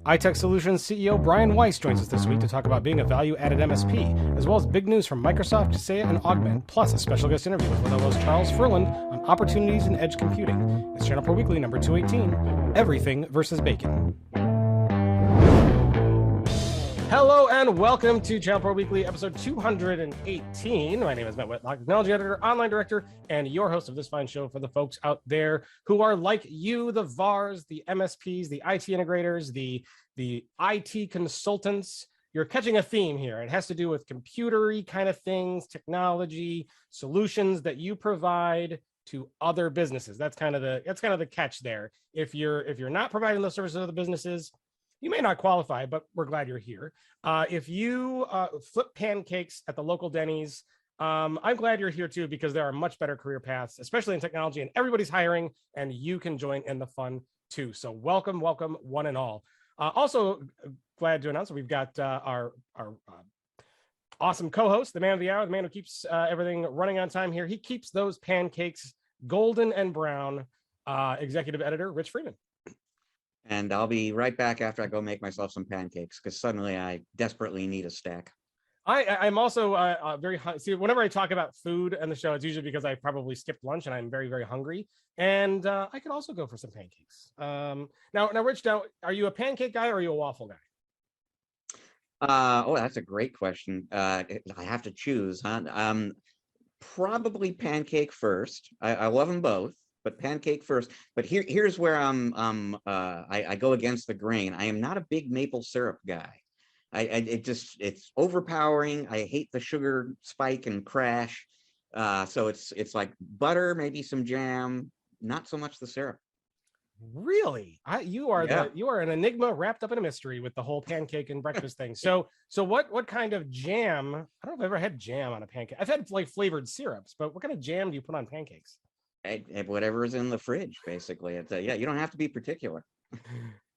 ITECH Solutions CEO Brian Weiss joins us this week to talk about being a value-added MSP, as well as big news from Microsoft, Kaseya, and Augmentt, plus a special guest interview with Lenovo's Charles Ferland on opportunities in edge computing. It's ChannelPro Weekly number 218, Everything versus Bacon. Hello and welcome to ChannelPro Weekly, episode 218. My name is Matt Whitlock, technology editor, online director, and your host of this fine show for the folks out there who are like you, the VARs, the MSPs, the IT integrators, the IT consultants. You're catching a theme here. It has to do with computer-y kind of things, technology, solutions that you provide to other businesses. That's kind of the catch there. If you're not providing those services to other businesses, you may not qualify, but we're glad you're here. If you flip pancakes at the local Denny's, I'm glad you're here too, because there are much better career paths, especially in technology, and everybody's hiring, and you can join in the fun too. So welcome, one and all. Also glad to announce that we've got our awesome co-host, the man of the hour, the man who keeps everything running on time here. He keeps those pancakes golden and brown, executive editor, Rich Freeman. And I'll be right back after I go make myself some pancakes, because suddenly I desperately need a stack. I'm also very see. Whenever I talk about food on the show, it's usually because I probably skipped lunch and I'm very, very hungry. And I could also go for some pancakes. Now, Rich, are you a pancake guy or are you a waffle guy? Oh, that's a great question. I have to choose, huh? Probably pancake first. I love them both, but pancake first. But here's where I go against the grain. I am not a big maple syrup guy. It's overpowering. I hate the sugar spike and crash. So it's like butter, maybe some jam, not so much the syrup. Really? You are an enigma wrapped up in a mystery with the whole pancake and breakfast thing. So what kind of jam? I don't know if I've ever had jam on a pancake. I've had like flavored syrups, but what kind of jam do you put on pancakes? Whatever is in the fridge, basically. You don't have to be particular.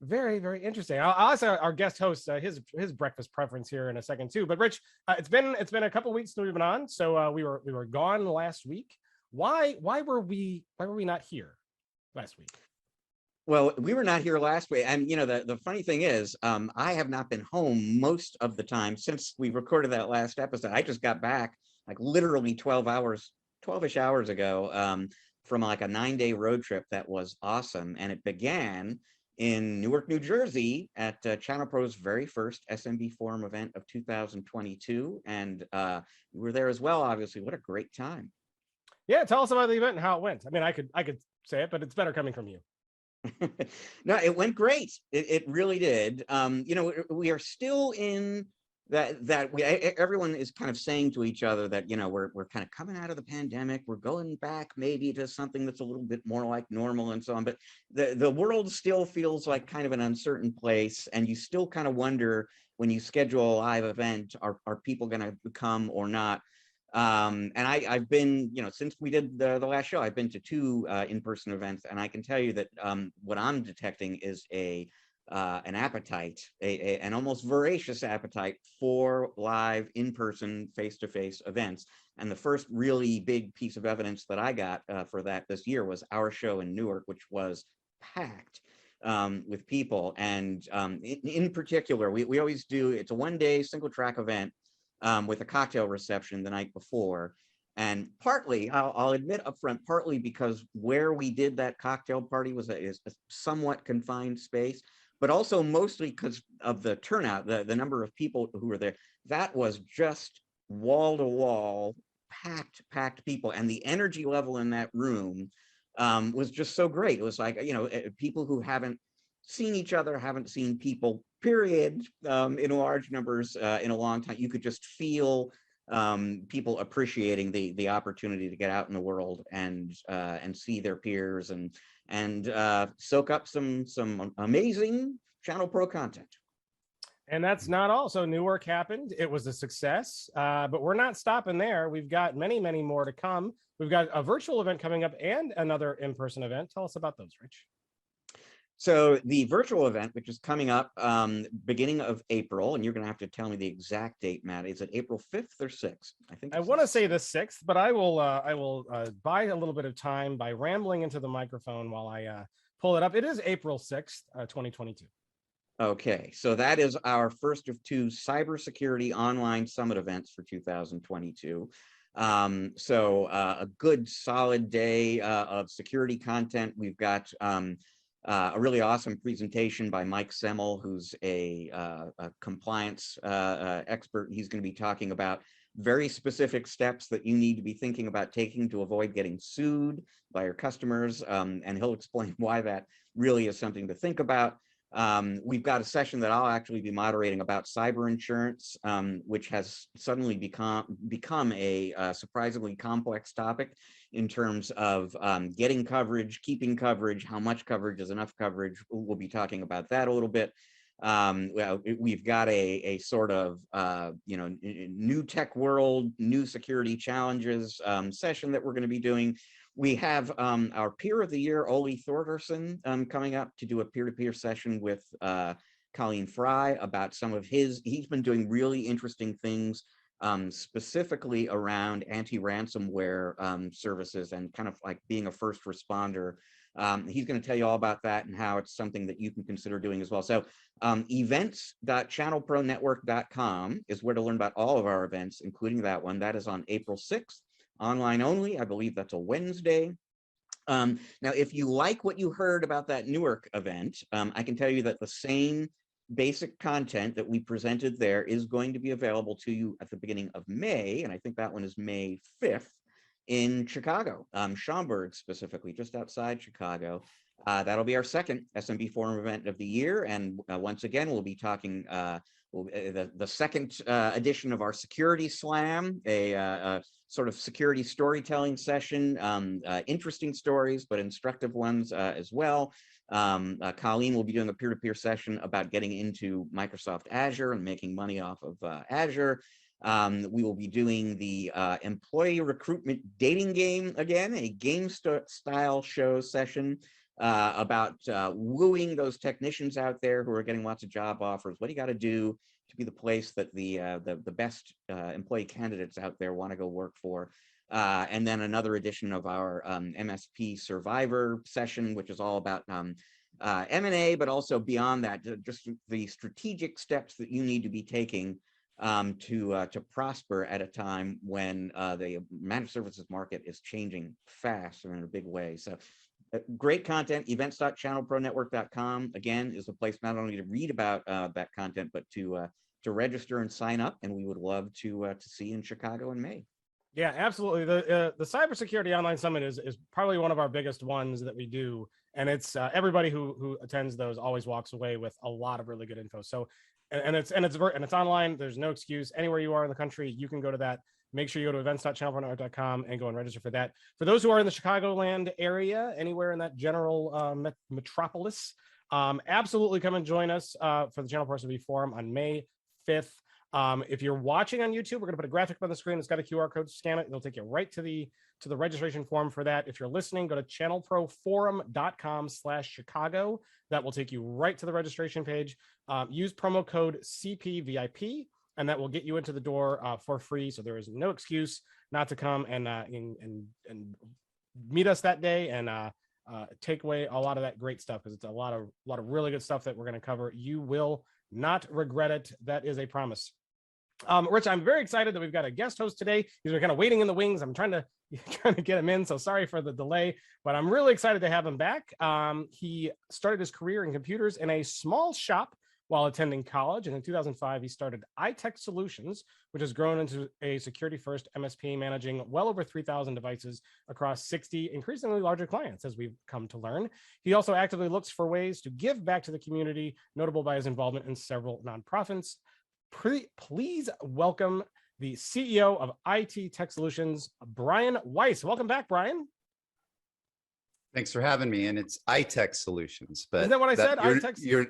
Very, very interesting. I'll ask our guest host his breakfast preference here in a second too. But Rich, it's been a couple weeks since we've been on, so we were gone last week. Why were we not here last week? Well, we were not here last week, and the funny thing is, I have not been home most of the time since we recorded that last episode. I just got back like literally 12-ish hours ago. From like a 9-day road trip that was awesome. And it began in Newark, New Jersey at ChannelPro's very first SMB Forum event of 2022. And we were there as well, obviously. What a great time. Yeah, tell us about the event and how it went. I mean, I could say it, but it's better coming from you. No, it went great. It really did. We are still in everyone is kind of saying to each other that we're kind of coming out of the pandemic, we're going back maybe to something that's a little bit more like normal and so on, but the world still feels like kind of an uncertain place, and you still kind of wonder when you schedule a live event, are people going to come or not? And I've been, since we did the last show, I've been to 2 in-person events, and I can tell you that what I'm detecting is an appetite, an almost voracious appetite for live, in-person, face-to-face events. And the first really big piece of evidence that I got for that this year was our show in Newark, which was packed with people. And in particular, we always do, it's a 1-day single-track event with a cocktail reception the night before. And partly, I'll admit upfront, partly because where we did that cocktail party is a somewhat confined space, but also mostly because of the turnout, the number of people who were there. That was just wall to wall, packed people. And the energy level in that room was just so great. It was like, people who haven't seen each other, haven't seen people, period, in large numbers in a long time. You could just feel people appreciating the opportunity to get out in the world and see their peers and soak up some amazing ChannelPro content. And that's not all. So Newark happened. It was a success, but we're not stopping there. We've got many, many more to come. We've got a virtual event coming up and another in-person event. Tell us about those, Rich. So the virtual event, which is coming up beginning of April, and you're going to have to tell me the exact date, Matt. Is it April 5th or 6th? I want to say the 6th, but I will buy a little bit of time by rambling into the microphone while I pull it up. It is April 6th, 2022. Okay, so that is our first of two cybersecurity online summit events for 2022. A good solid day of security content. We've got a really awesome presentation by Mike Semmel, who's a compliance expert. He's going to be talking about very specific steps that you need to be thinking about taking to avoid getting sued by your customers, and he'll explain why that really is something to think about. We've got a session that I'll actually be moderating about cyber insurance, which has suddenly become a surprisingly complex topic in terms of getting coverage, keeping coverage, how much coverage is enough coverage. We'll be talking about that a little bit. We've got a sort of new tech world, new security challenges session that we're going to be doing. We have our peer of the year, Ole Thordarson, coming up to do a peer-to-peer session with Colleen Fry about some of he's been doing really interesting things, specifically around anti-ransomware services and kind of like being a first responder. He's going to tell you all about that and how it's something that you can consider doing as well. So events.channelpronetwork.com is where to learn about all of our events, including that one. That is on April 6th. Online only. I believe that's a Wednesday. Now, if you like what you heard about that Newark event, I can tell you that the same basic content that we presented there is going to be available to you at the beginning of May, and I think that one is May 5th in Chicago, Schaumburg specifically, just outside Chicago. That'll be our second SMB Forum event of the year, and once again, we'll be talking the second edition of our Security Slam, a sort of security storytelling session, interesting stories, but instructive ones as well. Colleen will be doing a peer-to-peer session about getting into Microsoft Azure and making money off of Azure. We will be doing the employee recruitment dating game again, a game style show session about wooing those technicians out there who are getting lots of job offers. What do you got to do to be the place that the best employee candidates out there want to go work for? And then another edition of our MSP Survivor session, which is all about M&A, but also beyond that, just the strategic steps that you need to be taking to prosper at a time when the managed services market is changing fast and in a big way. So great content. Events.channelpronetwork.com again is a place not only to read about that content, but to register and sign up. And we would love to see you in Chicago in May. Yeah, absolutely. The Cybersecurity Online Summit is probably one of our biggest ones that we do, and it's everybody who attends those always walks away with a lot of really good info. So, and it's online. There's no excuse. Anywhere you are in the country, you can go to that. Make sure you go to events.channelpronetwork.com and go and register for that. For those who are in the Chicagoland area, anywhere in that general metropolis, absolutely come and join us for the Channel Pro SMB Forum on May 5th. If you're watching on YouTube, we're going to put a graphic on the screen. It's got a QR code. Scan it. It'll take you right to the registration form for that. If you're listening, go to channelproforum.com/Chicago. That will take you right to the registration page. Use promo code CPVIP, and that will get you into the door for free. So there is no excuse not to come and meet us that day and take away a lot of that great stuff, because it's a lot of really good stuff that we're going to cover. You will not regret it. That is a promise. Rich, I'm very excited that we've got a guest host today. He's been kind of waiting in the wings. I'm trying to get him in, so sorry for the delay, but I'm really excited to have him back. He started his career in computers in a small shop while attending college, and in 2005 he started ITECH Solutions, which has grown into a security-first MSP managing well over 3,000 devices across 60 increasingly larger clients, as we've come to learn. He also actively looks for ways to give back to the community, notable by his involvement in several nonprofits. Please welcome the CEO of ITECH Solutions, Brian Weiss. Welcome back, Brian. Thanks for having me. And it's ITECH Solutions, but isn't that what I said? You're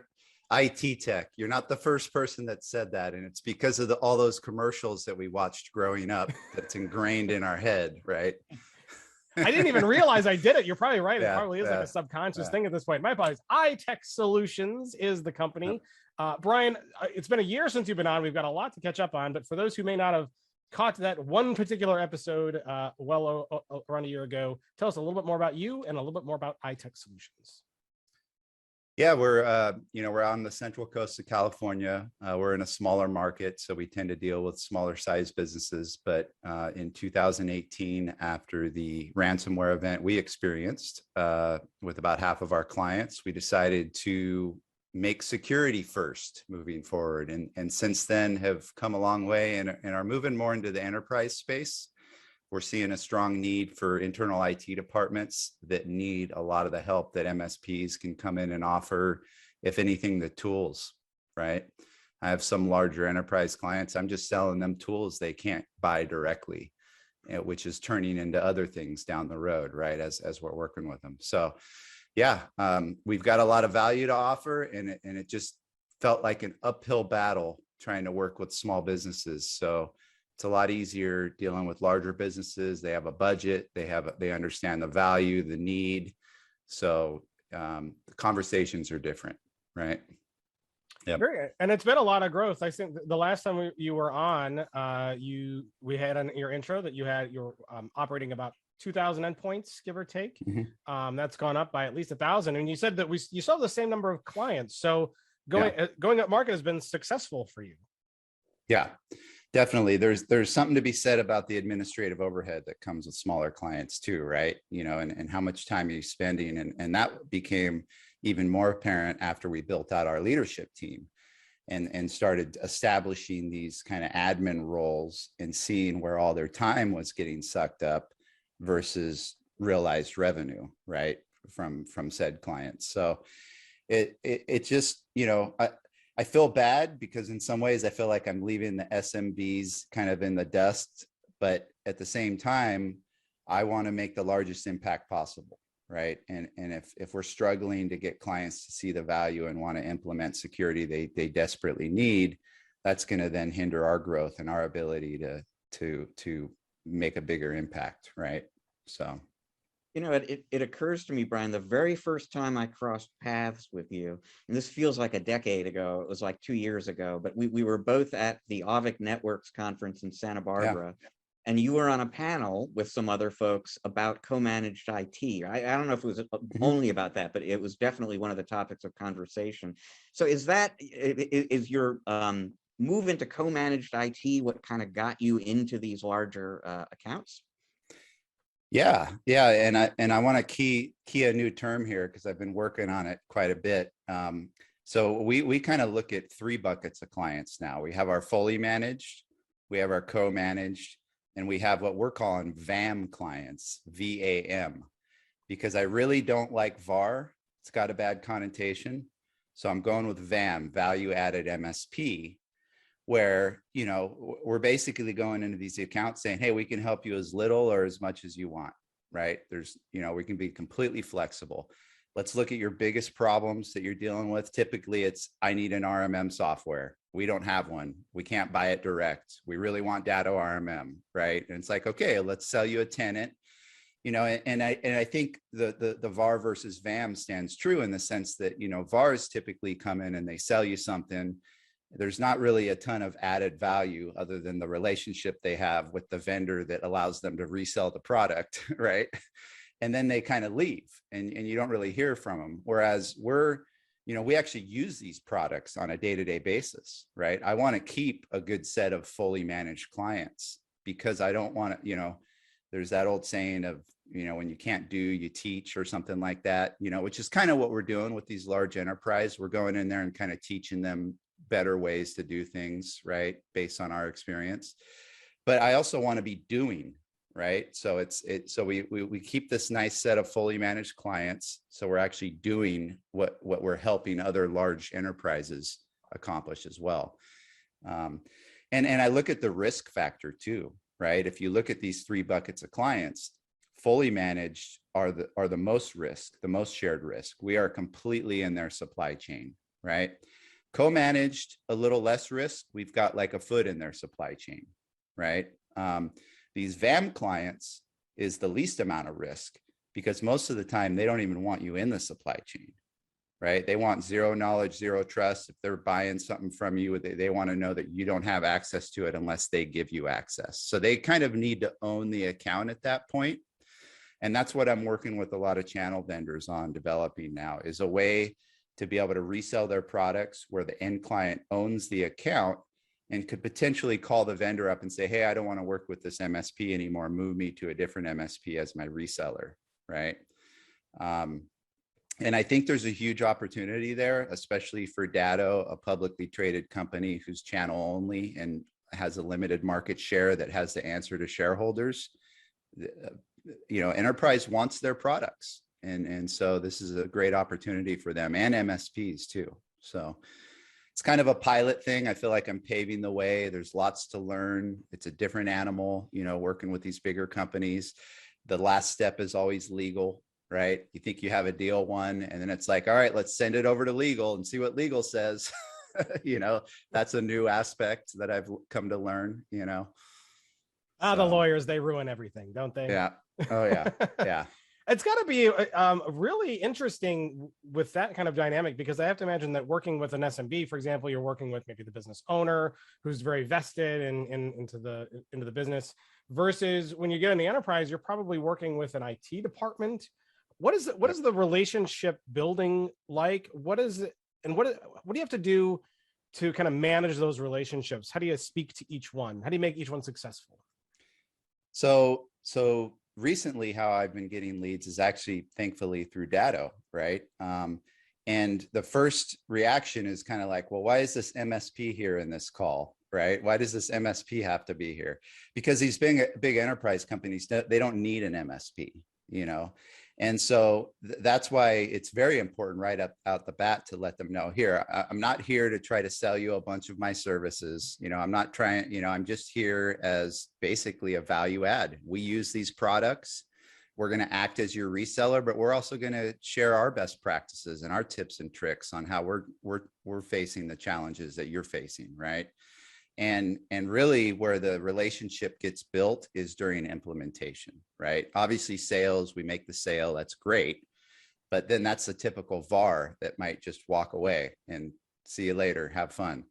IT Tech. You're not the first person that said that, and it's because of all those commercials that we watched growing up that's ingrained in our head, right? I didn't even realize I did it. You're probably right. It probably is like a subconscious thing at this point. My apologies. ITECH Solutions is the company. Brian, it's been a year since you've been on. We've got a lot to catch up on, but for those who may not have caught that one particular episode around a year ago, tell us a little bit more about you and a little bit more about ITECH Solutions. Yeah, we're on the central coast of California. We're in a smaller market, so we tend to deal with smaller size businesses. But in 2018, after the ransomware event we experienced with about half of our clients, we decided to make security first moving forward. And since then have come a long way and are moving more into the enterprise space. We're seeing a strong need for internal IT departments that need a lot of the help that MSPs can come in and offer, if anything, the tools, right? I have some larger enterprise clients. I'm just selling them tools they can't buy directly, which is turning into other things down the road, right? As we're working with them. So yeah, we've got a lot of value to offer, and it just felt like an uphill battle trying to work with small businesses. So it's a lot easier dealing with larger businesses. They have a budget, they understand the value, the need. So the conversations are different, right? Yeah. And it's been a lot of growth. I think the last time you were on, we had on your intro that you're operating about 2,000 endpoints, give or take. Mm-hmm. That's gone up by at least 1,000. And you said that you still have the same number of clients. So going up market has been successful for you. Yeah. Definitely. There's something to be said about the administrative overhead that comes with smaller clients too, right? And how much time you're spending. And that became even more apparent after we built out our leadership team and started establishing these kind of admin roles and seeing where all their time was getting sucked up versus realized revenue, right? From said clients. So it just, I feel bad because in some ways I feel like I'm leaving the SMBs kind of in the dust, but at the same time, I want to make the largest impact possible, right? And if we're struggling to get clients to see the value and want to implement security they desperately need, that's going to then hinder our growth and our ability to make a bigger impact, right? So. It occurs to me, Brian, the very first time I crossed paths with you, and this feels like a decade ago, it was like 2 years ago, but we were both at the Augmentt Networks conference in Santa Barbara, and you were on a panel with some other folks about co-managed IT. I don't know if it was only about that, but it was definitely one of the topics of conversation. So is your move into co-managed IT what kind of got you into these larger accounts? Yeah. And I want to key a new term here because I've been working on it quite a bit. So we kind of look at 3 buckets of clients now. We have our fully managed, we have our co-managed, and we have what we're calling VAM clients, VAM, because I really don't like VAR. It's got a bad connotation. So I'm going with VAM, value added MSP, where, we're basically going into these accounts saying, hey, we can help you as little or as much as you want, right? We can be completely flexible. Let's look at your biggest problems that you're dealing with. Typically it's, I need an RMM software. We don't have one. We can't buy it direct. We really want Datto RMM, right? And it's like, okay, let's sell you a tenant. And I think the VAR versus VAM stands true in the sense that, VARs typically come in and they sell you something. There's not really a ton of added value other than the relationship they have with the vendor that allows them to resell the product, right? And then they kind of leave and you don't really hear from them. Whereas we actually use these products on a day-to-day basis, right? I want to keep a good set of fully managed clients because I don't want to, there's that old saying of, when you can't do, you teach or something like that, which is kind of what we're doing with these large enterprise. We're going in there and kind of teaching them better ways to do things, right? Based on our experience. But I also want to be doing, right? So so we keep this nice set of fully managed clients. So we're actually doing what we're helping other large enterprises accomplish as well. And I look at the risk factor too, right? If you look at these 3 buckets of clients, fully managed are the most risk, the most shared risk. We are completely in their supply chain, right? Co-managed, a little less risk. We've got like a foot in their supply chain, right? These VAM clients is the least amount of risk because most of the time they don't even want you in the supply chain, right? They want zero knowledge, zero trust. If they're buying something from you, they want to know that you don't have access to it unless they give you access. So they kind of need to own the account at that point. And that's what I'm working with a lot of channel vendors on developing now is a way to be able to resell their products where the end client owns the account and could potentially call the vendor up and say, hey, I don't want to work with this MSP anymore. Move me to a different MSP as my reseller, right? And I think there's a huge opportunity there, especially for Datto, a publicly traded company who's channel only and has a limited market share that has to answer to shareholders. You know, enterprise wants their products. And so this is a great opportunity for them and MSPs too. So it's kind of a pilot thing. I feel like I'm paving the way. There's lots to learn. It's a different animal, you know, working with these bigger companies. The last step is always legal, right? You think you have a deal won, and then it's like, all right, let's send it over to legal and see what legal says. You know, that's a new aspect that I've come to learn, you know. The lawyers, they ruin everything, don't they? Yeah. Oh, yeah. Yeah. It's got to be really interesting with that kind of dynamic, because I have to imagine that working with an SMB, for example, you're working with maybe the business owner who's very vested into the business, versus when you get in the enterprise, you're probably working with an IT department. What is the relationship building like? What is it, and what do you have to do to kind of manage those relationships? How do you speak to each one? How do you make each one successful? So recently, how I've been getting leads is actually, thankfully, through Datto, right? And the first reaction is kind of like, well, why is this MSP here in this call, right? Why does this MSP have to be here? Because these big enterprise companies, they don't need an MSP, you know? And so that's why it's very important right up out the bat to let them know, here, I'm not here to try to sell you a bunch of my services. You know, I'm not trying, you know, I'm just here as basically a value add. We use these products. We're going to act as your reseller, but we're also going to share our best practices and our tips and tricks on how we're facing the challenges that you're facing, right? And really where the relationship gets built is during implementation, right? Obviously sales, we make the sale, that's great. But then that's the typical VAR that might just walk away and see you later, have fun.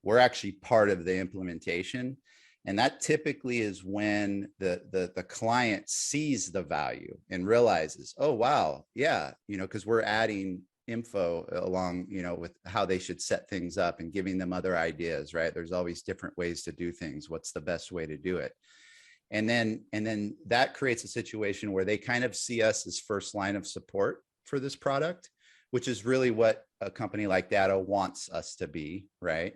We're actually part of the implementation. And that typically is when the client sees the value and realizes, oh, wow, yeah, you know, because we're adding info along, you know, with how they should set things up and giving them other ideas, right? There's always different ways to do things. What's the best way to do it? And then that creates a situation where they kind of see us as first line of support for this product, which is really what a company like Datto wants us to be, right?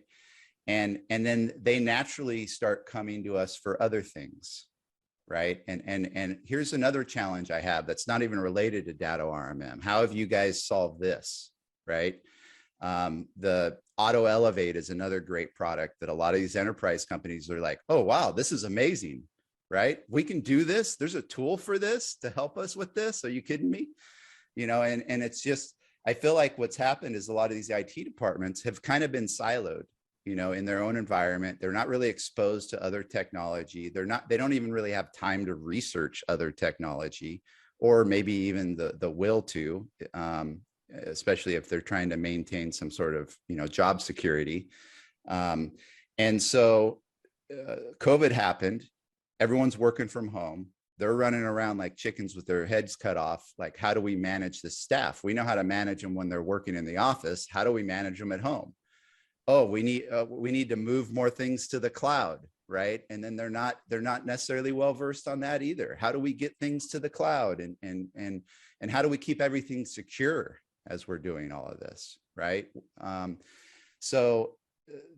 And then they naturally start coming to us for other things, right? And here's another challenge I have that's not even related to Datto RMM. How have you guys solved this, right? The Auto Elevate is another great product that a lot of these enterprise companies are like, oh, wow, this is amazing, right? We can do this. There's a tool for this to help us with this. Are you kidding me? You know, and it's just, I feel like what's happened is a lot of these IT departments have kind of been siloed, you know, in their own environment. They're not really exposed to other technology. They don't even really have time to research other technology, or maybe even the will to, especially if they're trying to maintain some sort of, you know, job security. And so COVID happened, everyone's working from home. They're running around like chickens with their heads cut off. Like, how do we manage the staff? We know how to manage them when they're working in the office. How do we manage them at home? Oh, we need to move more things to the cloud, right? And then they're not necessarily well versed on that either. How do we get things to the cloud, and how do we keep everything secure as we're doing all of this, right? So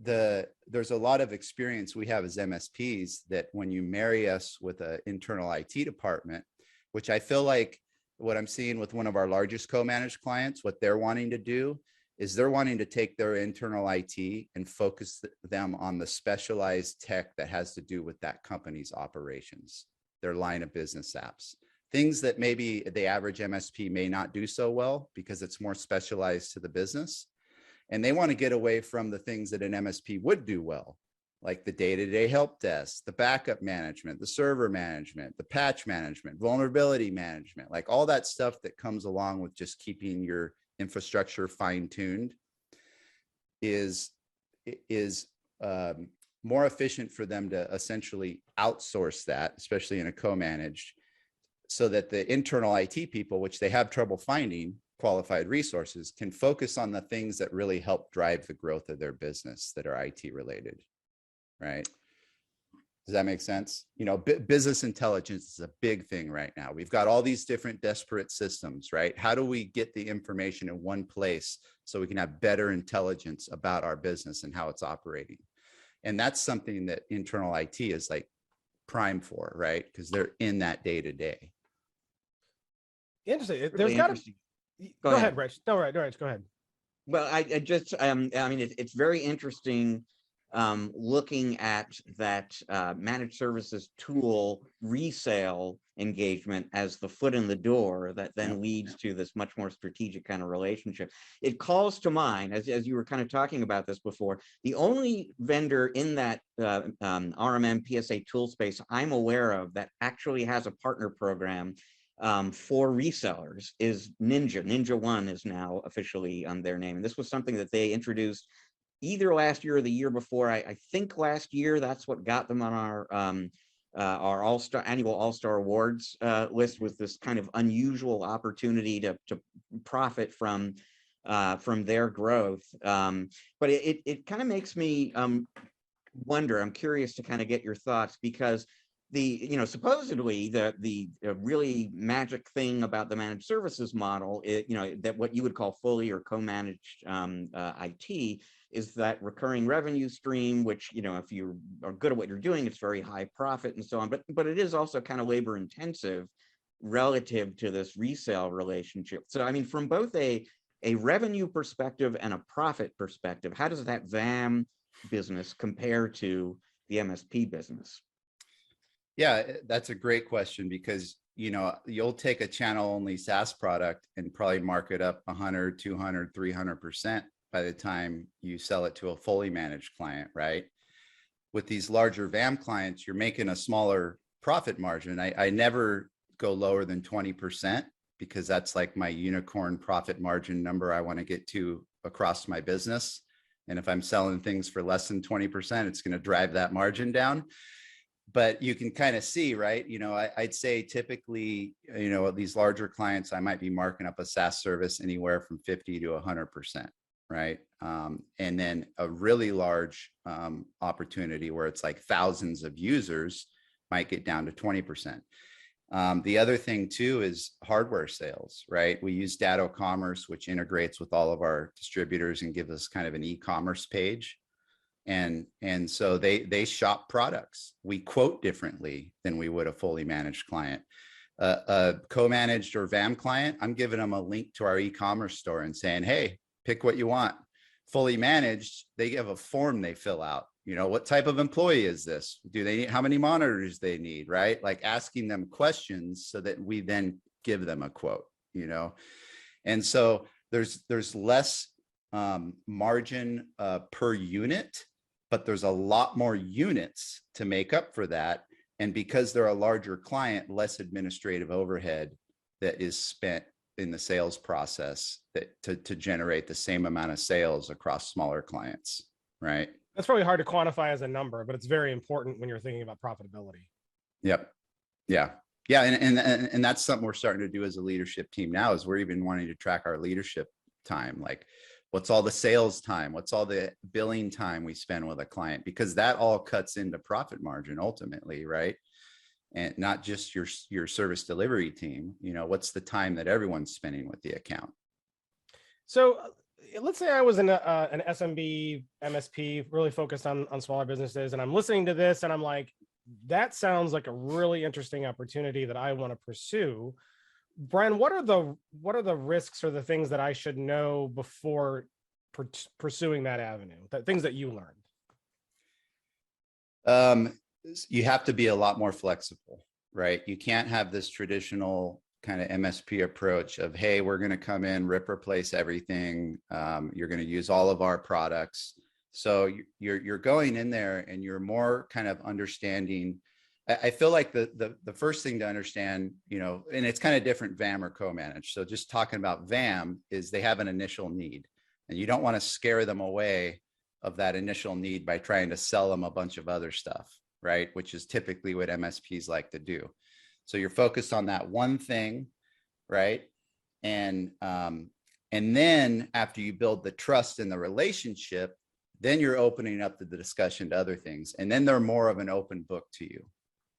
there's a lot of experience we have as MSPs that when you marry us with an internal IT department, which I feel like what I'm seeing with one of our largest co-managed clients, what they're wanting to do is they're wanting to take their internal IT and focus them on the specialized tech that has to do with that company's operations, their line of business apps, things that maybe the average MSP may not do so well because it's more specialized to the business. And they want to get away from the things that an MSP would do well, like the day-to-day help desk, the backup management, the server management, the patch management, vulnerability management, like all that stuff that comes along with just keeping your infrastructure fine-tuned is more efficient for them to essentially outsource that, especially in a co-managed, so that the internal IT people, which they have trouble finding, qualified resources can focus on the things that really help drive the growth of their business that are IT related, right? Does that make sense? Business intelligence is a big thing right now. We've got all these different disparate systems, right? How do we get the information in one place so we can have better intelligence about our business and how it's operating? And that's something that internal IT is like prime for, right? Because they're in that day to day. Interesting. Really There's got to interesting. go ahead, Rich. No, right, go ahead. Well, I mean, it's very interesting looking at that managed services tool resale engagement as the foot in the door that then leads to this much more strategic kind of relationship. It calls to mind, as you were kind of talking about this before, the only vendor in that RMM PSA tool space I'm aware of that actually has a partner program for resellers is Ninja. Ninja One is now officially on their name. And this was something that they introduced either last year or the year before. I think last year. That's what got them on our All-Star annual All-Star Awards list, with this kind of unusual opportunity to profit from their growth. But it kind of makes me wonder. I'm curious to kind of get your thoughts, because supposedly the really magic thing about the managed services model is, that what you would call fully or co-managed IT is that recurring revenue stream, which, if you are good at what you're doing, it's very high profit and so on. But it is also kind of labor intensive relative to this resale relationship. So, I mean, from both a revenue perspective and a profit perspective, how does that VAM business compare to the MSP business? Yeah, that's a great question, because you'll take a channel only SaaS product and probably mark it up 100, 200, 300% by the time you sell it to a fully managed client, right? With these larger VAM clients, you're making a smaller profit margin. I never go lower than 20%, because that's like my unicorn profit margin number I want to get to across my business. And if I'm selling things for less than 20%, it's going to drive that margin down. But you can kind of see, right? I'd say typically, these larger clients, I might be marking up a SaaS service anywhere from 50 to 100%, right? And then a really large opportunity where it's like thousands of users might get down to 20%. The other thing too is hardware sales, right? We use Datto Commerce, which integrates with all of our distributors and gives us kind of an e-commerce page. And so they shop products. We quote differently than we would a fully managed client. A co-managed or VAM client, I'm giving them a link to our e-commerce store and saying, hey, pick what you want. Fully managed, they have a form they fill out. What type of employee is this? Do they need, how many monitors they need, right? Like asking them questions so that we then give them a quote, And so there's less margin per unit, but there's a lot more units to make up for that. And because they're a larger client, less administrative overhead that is spent in the sales process to generate the same amount of sales across smaller clients, right? That's probably hard to quantify as a number, but it's very important when you're thinking about profitability. Yep. Yeah. Yeah. And that's something we're starting to do as a leadership team now, is we're even wanting to track our leadership time. Like, what's all the sales time? What's all the billing time we spend with a client? Because that all cuts into profit margin ultimately, right? And not just your service delivery team. What's the time that everyone's spending with the account? So let's say I was an SMB MSP, really focused on smaller businesses, and I'm listening to this and I'm like, that sounds like a really interesting opportunity that I want to pursue. Brian, what are the risks or the things that I should know before pursuing that avenue? Things that you learned. You have to be a lot more flexible, right? You can't have this traditional kind of MSP approach of, hey, we're going to come in, rip, replace everything. You're going to use all of our products. So you're going in there and you're more kind of understanding. I feel like the first thing to understand, and it's kind of different VAM or co-managed. So just talking about VAM is they have an initial need, and you don't want to scare them away of that initial need by trying to sell them a bunch of other stuff, right? Which is typically what MSPs like to do. So you're focused on that one thing, right? And then after you build the trust in the relationship, then you're opening up the discussion to other things. And then they're more of an open book to you,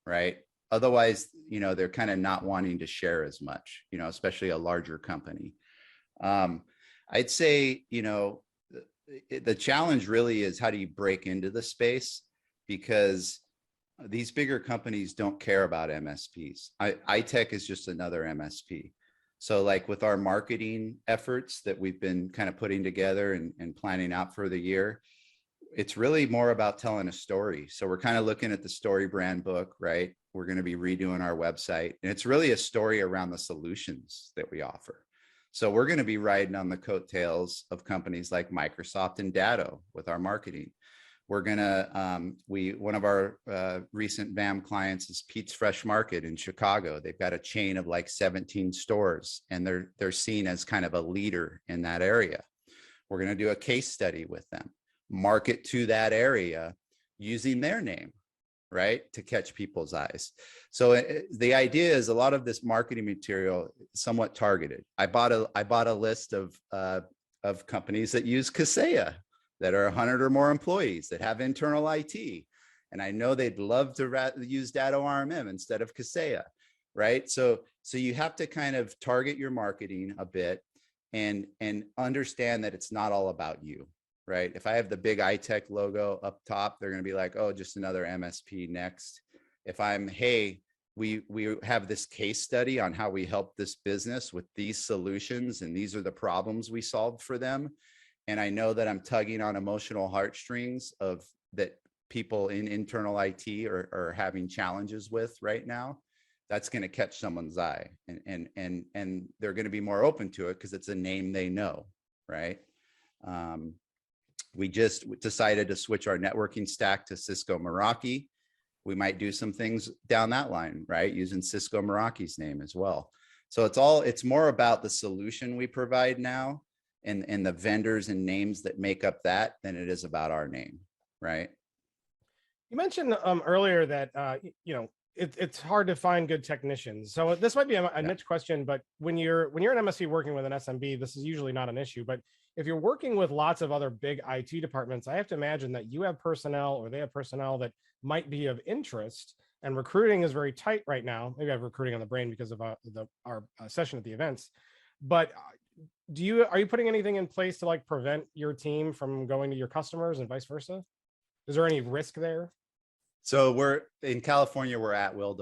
right? Otherwise, they're kind of not wanting to share as much, especially a larger company. I'd say, the challenge really is, how do you break into the space? Because these bigger companies don't care about MSPs. ITECH is just another MSP. So like with our marketing efforts that we've been kind of putting together and planning out for the year, it's really more about telling a story. So we're kind of looking at the story brand book, right? We're going to be redoing our website, and it's really a story around the solutions that we offer. So we're going to be riding on the coattails of companies like Microsoft and Datto with our marketing. We're going to, one of our recent VAM clients is Pete's Fresh Market in Chicago. They've got a chain of like 17 stores, and they're seen as kind of a leader in that area. We're going to do a case study with them, market to that area using their name, right, to catch people's eyes. So the idea is a lot of this marketing material is somewhat targeted. I bought a list of companies that use Kaseya, that are 100 or more employees, that have internal IT. And I know they'd love to use Datto RMM instead of Kaseya, right? So you have to kind of target your marketing a bit and understand that it's not all about you, right? If I have the big ITECH logo up top, they're going to be like, oh, just another MSP next. If I'm, hey, we have this case study on how we help this business with these solutions, and these are the problems we solved for them, and I know that I'm tugging on emotional heartstrings of that people in internal IT are having challenges with right now, that's going to catch someone's eye, and they're going to be more open to it because it's a name they know, right? We just decided to switch our networking stack to Cisco Meraki. We might do some things down that line, right, using Cisco Meraki's name as well. So it's more about the solution we provide now, and the vendors and names that make up that, than it is about our name, right? You mentioned earlier that it's hard to find good technicians. So this might be a niche question, but when you're an MSP working with an SMB, this is usually not an issue. But if you're working with lots of other big IT departments, I have to imagine that you have personnel, or they have personnel, that might be of interest. And recruiting is very tight right now. Maybe I have recruiting on the brain because of our session at the events. But are you putting anything in place to like prevent your team from going to your customers and vice versa? Is there any risk there? So we're in California, we're at will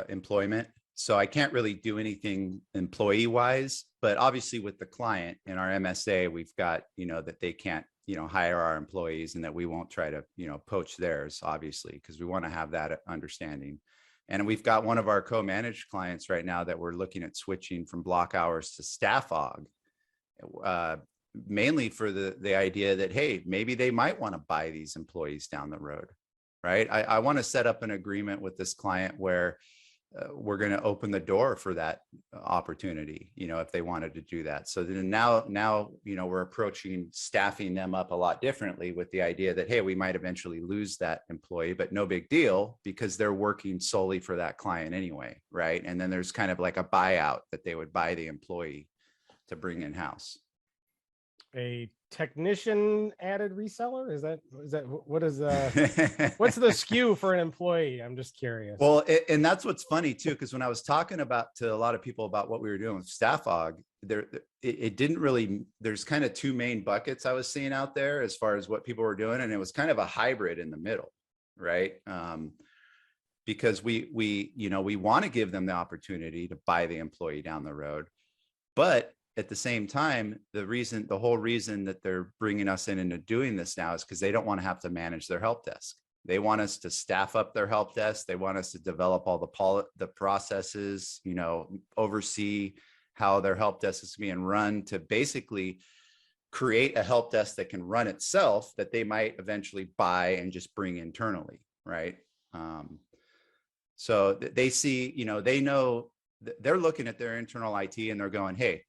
employment. So I can't really do anything employee wise, but obviously with the client in our MSA, we've got, that they can't, hire our employees, and that we won't try to, poach theirs, obviously, because we want to have that understanding. And we've got one of our co-managed clients right now that we're looking at switching from block hours to staff aug, mainly for the idea that, hey, maybe they might want to buy these employees down the road, right? I want to set up an agreement with this client where we're going to open the door for that opportunity, if they wanted to do that. So then now, we're approaching staffing them up a lot differently, with the idea that, hey, we might eventually lose that employee, but no big deal, because they're working solely for that client anyway, right? And then there's kind of like a buyout that they would buy the employee to bring in-house. A technician added reseller? Is that what is what's the SKU for an employee? I'm just curious. Well, and that's what's funny too, because when I was talking to a lot of people about what we were doing with staff aug, it didn't really, there's kind of two main buckets I was seeing out there as far as what people were doing, and it was kind of a hybrid in the middle, right? Because we want to give them the opportunity to buy the employee down the road, but at the same time, the whole reason that they're bringing us in into doing this now is because they don't want to have to manage their help desk. They want us to staff up their help desk. They want us to develop all the processes, oversee how their help desk is being run, to basically create a help desk that can run itself, that they might eventually buy and just bring internally, right? So they see, they know, they're looking at their internal IT and they're going, hey,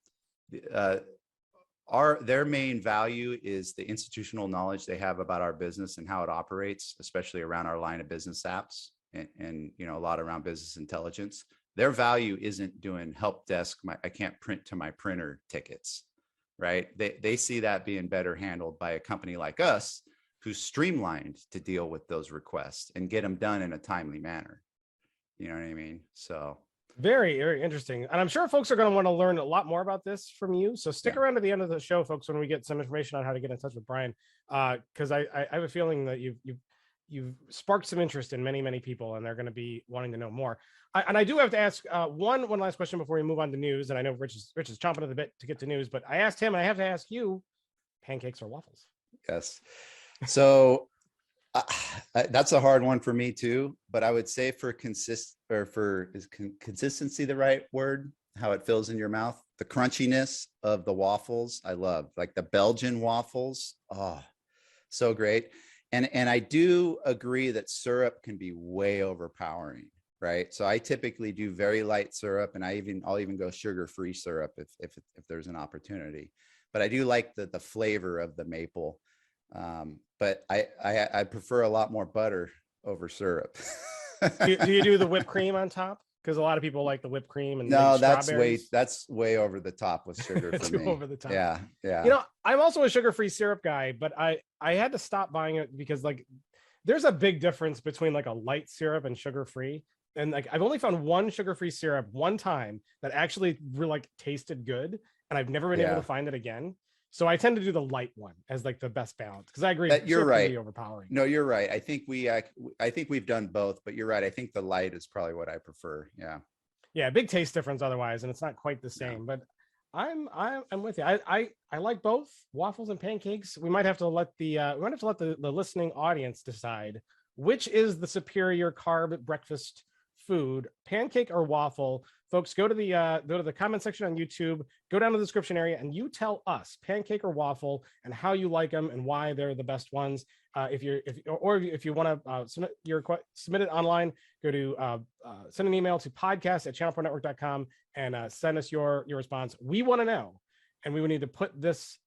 their main value is the institutional knowledge they have about our business and how it operates, especially around our line of business apps and a lot around business intelligence. Their value isn't doing help desk, I can't print to my printer tickets, right? They see that being better handled by a company like us, who's streamlined to deal with those requests and get them done in a timely manner. You know what I mean? So very, very interesting. And I'm sure folks are going to want to learn a lot more about this from you. So stick around to the end of the show, folks, when we get some information on how to get in touch with Brian. Because I have a feeling that you've sparked some interest in many people, and they're going to be wanting to know more. And I do have to ask one last question before we move on to news. And I know Rich is chomping at the bit to get to news, but I asked him, and I have to ask you, pancakes or waffles? Yes. So that's a hard one for me too, but I would say for consistency the right word, how it fills in your mouth, the crunchiness of the waffles, I love, like the Belgian waffles. Oh, so great. And I do agree that syrup can be way overpowering, right? So I typically do very light syrup, and I'll even go sugar-free syrup if there's an opportunity. But I do like the flavor of the maple. But I prefer a lot more butter over syrup. do you do the whipped cream on top? Because a lot of people like the whipped cream and no, that's way over the top with sugar for me. Over the top. Yeah. You know, I'm also a sugar-free syrup guy, but I had to stop buying it because like there's a big difference between like a light syrup and sugar-free. And like I've only found one sugar-free syrup one time that actually really like tasted good, and I've never been able to find it again. So I tend to do the light one as like the best balance, because I agree you're right. Be overpowering. No, you're right. I think we've done both, but you're right. I think the light is probably what I prefer. Yeah, big taste difference otherwise, and it's not quite the same. But I'm with you. I like both waffles and pancakes. We might have to let the listening audience decide which is the superior carb breakfast food, pancake or waffle. Folks, go to the comment section on YouTube, go down to the description area, and you tell us pancake or waffle and how you like them and why they're the best ones. If you want to submit it online, go to send an email to podcast@channelpronetwork.com and send us your response. We want to know, and we would need to put this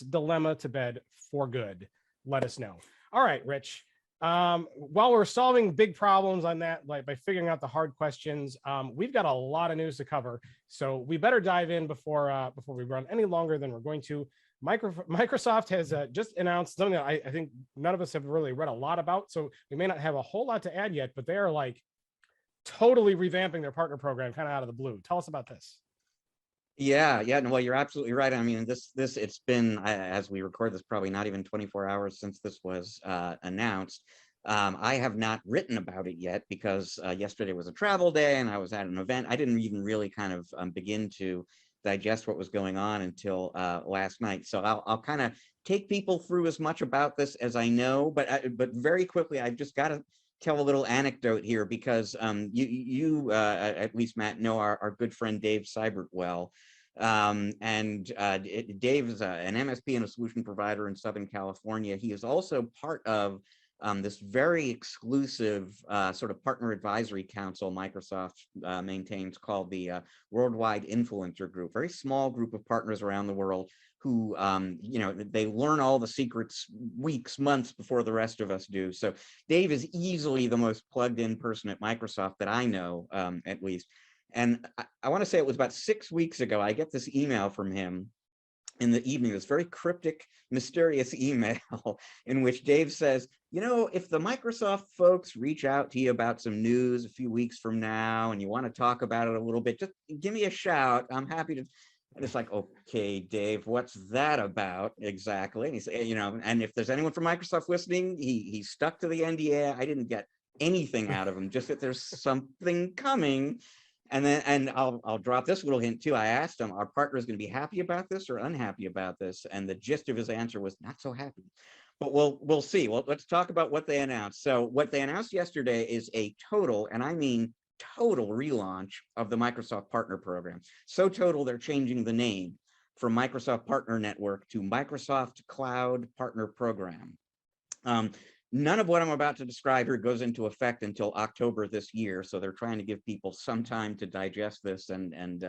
dilemma to bed for good. Let us know. All right, Rich. While we're solving big problems on that, like by figuring out the hard questions, we've got a lot of news to cover, so we better dive in before we run any longer than we're going to. Microsoft has just announced something that I think none of us have really read a lot about, so we may not have a whole lot to add yet, but they are like totally revamping their partner program kind of out of the blue. Tell us about this. Yeah. No, well, you're absolutely right. I mean, it's been, as we record this, probably not even 24 hours since this was announced. I have not written about it yet because yesterday was a travel day and I was at an event. I didn't even really kind of begin to digest what was going on until last night. So I'll kind of take people through as much about this as I know, but very quickly, I've just got to tell a little anecdote here because you at least Matt know our good friend Dave Seibert well. Dave is an MSP and a solution provider in Southern California. He is also part of this very exclusive sort of partner advisory council Microsoft maintains called the Worldwide Influencer Group, very small group of partners around the world who, they learn all the secrets weeks, months before the rest of us do. So Dave is easily the most plugged in person at Microsoft that I know, at least. And I want to say it was about 6 weeks ago, I get this email from him in the evening, this very cryptic, mysterious email in which Dave says, if the Microsoft folks reach out to you about some news a few weeks from now and you want to talk about it a little bit, just give me a shout. I'm happy to. And it's like, okay, Dave, what's that about exactly? And he said, and if there's anyone from Microsoft listening, he stuck to the NDA. I didn't get anything out of him, just that there's something coming. And I'll drop this little hint too. I asked him, our partner is going to be happy about this or unhappy about this? And the gist of his answer was not so happy. But we'll see. Well, let's talk about what they announced. So what they announced yesterday is a total, and I mean total relaunch of the Microsoft Partner Program. So total, they're changing the name from Microsoft Partner Network to Microsoft Cloud Partner Program. None of what I'm about to describe here goes into effect until October this year, so they're trying to give people some time to digest this and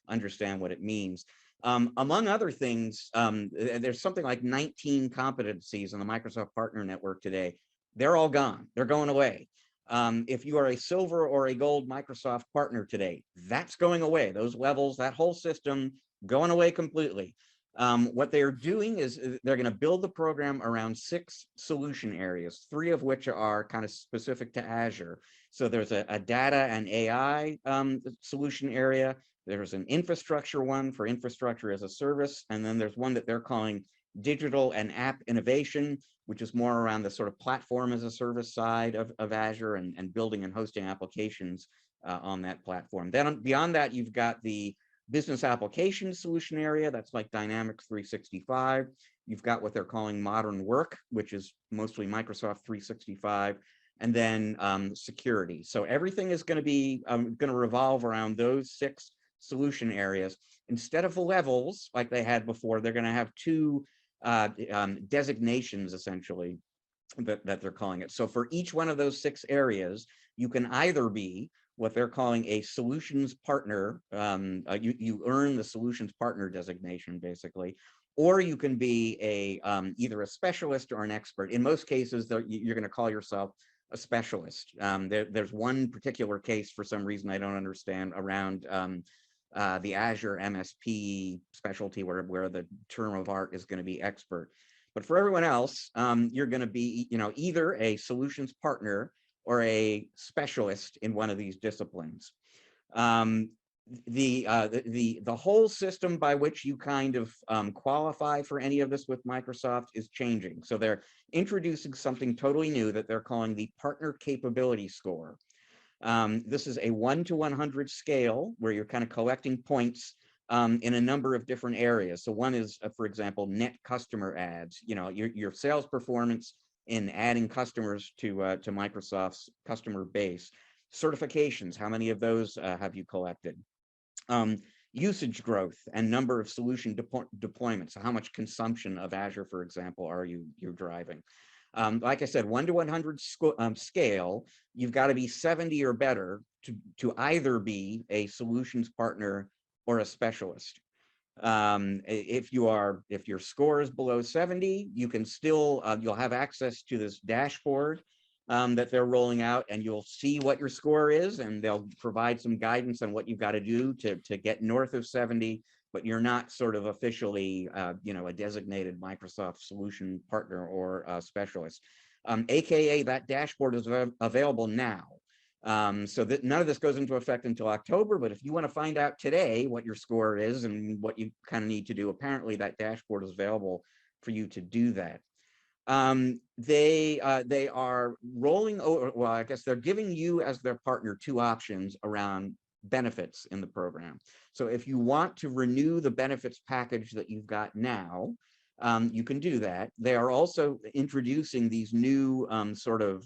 understand what it means. Among other things, there's something like 19 competencies in the Microsoft Partner Network today. They're all gone. They're going away. If you are a silver or a gold Microsoft partner today, that's going away. Those levels, that whole system going away completely. What they're doing is they're going to build the program around 6 solution areas, 3 of which are kind of specific to Azure. So there's a data and AI solution area. There's an infrastructure one for infrastructure as a service. And then there's one that they're calling digital and app innovation, which is more around the sort of platform as a service side of Azure and building and hosting applications on that platform. Then beyond that, you've got the business application solution area. That's like Dynamics 365. You've got what they're calling modern work, which is mostly Microsoft 365, and then security. So everything is going to be going to revolve around those 6 solution areas. Instead of levels like they had before, they're going to have 2 designations essentially that they're calling it. So for each one of those 6 areas, you can either be what they're calling a solutions partner. You earn the solutions partner designation basically, or you can be a either a specialist or an expert. In most cases, you're going to call yourself a specialist. There's one particular case for some reason I don't understand around the Azure MSP specialty where the term of art is going to be expert. But for everyone else, you're going to be, either a solutions partner or a specialist in one of these disciplines. The whole system by which you kind of qualify for any of this with Microsoft is changing. So they're introducing something totally new that they're calling the Partner Capability Score. This is a 1 to 100 scale where you're kind of collecting points in a number of different areas. So one is, for example, net customer adds, your sales performance in adding customers to Microsoft's customer base. Certifications, how many of those have you collected? Usage growth and number of solution deployments. How much consumption of Azure, for example, you're driving? Like I said, 1 to 100 scale, you've got to be 70 or better to either be a solutions partner or a specialist. If your score is below 70, you can still, you'll have access to this dashboard that they're rolling out, and you'll see what your score is, and they'll provide some guidance on what you've got to do to get north of 70, but you're not sort of officially, a designated Microsoft solution partner or specialist. AKA that dashboard is available now. So that none of this goes into effect until October, but if you want to find out today what your score is and what you kind of need to do, apparently that dashboard is available for you to do that. They are rolling over, well, I guess they're giving you as their partner 2 options around benefits in the program. So if you want to renew the benefits package that you've got now, you can do that. They are also introducing these new sort of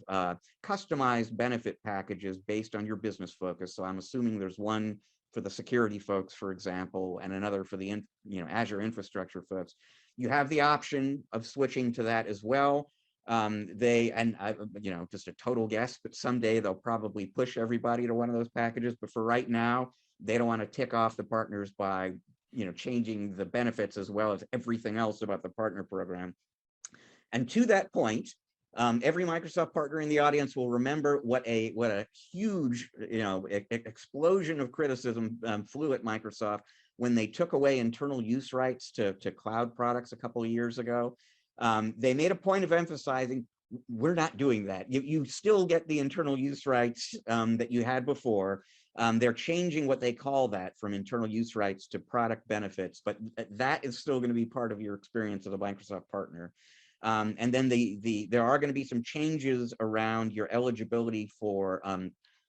customized benefit packages based on your business focus. So I'm assuming there's one for the security folks, for example, and another for the Azure infrastructure folks. You have the option of switching to that as well. Just a total guess, but someday they'll probably push everybody to one of those packages. But for right now, they don't want to tick off the partners by changing the benefits as well as everything else about the partner program. And to that point, every Microsoft partner in the audience will remember what a huge explosion of criticism flew at Microsoft when they took away internal use rights to cloud products a couple of years ago. They made a point of emphasizing, we're not doing that. You still get the internal use rights that you had before. They're changing what they call that from internal use rights to product benefits, but that is still going to be part of your experience as a Microsoft partner. And then there are going to be some changes around your eligibility for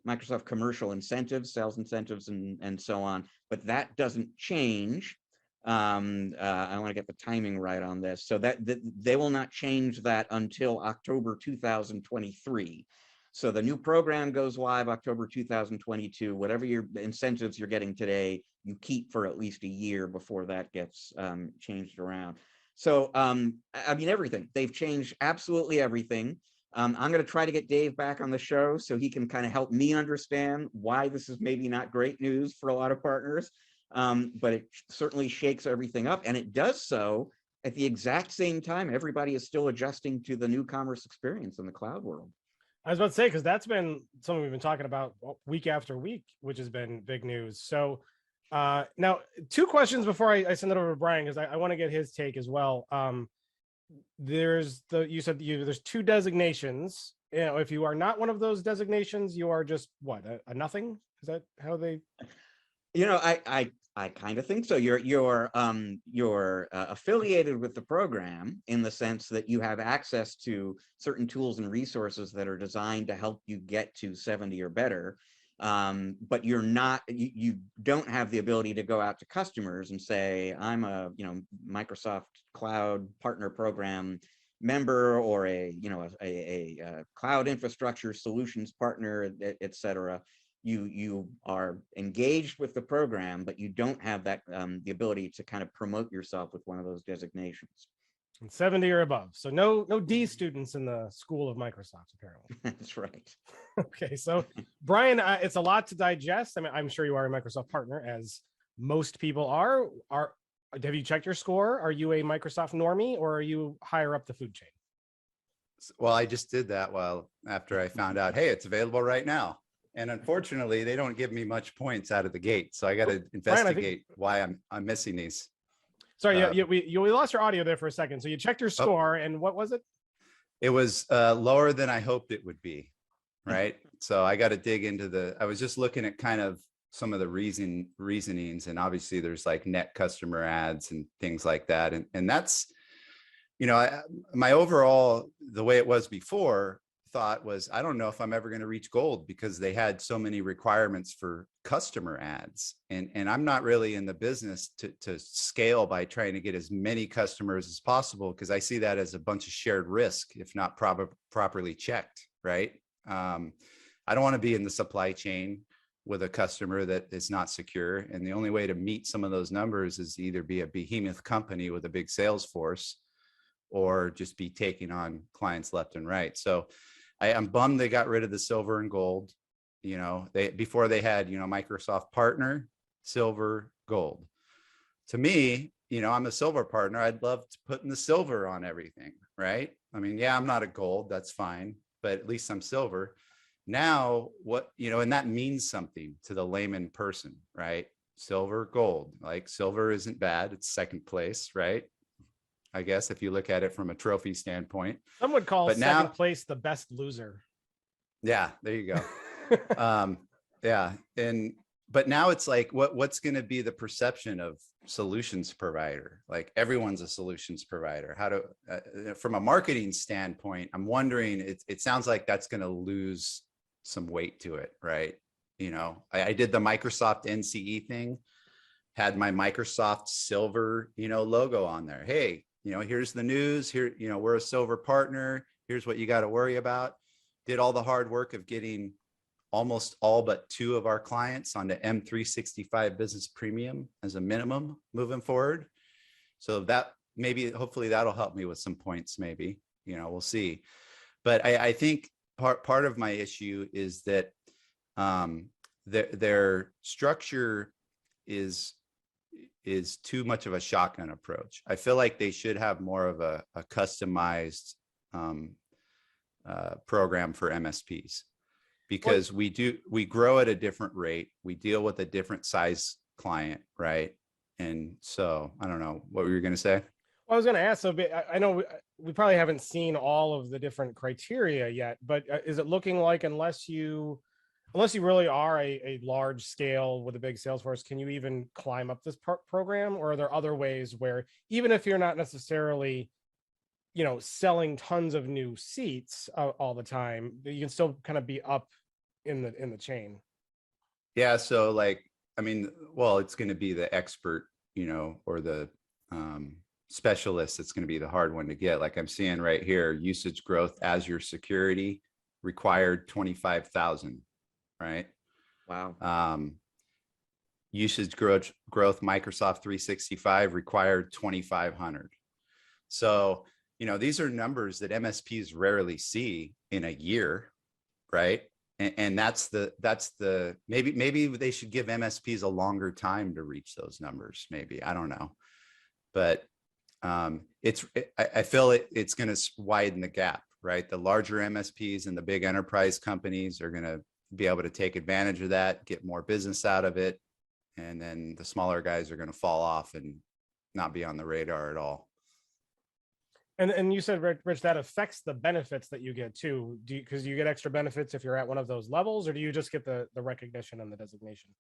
Microsoft commercial incentives, sales incentives, and so on, but that doesn't change. I want to get the timing right on this. So that they will not change that until October 2023. So the new program goes live October 2022. Whatever your incentives you're getting today, you keep for at least a year before that gets changed around. So, everything. They've changed absolutely everything. I'm going to try to get Dave back on the show so he can kind of help me understand why this is maybe not great news for a lot of partners. But it certainly shakes everything up, and it does so at the exact same time everybody is still adjusting to the new commerce experience in the cloud world. I was about to say, because that's been something we've been talking about week after week, which has been big news. So now 2 questions before I send it over to Brian, because I want to get his take as well. There's there's 2 designations. You know, if you are not one of those designations, you are just what, a nothing? Is that how they? You know, I kind of think so. You're affiliated with the program in the sense that you have access to certain tools and resources that are designed to help you get to 70 or better. But you're not, you don't have the ability to go out to customers and say, I'm a, Microsoft Cloud Partner Program member, or a cloud infrastructure solutions partner, et cetera. You are engaged with the program, but you don't have that the ability to kind of promote yourself with one of those designations. And 70 or above. So no D students in the school of Microsoft, apparently. That's right. Okay, so Brian, it's a lot to digest. I mean, I'm sure you are a Microsoft partner, as most people are. Have you checked your score? Are you a Microsoft normie, or are you higher up the food chain? Well, I just did that after I found out, hey, it's available right now. And unfortunately, they don't give me much points out of the gate. So I got to investigate why I'm missing these. Sorry, we lost your audio there for a second. So you checked your score, and what was it? It was lower than I hoped it would be, right? So I got to dig into I was just looking at kind of some of the reasonings, and obviously there's like net customer ads and things like that. And that's, my overall, the way it was before, thought was, I don't know if I'm ever going to reach gold, because they had so many requirements for customer ads, and I'm not really in the business to scale by trying to get as many customers as possible, because I see that as a bunch of shared risk if not properly checked, right? I don't want to be in the supply chain with a customer that is not secure, and the only way to meet some of those numbers is either be a behemoth company with a big sales force, or just be taking on clients left and right. So I'm bummed they got rid of the silver and gold. Before they had, Microsoft partner, silver, gold. To me, I'm a silver partner. I'd love to put in the silver on everything, right? I mean, yeah, I'm not a gold, that's fine, but at least I'm silver. Now, and that means something to the layman person, right? Silver, gold, like silver isn't bad. It's second place, right? I guess if you look at it from a trophy standpoint. Some would call second place the best loser. Yeah, there you go. Yeah. But now it's like, what's going to be the perception of solutions provider? Like, everyone's a solutions provider. From a marketing standpoint, I'm wondering, it sounds like that's going to lose some weight to it, right? I did the Microsoft NCE thing, had my Microsoft silver, logo on there. Hey, here's the news here, we're a silver partner. Here's what you got to worry about. Did all the hard work of getting almost all but 2 of our clients onto M365 Business Premium as a minimum moving forward. So that hopefully that'll help me with some points, maybe, we'll see. But I think part of my issue is that their structure is too much of a shotgun approach. I feel like they should have more of a customized program for MSPs, because we grow at a different rate. We deal with a different size client, right? And so I don't know what were you going to say. Well, I was going to ask, so I know we probably haven't seen all of the different criteria yet, but is it looking like unless you really are a large scale with a big sales force, can you even climb up this program? Or are there other ways where, even if you're not necessarily, selling tons of new seats all the time, you can still kind of be up in the chain? Yeah. So it's going to be the expert, or the specialist. It's going to be the hard one to get. Like I'm seeing right here, usage growth, Azure security required 25,000. Right. Wow. Usage growth, Microsoft 365 required 2,500. So, these are numbers that MSPs rarely see in a year. Right. And that's the, maybe they should give MSPs a longer time to reach those numbers. Maybe, I don't know, but I feel it's going to widen the gap. right? The larger MSPs and the big enterprise companies are going to be able to take advantage of that, get more business out of it. And then the smaller guys are going to fall off and not be on the radar at all. And you said, Rich, that affects the benefits that you get too. Because you get extra benefits if you're at one of those levels, or do you just get the recognition and the designation?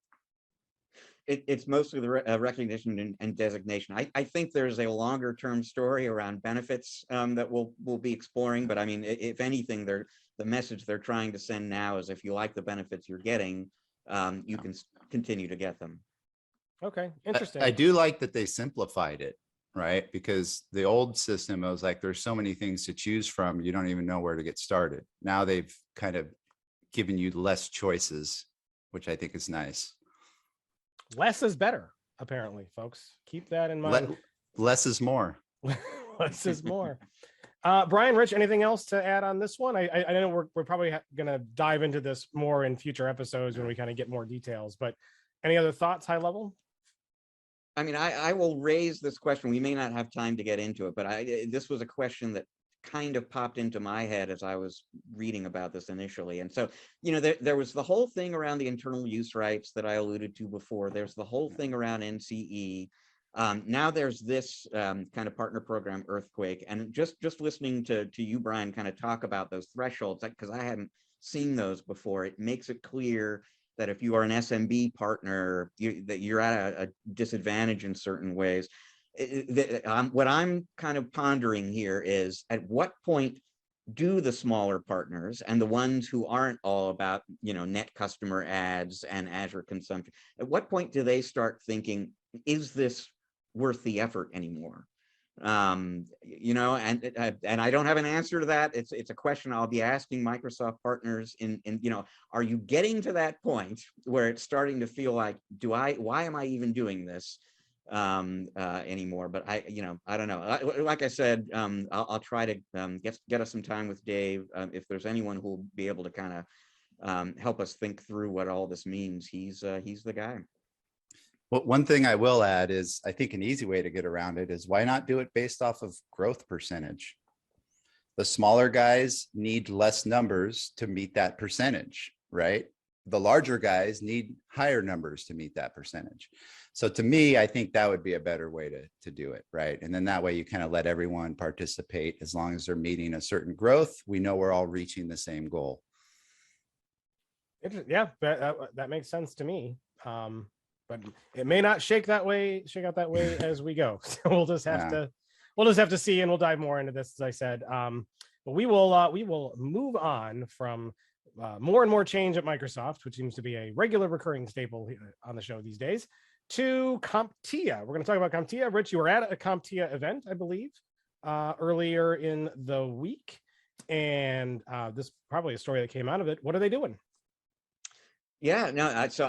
It's mostly the recognition and designation. I think there's a longer term story around benefits that we'll be exploring. But I mean, if anything, the message they're trying to send now is if you like the benefits you're getting, you can continue to get them. Okay, interesting. I do like that they simplified it, right? Because the old system, I was like, there's so many things to choose from, you don't even know where to get started. Now they've kind of given you less choices, which I think is nice. Less is better, apparently, folks. Keep that in mind. Less is more. Less is more. Brian, Rich, anything else to add on this one? I know we're probably going to dive into this more in future episodes when we kind of get more details, but any other thoughts, high level? I mean, I will raise this question. We may not have time to get into it, but this was a question that kind of popped into my head as I was reading about this initially. And so, you know, there was the whole thing around the internal use rights that I alluded to before. There's the whole thing around NCE. Now there's this kind of partner program, Earthquake. And just listening to you, Brian, kind of talk about those thresholds, because I hadn't seen those before, it makes it clear that if you are an SMB partner, that you're at a disadvantage in certain ways. What I'm kind of pondering here is, at what point do the smaller partners and the ones who aren't all about, you know, net customer adds and Azure consumption, at what point do they start thinking, is this worth the effort anymore? You know, and I don't have an answer to that. It's a question I'll be asking Microsoft partners in, you know, are you getting to that point where it's starting to feel like, why am I even doing this anymore? But I don't know. Like I said, I'll try to get us some time with Dave. If there's anyone who will be able to kind of help us think through what all this means, he's the guy. Well, one thing I will add is, I think an easy way to get around it is, why not do it based off of growth percentage? The smaller guys need less numbers to meet that percentage, right? The larger guys need higher numbers to meet that percentage. So to me, I think that would be a better way to do it, right? And then that way you kind of let everyone participate. As long as they're meeting a certain growth, we know we're all reaching the same goal. Yeah, that makes sense to me. But it may not shake out that way as we go. So we'll just have to see, and we'll dive more into this, as I said. But we will move on from more and more change at Microsoft, which seems to be a regular recurring staple on the show these days, to CompTIA. We're going to talk about CompTIA. Rich, you were at a CompTIA event, I believe, earlier in the week, and this is probably a story that came out of it. What are they doing? Yeah, no, so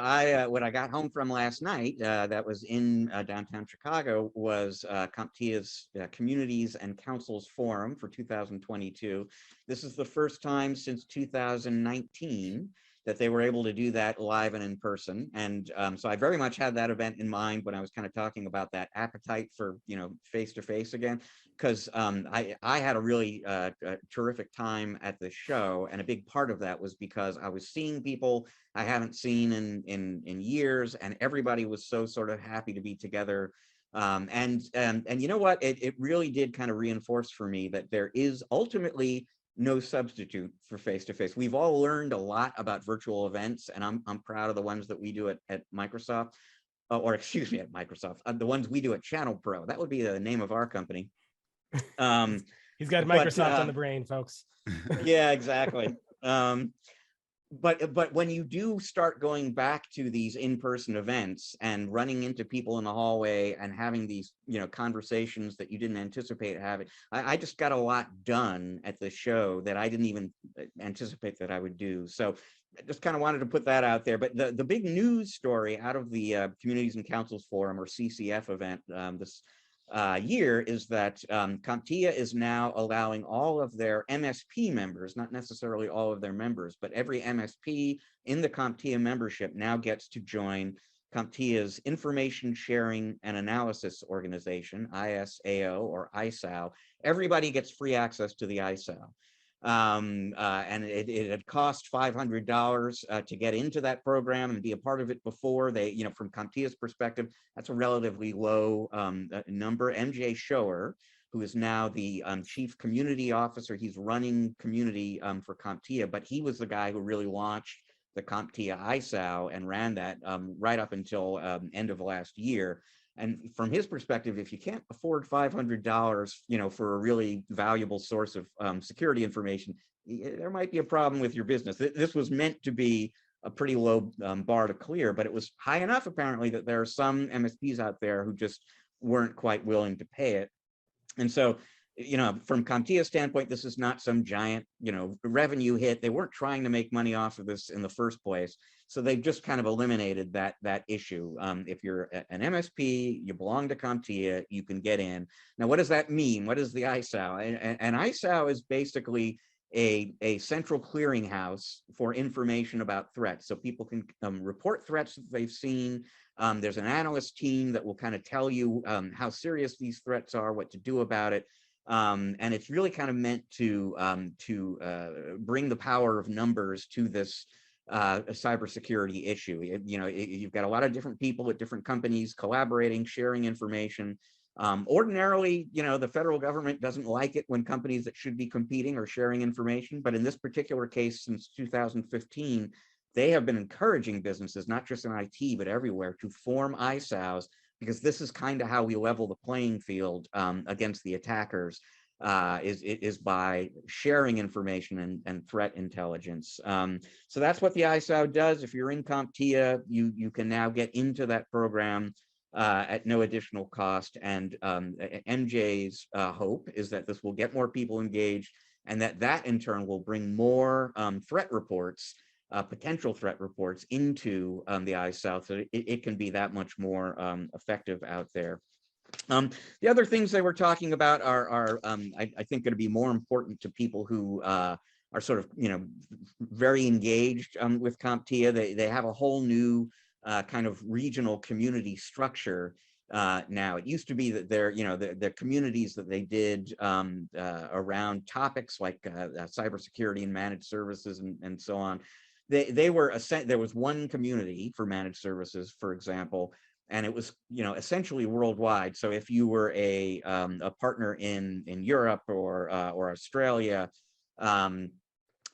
when I got home from last night, that was in downtown Chicago, was CompTIA's Communities and Councils Forum for 2022. This is the first time since 2019 that they were able to do that live and in person. And so I very much had that event in mind when I was kind of talking about that appetite for, you know, face-to-face again, because I had a really terrific time at the show. And a big part of that was because I was seeing people I haven't seen in years, and everybody was so sort of happy to be together. And you know what, it really did kind of reinforce for me that there is ultimately no substitute for face-to-face. We've all learned a lot about virtual events, and I'm proud of the ones that we do at Microsoft, or excuse me, at Microsoft, the ones we do at ChannelPro. That would be the name of our company. He's got Microsoft on the brain, folks. Yeah, exactly. But when you do start going back to these in-person events and running into people in the hallway and having these, you know, conversations that you didn't anticipate having, I just got a lot done at the show that I didn't even anticipate that I would do. So I just kind of wanted to put that out there. But the big news story out of the Communities and Councils Forum, or CCF event this year, is that CompTIA is now allowing all of their MSP members, not necessarily all of their members, but every MSP in the CompTIA membership now gets to join CompTIA's Information Sharing and Analysis Organization, ISAO or ISAO. Everybody gets free access to the ISAO. And it had cost $500 to get into that program and be a part of it before. They, you know, from CompTIA's perspective, that's a relatively low number. MJ Shower, who is now the chief community officer, he's running community for CompTIA, but he was the guy who really launched the CompTIA ISAO and ran that right up until end of last year. And from his perspective, if you can't afford $500, you know, for a really valuable source of security information, there might be a problem with your business. This was meant to be a pretty low bar to clear, but it was high enough apparently that there are some MSPs out there who just weren't quite willing to pay it. And so, you know, from CompTIA's standpoint, this is not some giant, you know, revenue hit. They weren't trying to make money off of this in the first place. So they've just kind of eliminated that issue. If you're an MSP, you belong to CompTIA, you can get in. Now, what does that mean? What is the ISAO? And ISAO is basically a central clearinghouse for information about threats. So people can report threats that they've seen. There's an analyst team that will kind of tell you how serious these threats are, what to do about it. And it's really kind of meant to bring the power of numbers to this cybersecurity issue. You've got a lot of different people at different companies collaborating, sharing information. Ordinarily, you know, the federal government doesn't like it when companies that should be competing are sharing information. But in this particular case, since 2015, they have been encouraging businesses, not just in IT, but everywhere, to form ISAOs, because this is kind of how we level the playing field against the attackers, is by sharing information and threat intelligence. So that's what the ISAO does. If you're in CompTIA, you can now get into that program at no additional cost. And MJ's hope is that this will get more people engaged, and that in turn will bring more threat reports, potential threat reports into the ISAO, so it can be that much more effective out there. The other things they were talking about are I think going to be more important to people who are sort of, you know, very engaged with CompTIA. They have a whole new kind of regional community structure now. It used to be that their communities that they did around topics like cybersecurity and managed services and so on. There was one community for managed services, for example, and it was, you know, essentially worldwide. So if you were a partner in Europe or Australia,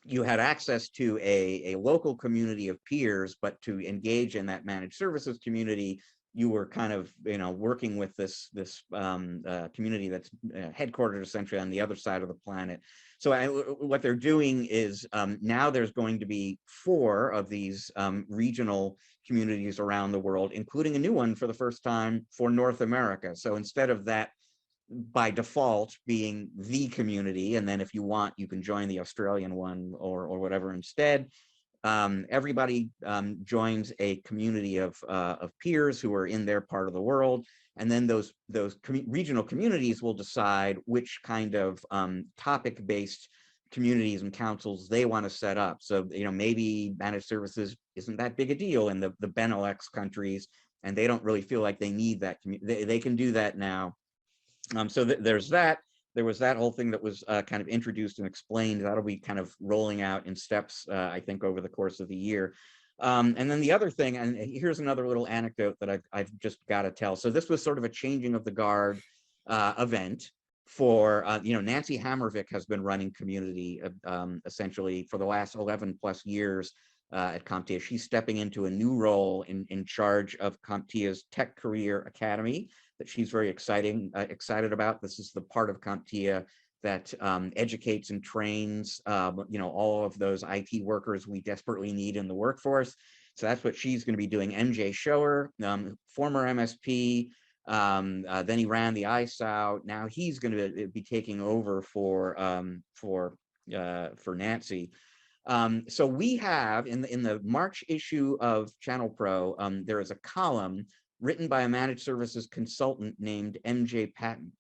you had access to a local community of peers, but to engage in that managed services community, you were kind of, you know, working with this community that's headquartered essentially on the other side of the planet. So what they're doing is now there's going to be 4 of these regional communities around the world, including a new one for the first time for North America. So instead of that by default being the community, and then if you want, you can join the Australian one or whatever instead, everybody joins a community of peers who are in their part of the world, and then those regional communities will decide which kind of topic-based communities and councils they want to set up. So, you know, maybe managed services isn't that big a deal in the Benelux countries, and they don't really feel like they need that. They can do that now. So there's that. There was that whole thing that was kind of introduced and explained. That'll be kind of rolling out in steps, I think, over the course of the year. And then the other thing, and here's another little anecdote that I've just got to tell. So this was sort of a changing of the guard event for, you know, Nancy Hammervick has been running community essentially for the last 11 plus years at CompTIA. She's stepping into a new role in charge of CompTIA's Tech Career Academy that she's very excited about. This is the part of CompTIA that educates and trains, you know, all of those IT workers we desperately need in the workforce. So that's what she's going to be doing. MJ Shower, former MSP, then he ran the ISAO. Now he's going to be taking over for Nancy. So we have in the March issue of ChannelPro, there is a column written by a managed services consultant named MJ Patton,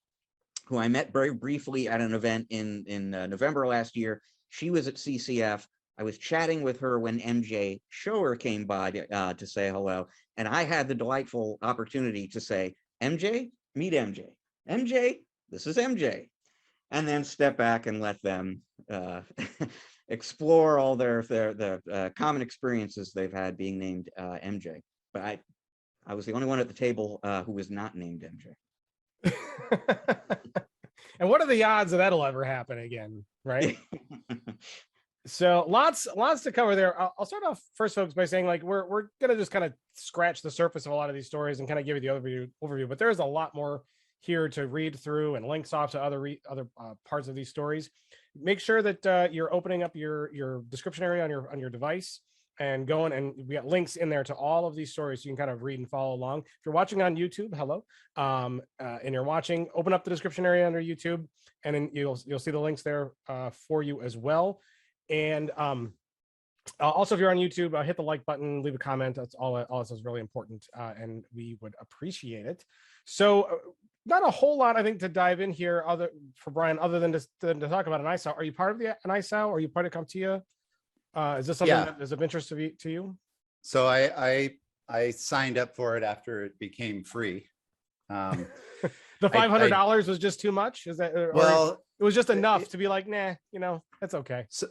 who I met very briefly at an event in November last year. She was at CCF. I was chatting with her when MJ Shower came by to say hello, and I had the delightful opportunity to say, MJ, meet MJ. MJ, this is MJ. and then step back and let them explore all the common experiences they've had being named MJ. But I was the only one at the table who was not named MJ. And what are the odds that that'll ever happen again, right? So lots to cover there. I'll start off first, folks, by saying, like, we're gonna just kind of scratch the surface of a lot of these stories and kind of give you the overview. But there's a lot more here to read through, and links off to other parts of these stories. Make sure that you're opening up your description area on your device and going, and we got links in there to all of these stories so you can kind of read and follow along. If you're watching on YouTube, hello, and you're watching, open up the description area under YouTube, and then you'll see the links there for you as well. And also, if you're on YouTube, hit the like button, leave a comment. That's all this is really important, and we would appreciate it. So not a whole lot, I think, to dive in here for Brian, other than to talk about an ISAO. Are you part of an ISAO? Are you part of CompTIA? Is this something that is of interest to you? So I signed up for it after it became free. The $500 was just too much? Is that, well, it was just enough to be like, nah, that's okay. So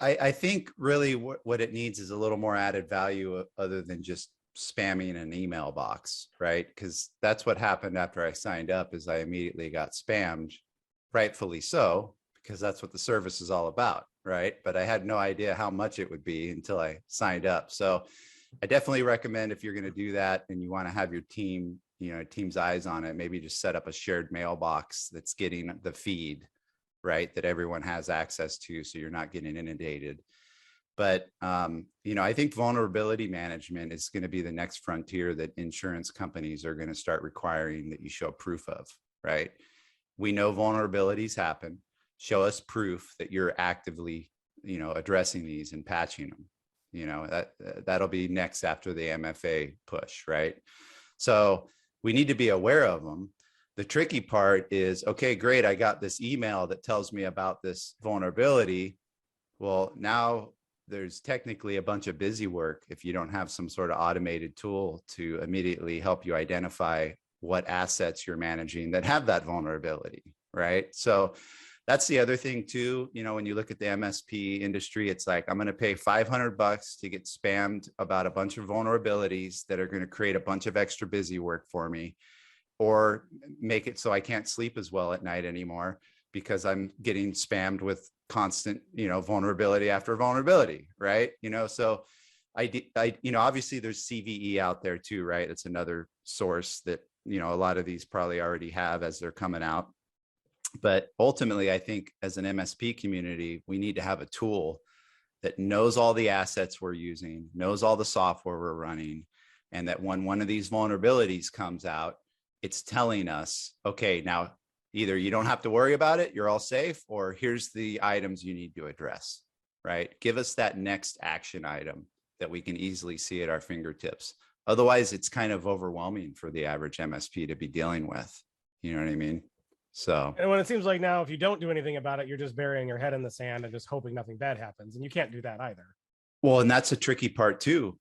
I think really what it needs is a little more added value other than just spamming an email box, right? Because that's what happened after I signed up, is I immediately got spammed, rightfully so, because that's what the service is all about, right? But I had no idea how much it would be until I signed up. So I definitely recommend, if you're going to do that and you want to have your team's eyes on it, maybe just set up a shared mailbox that's getting the feed, right, that everyone has access to, so you're not getting inundated. But I think vulnerability management is going to be the next frontier that insurance companies are going to start requiring that you show proof of, right? We know vulnerabilities happen. Show us proof that you're actively, addressing these and patching them. That'll be next after the MFA push, right? So we need to be aware of them. The tricky part is, okay, great, I got this email that tells me about this vulnerability. Well, now there's technically a bunch of busy work if you don't have some sort of automated tool to immediately help you identify what assets you're managing that have that vulnerability, right? So that's the other thing too. When you look at the MSP industry, it's like, I'm going to pay $500 to get spammed about a bunch of vulnerabilities that are going to create a bunch of extra busy work for me, or make it so I can't sleep as well at night anymore because I'm getting spammed with constant, vulnerability after vulnerability, right? So obviously there's CVE out there too, right? It's another source that, a lot of these probably already have as they're coming out. But ultimately, I think as an MSP community, we need to have a tool that knows all the assets we're using, knows all the software we're running, and that when one of these vulnerabilities comes out, it's telling us, okay, now either you don't have to worry about it, you're all safe, or here's the items you need to address, right? Give us that next action item that we can easily see at our fingertips. Otherwise, it's kind of overwhelming for the average MSP to be dealing with. You know what I mean? So, and when it seems like now, if you don't do anything about it, you're just burying your head in the sand and just hoping nothing bad happens. And you can't do that either. Well, and that's a tricky part too.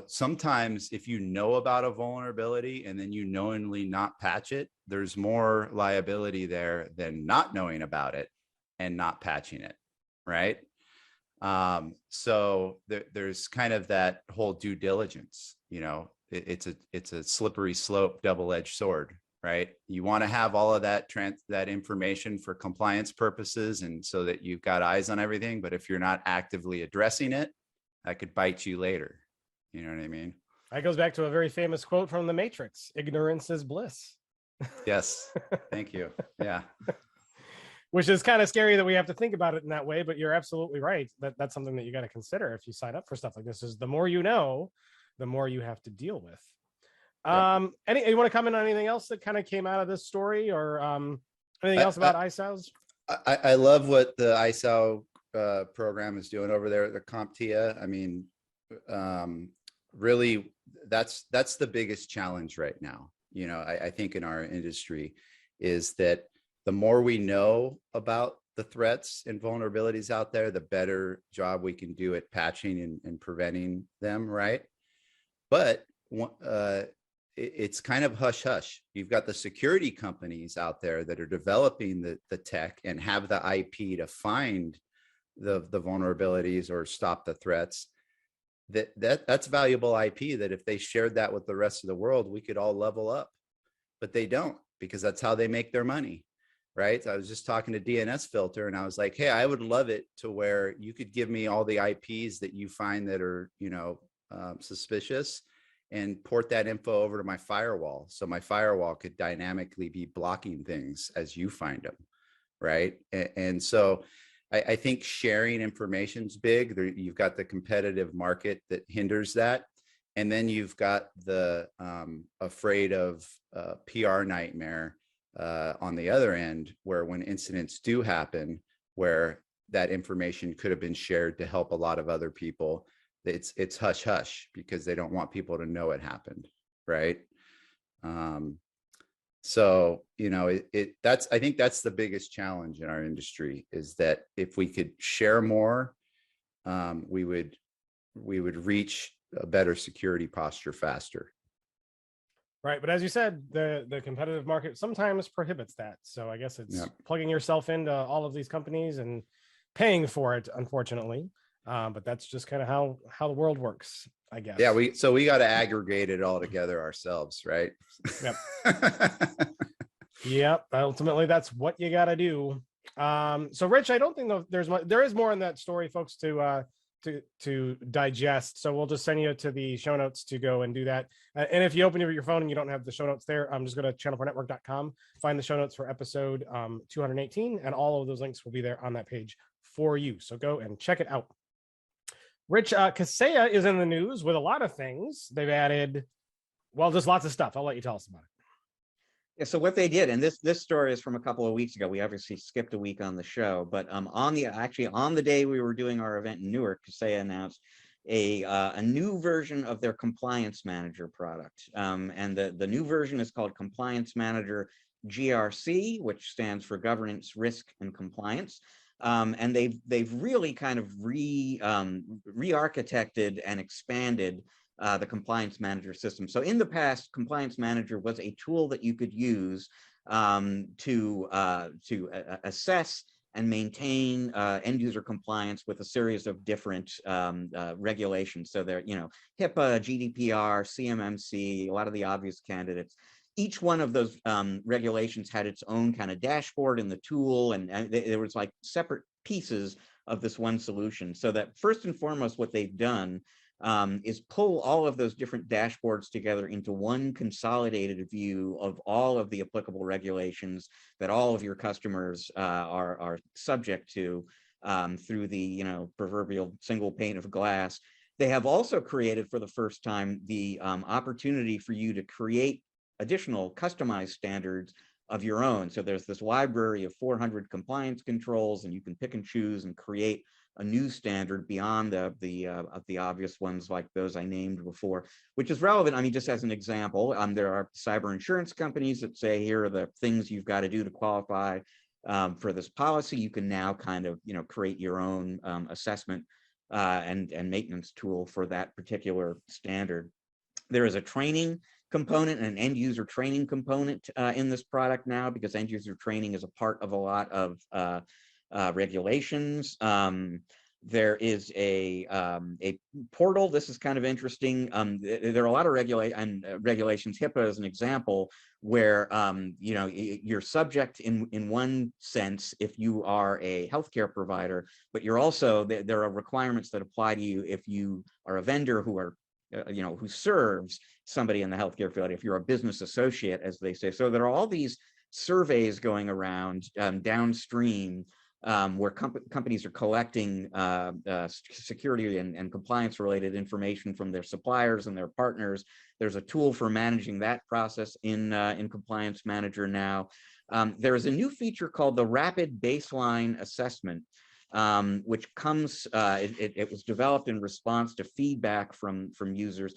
Sometimes if you know about a vulnerability and then you knowingly not patch it, there's more liability there than not knowing about it and not patching it, right? So there's kind of that whole due diligence. It's a slippery slope, double-edged sword, right? You want to have all of that information for compliance purposes and so that you've got eyes on everything. But if you're not actively addressing it, that could bite you later. You know what I mean? That goes back to a very famous quote from The Matrix: "Ignorance is bliss." Yes. Thank you. Yeah. Which is kind of scary that we have to think about it in that way, but you're absolutely right. That's something that you got to consider if you sign up for stuff like this, is the more you know, the more you have to deal with. You want to comment on anything else that kind of came out of this story, or anything else about ISAOs? I love what the ISAO program is doing over there at the CompTIA. I mean, really, that's the biggest challenge right now. I think in our industry is that the more we know about the threats and vulnerabilities out there, the better job we can do at patching and preventing them, right? But it's kind of hush hush. You've got the security companies out there that are developing the tech and have the IP to find the vulnerabilities or stop the threats. That's valuable IP that if they shared that with the rest of the world, we could all level up. But they don't, because that's how they make their money, right? I was just talking to DNS Filter and I was like, hey, I would love it to where you could give me all the IPs that you find that are, suspicious, and port that info over to my firewall. So my firewall could dynamically be blocking things as you find them, right? And so I think sharing information is big. You've got the competitive market that hinders that. And then you've got the afraid of PR nightmare on the other end, where when incidents do happen, where that information could have been shared to help a lot of other people, it's hush hush because they don't want people to know it happened, right? So, I think that's the biggest challenge in our industry, is that if we could share more, we would reach a better security posture faster. Right. But as you said, the competitive market sometimes prohibits that. So I guess it's plugging yourself into all of these companies and paying for it, unfortunately. But that's just kind of how the world works, I guess. Yeah, we got to aggregate it all together ourselves, right? Yep. Yep. Ultimately, that's what you got to do. So Rich, I don't think there is more in that story, folks, to digest. So we'll just send you to the show notes to go and do that. And if you open your phone and you don't have the show notes there, just go to channelpronetwork.com, find the show notes for episode 218, and all of those links will be there on that page for you. So go and check it out. Rich, Kaseya is in the news with a lot of things. They've added, just lots of stuff. I'll let you tell us about it. Yeah, so what they did, and this story is from a couple of weeks ago. We obviously skipped a week on the show, but on the day we were doing our event in Newark, Kaseya announced a new version of their Compliance Manager product, and the new version is called Compliance Manager GRC, which stands for Governance, Risk, and Compliance. And they've really kind of re-architected and expanded the Compliance Manager system. So in the past, Compliance Manager was a tool that you could use to assess and maintain end user compliance with a series of different regulations. So there, HIPAA, GDPR, CMMC, a lot of the obvious candidates. Each one of those regulations had its own kind of dashboard in the tool, and there was like separate pieces of this one solution. So that first and foremost, what they've done is pull all of those different dashboards together into one consolidated view of all of the applicable regulations that all of your customers are subject to through the proverbial single pane of glass. They have also created for the first time the opportunity for you to create additional customized standards of your own. So there's this library of 400 compliance controls, and you can pick and choose and create a new standard beyond the obvious ones like those I named before, which is relevant. I mean, just as an example, there are cyber insurance companies that say, here are the things you've got to do to qualify for this policy. You can now kind of, create your own assessment and maintenance tool for that particular standard. There is a training component and an end user training component in this product now, because end user training is a part of a lot of regulations. There is a portal. This is kind of interesting. There are a lot of regulations. HIPAA is an example where you're subject in one sense if you are a healthcare provider, but you're also there are requirements that apply to you if you are a vendor who serves somebody in the healthcare field, if you're a business associate, as they say. So there are all these surveys going around downstream where companies are collecting security and compliance related information from their suppliers and their partners. There's a tool for managing that process in Compliance Manager now. There is a new feature called the Rapid Baseline Assessment, which comes, it was developed in response to feedback from users.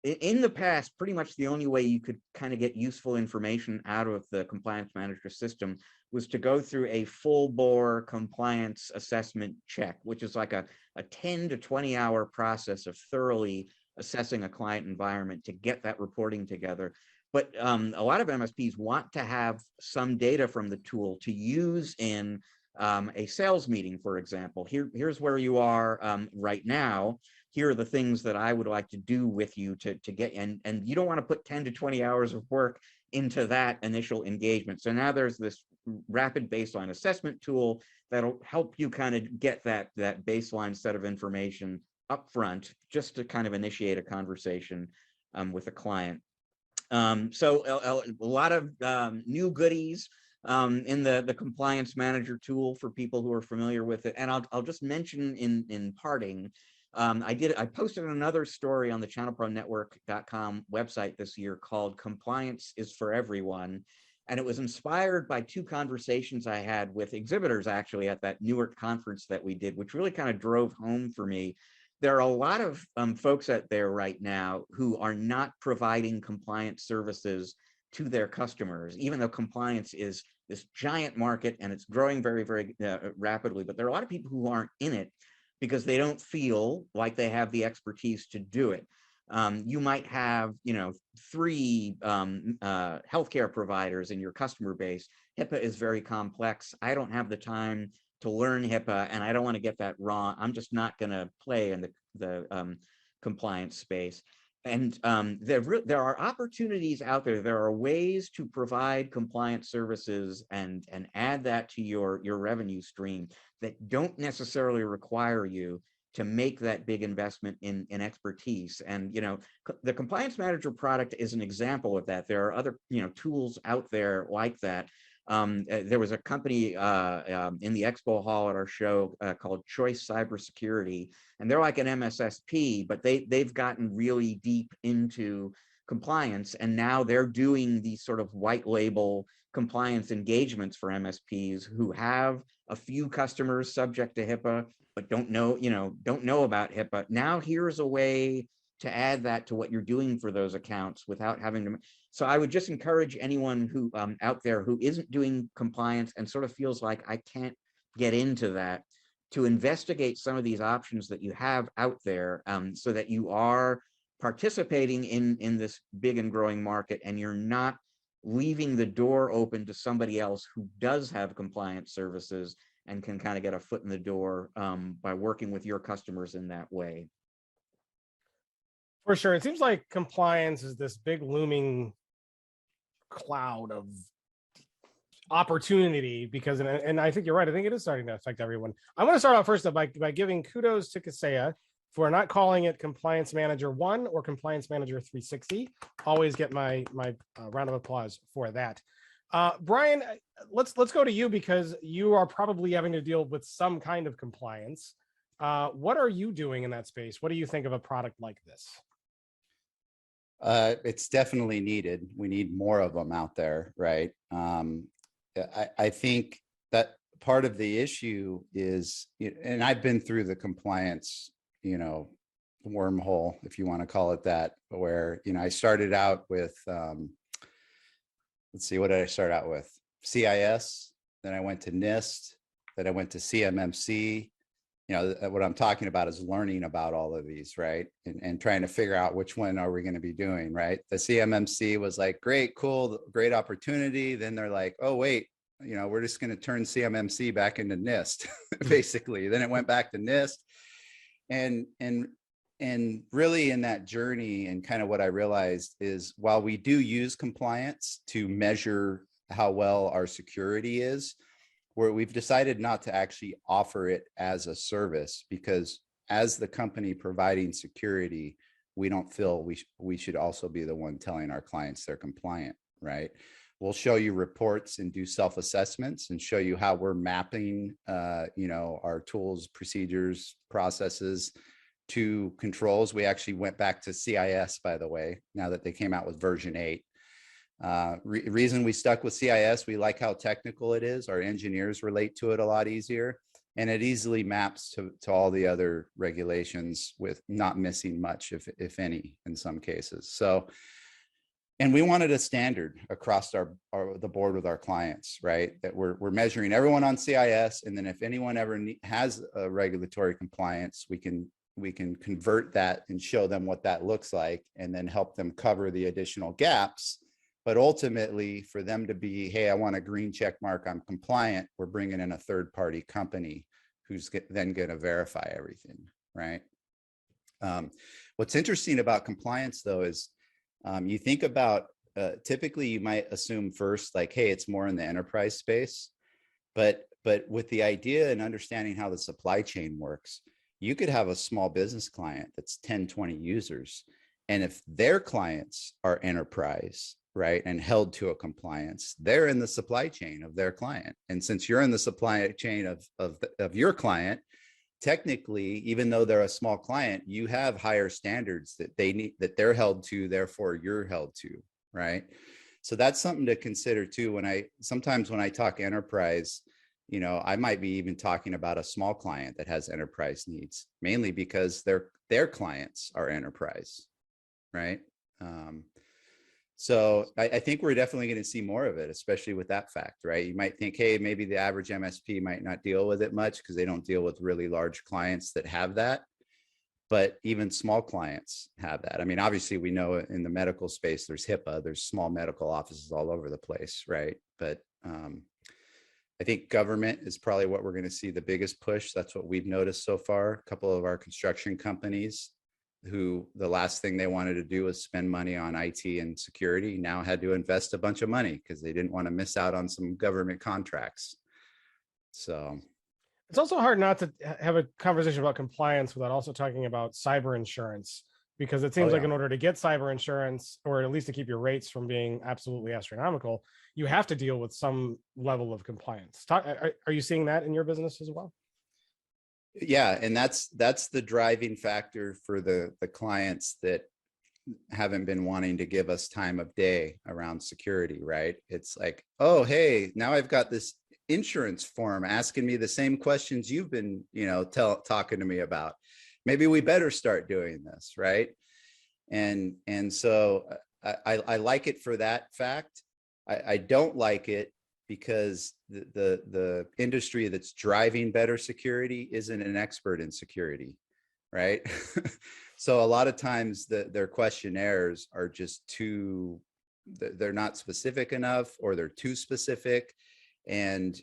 In the past, pretty much the only way you could kind of get useful information out of the Compliance Manager system was to go through a full bore compliance assessment check, which is like a 10 to 20 hour process of thoroughly assessing a client environment to get that reporting together. But a lot of MSPs want to have some data from the tool to use in a sales meeting, for example. Here's where you are right now. Here are the things that I would like to do with you to get, and you don't want to put 10 to 20 hours of work into that initial engagement. So now there's this rapid baseline assessment tool that'll help you kind of get that baseline set of information up front, just to kind of initiate a conversation with a client. So a lot of new goodies in the Compliance Manager tool for people who are familiar with it. And I'll just mention in parting, I posted another story on the ChannelProNetwork.com website this year called "Compliance is for Everyone." And it was inspired by two conversations I had with exhibitors actually at that Newark conference that we did, which really kind of drove home for me. There are a lot of folks out there right now who are not providing compliance services to their customers, even though compliance is this giant market and it's growing very, very rapidly. But there are a lot of people who aren't in it because they don't feel like they have the expertise to do it. You might have, 3 healthcare providers in your customer base. HIPAA is very complex. I don't have the time to learn HIPAA, and I don't want to get that wrong. I'm just not going to play in the compliance space. And there are opportunities out there. There are ways to provide compliance services and add that to your revenue stream that don't necessarily require you to make that big investment in expertise. And the Compliance Manager product is an example of that. There are other tools out there like that. There was a company in the expo hall at our show called Choice Cybersecurity, and they're like an MSSP, but they've gotten really deep into compliance, and now they're doing these sort of white label compliance engagements for MSPs who have a few customers subject to HIPAA, but don't know about HIPAA. Now here's a way to add that to what you're doing for those accounts without having to. So I would just encourage anyone who out there who isn't doing compliance and sort of feels like I can't get into that, to investigate some of these options that you have out there, so that you are participating in this big and growing market, and you're not leaving the door open to somebody else who does have compliance services and can kind of get a foot in the door by working with your customers in that way. For sure. It seems like compliance is this big looming cloud of opportunity because, and I think you're right. I think it is starting to affect everyone. I want to start off first by giving kudos to Kaseya for not calling it Compliance Manager 1 or Compliance Manager 360. Always get my round of applause for that. Brian, let's go to you because you are probably having to deal with some kind of compliance. What are you doing in that space? What do you think of a product like this? It's definitely needed. We need more of them out there, right? I think that part of the issue is, and I've been through the compliance, wormhole, if you want to call it that, where, I started out with, let's see, what did I start out with? CIS, then I went to NIST, then I went to CMMC. What I'm talking about is learning about all of these, right? And trying to figure out which one are we going to be doing, right? The CMMC was like, great, cool, great opportunity. Then they're like, oh, wait, we're just going to turn CMMC back into NIST, basically. Then it went back to NIST. And really in that journey, and kind of what I realized is, while we do use compliance to measure how well our security is, where we've decided not to actually offer it as a service, because as the company providing security, we don't feel we should also be the one telling our clients they're compliant, right? We'll show you reports and do self-assessments and show you how we're mapping, our tools, procedures, processes to controls. We actually went back to CIS, by the way, now that they came out with version 8. Reason we stuck with CIS, we like how technical it is. Our engineers relate to it a lot easier, and it easily maps to all the other regulations with not missing much, if any, in some cases. So, and we wanted a standard across the board with our clients, right? That we're measuring everyone on CIS, and then if anyone ever has a regulatory compliance, we can we can convert that and show them what that looks like, and then help them cover the additional gaps. But ultimately, for them to be, hey, I want a green check mark, I'm compliant, we're bringing in a third-party company who's then going to verify everything, right? What's interesting about compliance, though, is you think about, typically you might assume first, like, hey, it's more in the enterprise space. But with the idea and understanding how the supply chain works, you could have a small business client that's 10, 20 users. And if their clients are enterprise, right, and held to a compliance, they're in the supply chain of their client. And since you're in the supply chain of your client, technically, even though they're a small client, you have higher standards that they need, that they're held to, therefore you're held to, right? So that's something to consider too. Sometimes when I talk enterprise, you know, I might be even talking about a small client that has enterprise needs, mainly because their clients are enterprise, right? So I think we're definitely going to see more of it, especially with that fact, right? You might think, hey, maybe the average MSP might not deal with it much because they don't deal with really large clients that have that. But even small clients have that. I mean, obviously, we know in the medical space, there's HIPAA, there's small medical offices all over the place, right? But I think government is probably what we're going to see the biggest push. That's what we've noticed so far. A couple of our construction companies who the last thing they wanted to do was spend money on IT and security now had to invest a bunch of money because they didn't want to miss out on some government contracts. So it's also hard not to have a conversation about compliance without also talking about cyber insurance, because it seems like in order to get cyber insurance, or at least to keep your rates from being absolutely astronomical, you have to deal with some level of compliance. Are you seeing that in your business as well? Yeah, and that's the driving factor for the clients that haven't been wanting to give us time of day around security, right? It's like, oh, hey, now I've got this insurance form asking me the same questions you've been, you know, talking to me about. Maybe we better start doing this, right? And so I like it for that fact. I don't like it because the industry that's driving better security isn't an expert in security, right? So a lot of times their questionnaires are just they're not specific enough, or they're too specific. And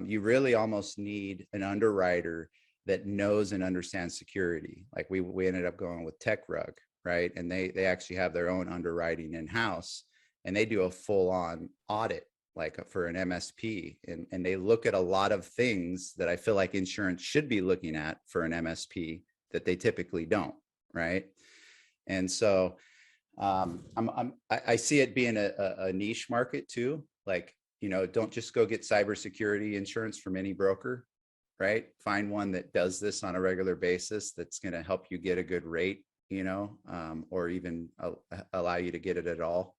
you really almost need an underwriter that knows and understands security. Like we ended up going with TechRug, right? And they actually have their own underwriting in-house, and they do a full-on audit, like for an MSP. And they look at a lot of things that I feel like insurance should be looking at for an MSP that they typically don't, right? And so I see it being a niche market too. Like, you know, don't just go get cybersecurity insurance from any broker, right? Find one that does this on a regular basis that's going to help you get a good rate, you know, or even allow you to get it at all.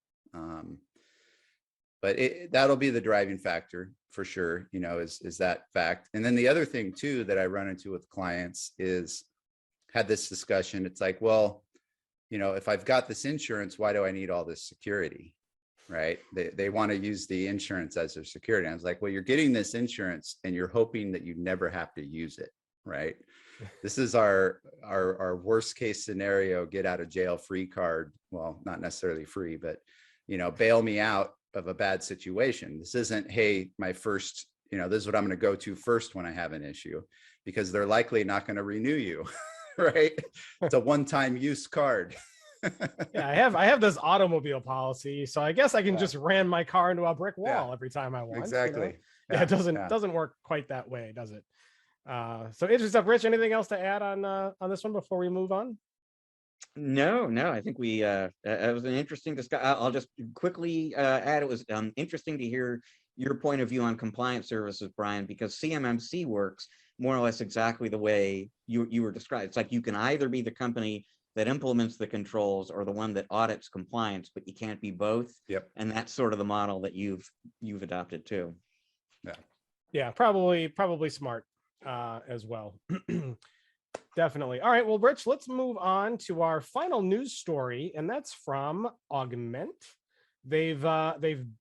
But that'll be the driving factor for sure, you know, is that fact. And then the other thing too that I run into with clients is, had this discussion, it's like, well, you know, if I've got this insurance, why do I need all this security? Right? They want to use the insurance as their security. And I was like, well, you're getting this insurance and you're hoping that you never have to use it, right? This is our worst case scenario, get out of jail free card. Well, not necessarily free, but, you know, bail me out of a bad situation. This isn't, hey, my first, you know, this is what I'm going to go to first when I have an issue, because they're likely not going to renew you, right? It's a one-time use card. Yeah, I have this automobile policy, so I guess I can just ram my car into a brick wall every time I want. Exactly. You know? Yeah, it doesn't work quite that way, does it? So interesting stuff. Rich, anything else to add on this one before we move on? No, I think it was an interesting discussion. I'll just quickly add, it was interesting to hear your point of view on compliance services, Brian, because CMMC works more or less exactly the way you were described. It's like you can either be the company that implements the controls or the one that audits compliance, but you can't be both. Yep. And that's sort of the model that you've adopted too. Yeah, probably smart as well. Definitely. All right, well, Rich, let's move on to our final news story, and that's from Augmentt. They've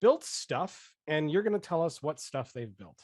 built stuff, and you're going to tell us what stuff they've built.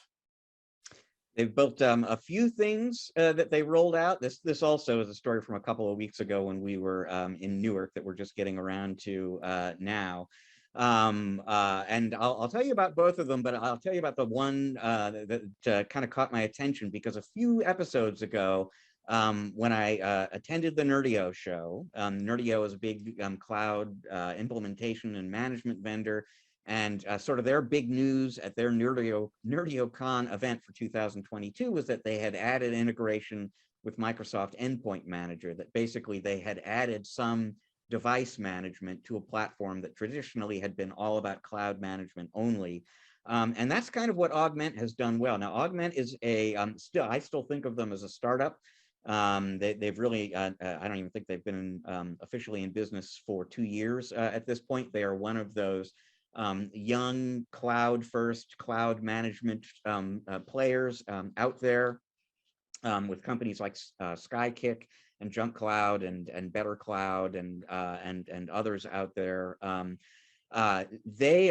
They've built a few things that they rolled out. This also is a story from a couple of weeks ago when we were in Newark that we're just getting around to now. And I'll tell you about both of them, but I'll tell you about the one that kind of caught my attention because a few episodes ago, when I attended the Nerdio show, Nerdio is a big cloud implementation and management vendor. And sort of their big news at their NerdioCon event for 2022 was that they had added integration with Microsoft Endpoint Manager, that basically they had added some device management to a platform that traditionally had been all about cloud management only. And that's kind of what Augmentt has done well. Now, Augmentt is I still think of them as a startup. They've really, I don't even think they've been officially in business for 2 years at this point. They are one of those young cloud first cloud management players out there with companies like Skykick and Jump Cloud and Better Cloud and others out there. They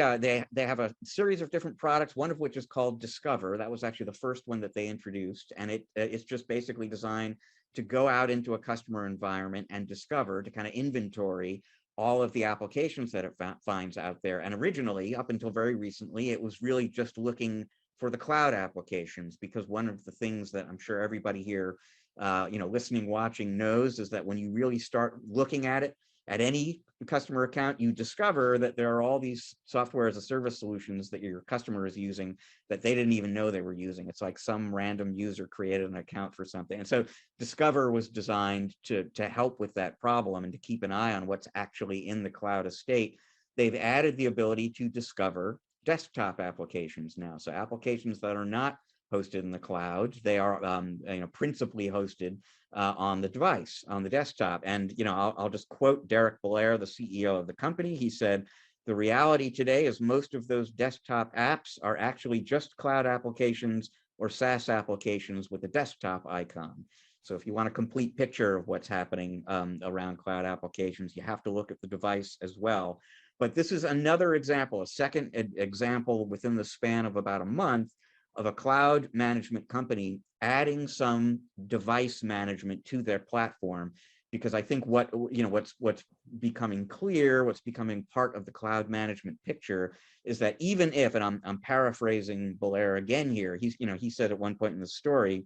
have a series of different products, one of which is called Discover. That was actually the first one that they introduced, and it's just basically designed to go out into a customer environment and discover, to kind of inventory all of the applications that it finds out there. And originally, up until very recently, it was really just looking for the cloud applications, because one of the things that I'm sure everybody here, listening, watching knows is that when you really start looking at it, at any customer account, you discover that there are all these software as a service solutions that your customer is using that they didn't even know they were using. It's like some random user created an account for something. And so Discover was designed to help with that problem and to keep an eye on what's actually in the cloud estate. They've added the ability to discover desktop applications now. So applications that are not hosted in the cloud, they are principally hosted on the device, on the desktop. And I'll just quote Derek Blair, the CEO of the company. He said, "The reality today is most of those desktop apps are actually just cloud applications or SaaS applications with a desktop icon." So if you want a complete picture of what's happening around cloud applications, you have to look at the device as well. But this is another example, a second example within the span of about a month, of a cloud management company adding some device management to their platform. Because I think what's becoming clear, what's becoming part of the cloud management picture is that even if, and I'm paraphrasing Blair again here, he said at one point in the story,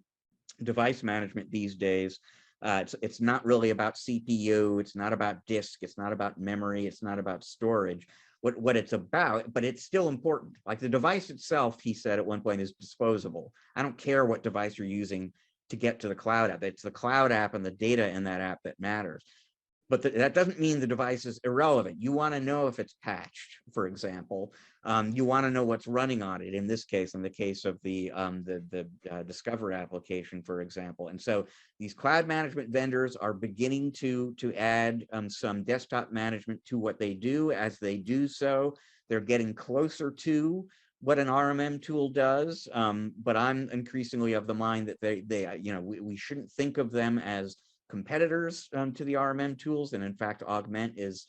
device management these days, it's not really about CPU, it's not about disk, it's not about memory, it's not about storage. What it's about, but it's still important. Like the device itself, he said at one point, is disposable. I don't care what device you're using to get to the cloud app. It's the cloud app and the data in that app that matters. But that doesn't mean the device is irrelevant. You want to know if it's patched, for example. You want to know what's running on it. In this case, in the case of the Discover application, for example. And so these cloud management vendors are beginning to add some desktop management to what they do. As they do so, they're getting closer to what an RMM tool does. But I'm increasingly of the mind that we shouldn't think of them as competitors to the RMM tools. And in fact, Augmentt is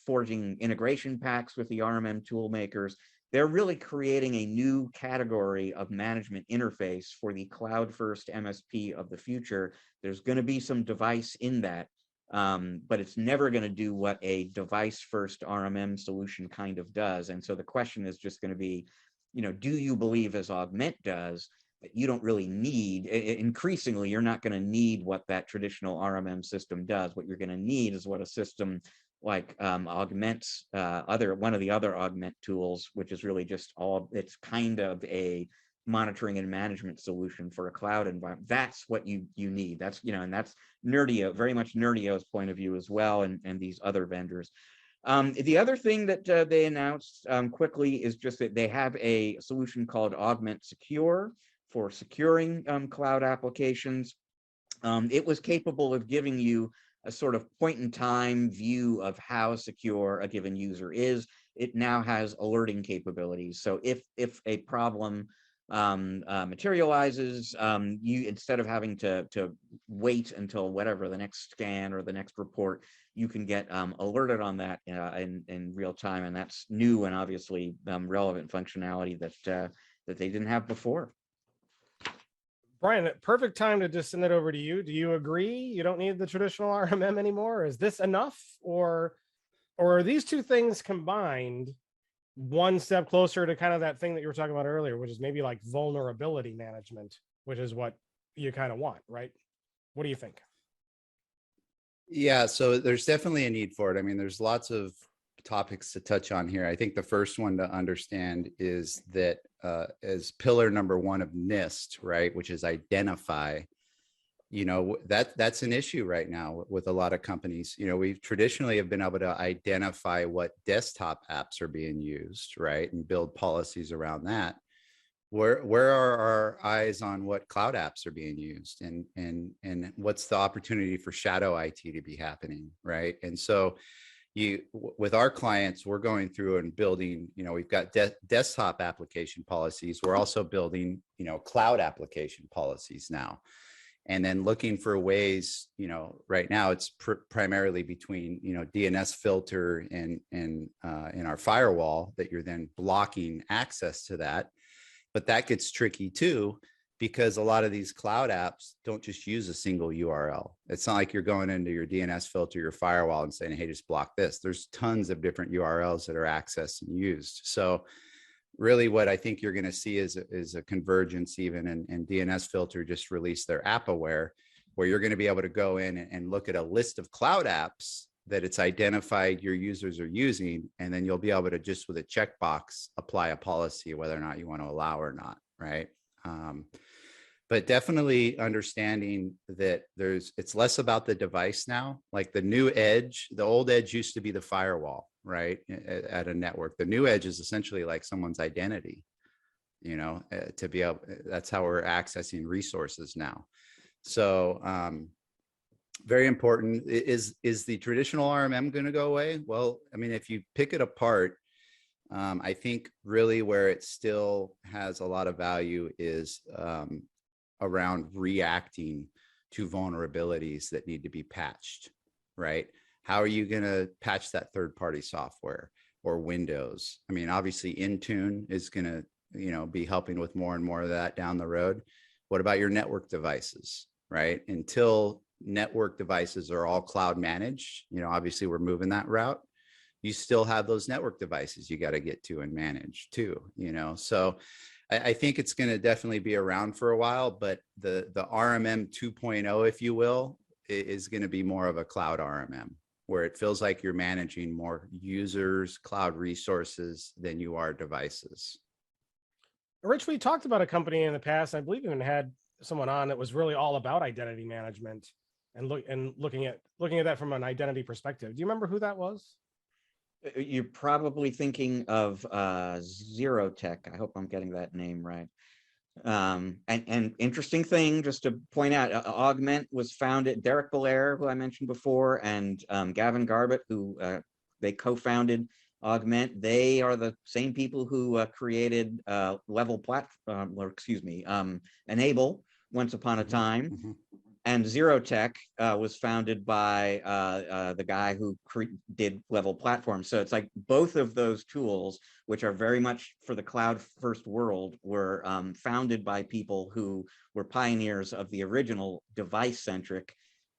forging integration packs with the RMM tool makers. They're really creating a new category of management interface for the cloud first MSP of the future. There's going to be some device in that, but it's never going to do what a device first RMM solution kind of does. And so the question is just going to be, do you believe, as Augmentt does, that you don't really need, increasingly, you're not going to need what that traditional RMM system does. What you're going to need is what a system like Augmentt's one of the other Augmentt tools, which is really just it's kind of a monitoring and management solution for a cloud environment. That's what you need. That's, and that's Nerdio, very much Nerdio's point of view as well, and these other vendors. The other thing that they announced quickly is just that they have a solution called Augmentt Secure for securing cloud applications. It was capable of giving you a sort of point-in-time view of how secure a given user is. It now has alerting capabilities. So if a problem materializes, you, instead of having to wait until whatever the next scan or the next report, you can get alerted on that in real time, and that's new and obviously relevant functionality that they didn't have before. Brian, perfect time to just send it over to you. Do you agree you don't need the traditional RMM anymore? Is this enough, or are these two things combined one step closer to kind of that thing that you were talking about earlier, which is maybe like vulnerability management, which is what you kind of want, right? What do you think? Yeah, so there's definitely a need for it. I mean, there's lots of topics to touch on here. I think the first one to understand is that as pillar number one of NIST, right, which is identify, you know, that's an issue right now with a lot of companies. You know, we've traditionally have been able to identify what desktop apps are being used, right, and build policies around that. Where are our eyes on what cloud apps are being used, and what's the opportunity for shadow IT to be happening, right? And so with our clients, we're going through and building, you know, we've got desktop application policies. We're also building, you know, cloud application policies now. And then looking for ways, you know, right now it's primarily between, you know, DNS filter and in our firewall that you're then blocking access to that. But that gets tricky too, because a lot of these cloud apps don't just use a single URL. It's not like you're going into your DNS filter, your firewall, and saying, hey, just block this. There's tons of different URLs that are accessed and used. So really what I think you're going to see is a convergence even, and DNS filter just released their app aware, where you're going to be able to go in and look at a list of cloud apps that it's identified your users are using, and then you'll be able to just with a checkbox apply a policy whether or not you want to allow or not, right? But definitely understanding that it's less about the device now. Like the new edge, the old edge used to be the firewall, right, at a network. The new edge is essentially like someone's identity, you know, to be able, that's how we're accessing resources now. So very important. Is the traditional RMM going to go away? Well, I mean, if you pick it apart, I think really where it still has a lot of value is around reacting to vulnerabilities that need to be patched, right? How are you going to patch that third-party software or Windows? I mean, obviously Intune is going to, you know, be helping with more and more of that down the road. What about your network devices, right? Until network devices are all cloud managed, you know, obviously we're moving that route. You still have those network devices you got to get to and manage too, you know? So I think it's going to definitely be around for a while, but the RMM 2.0, if you will, is going to be more of a cloud RMM, where it feels like you're managing more users, cloud resources than you are devices. Rich, we talked about a company in the past. I believe even had someone on that was really all about identity management and looking at that from an identity perspective. Do you remember who that was? You're probably thinking of Zerotech. I hope I'm getting that name right. And interesting thing, just to point out, Augmentt was founded, Derek Belair, who I mentioned before, and Gavin Garbett, who they co-founded Augmentt. They are the same people who created Level Platform, or excuse me, Enable once upon a time. Mm-hmm. And Zerotech was founded by the guy who did Level Platform. So it's like both of those tools, which are very much for the cloud first world, were founded by people who were pioneers of the original device-centric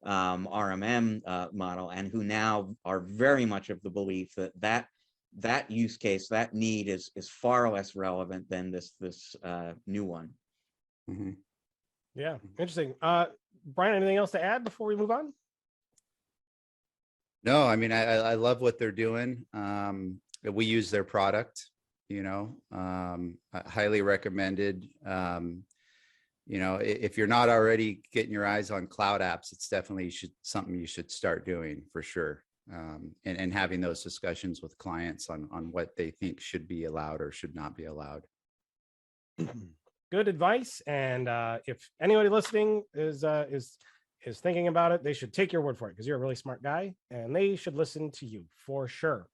RMM model, and who now are very much of the belief that use case, that need is far less relevant than this new one. Mm-hmm. Yeah, interesting. Brian, anything else to add before we move on? No, I mean, I love what they're doing. We use their product, you know, highly recommended. You know, if you're not already getting your eyes on cloud apps, it's definitely something you should start doing for sure. And having those discussions with clients on what they think should be allowed or should not be allowed. Good advice, and if anybody listening is thinking about it, they should take your word for it, because you're a really smart guy, and they should listen to you for sure.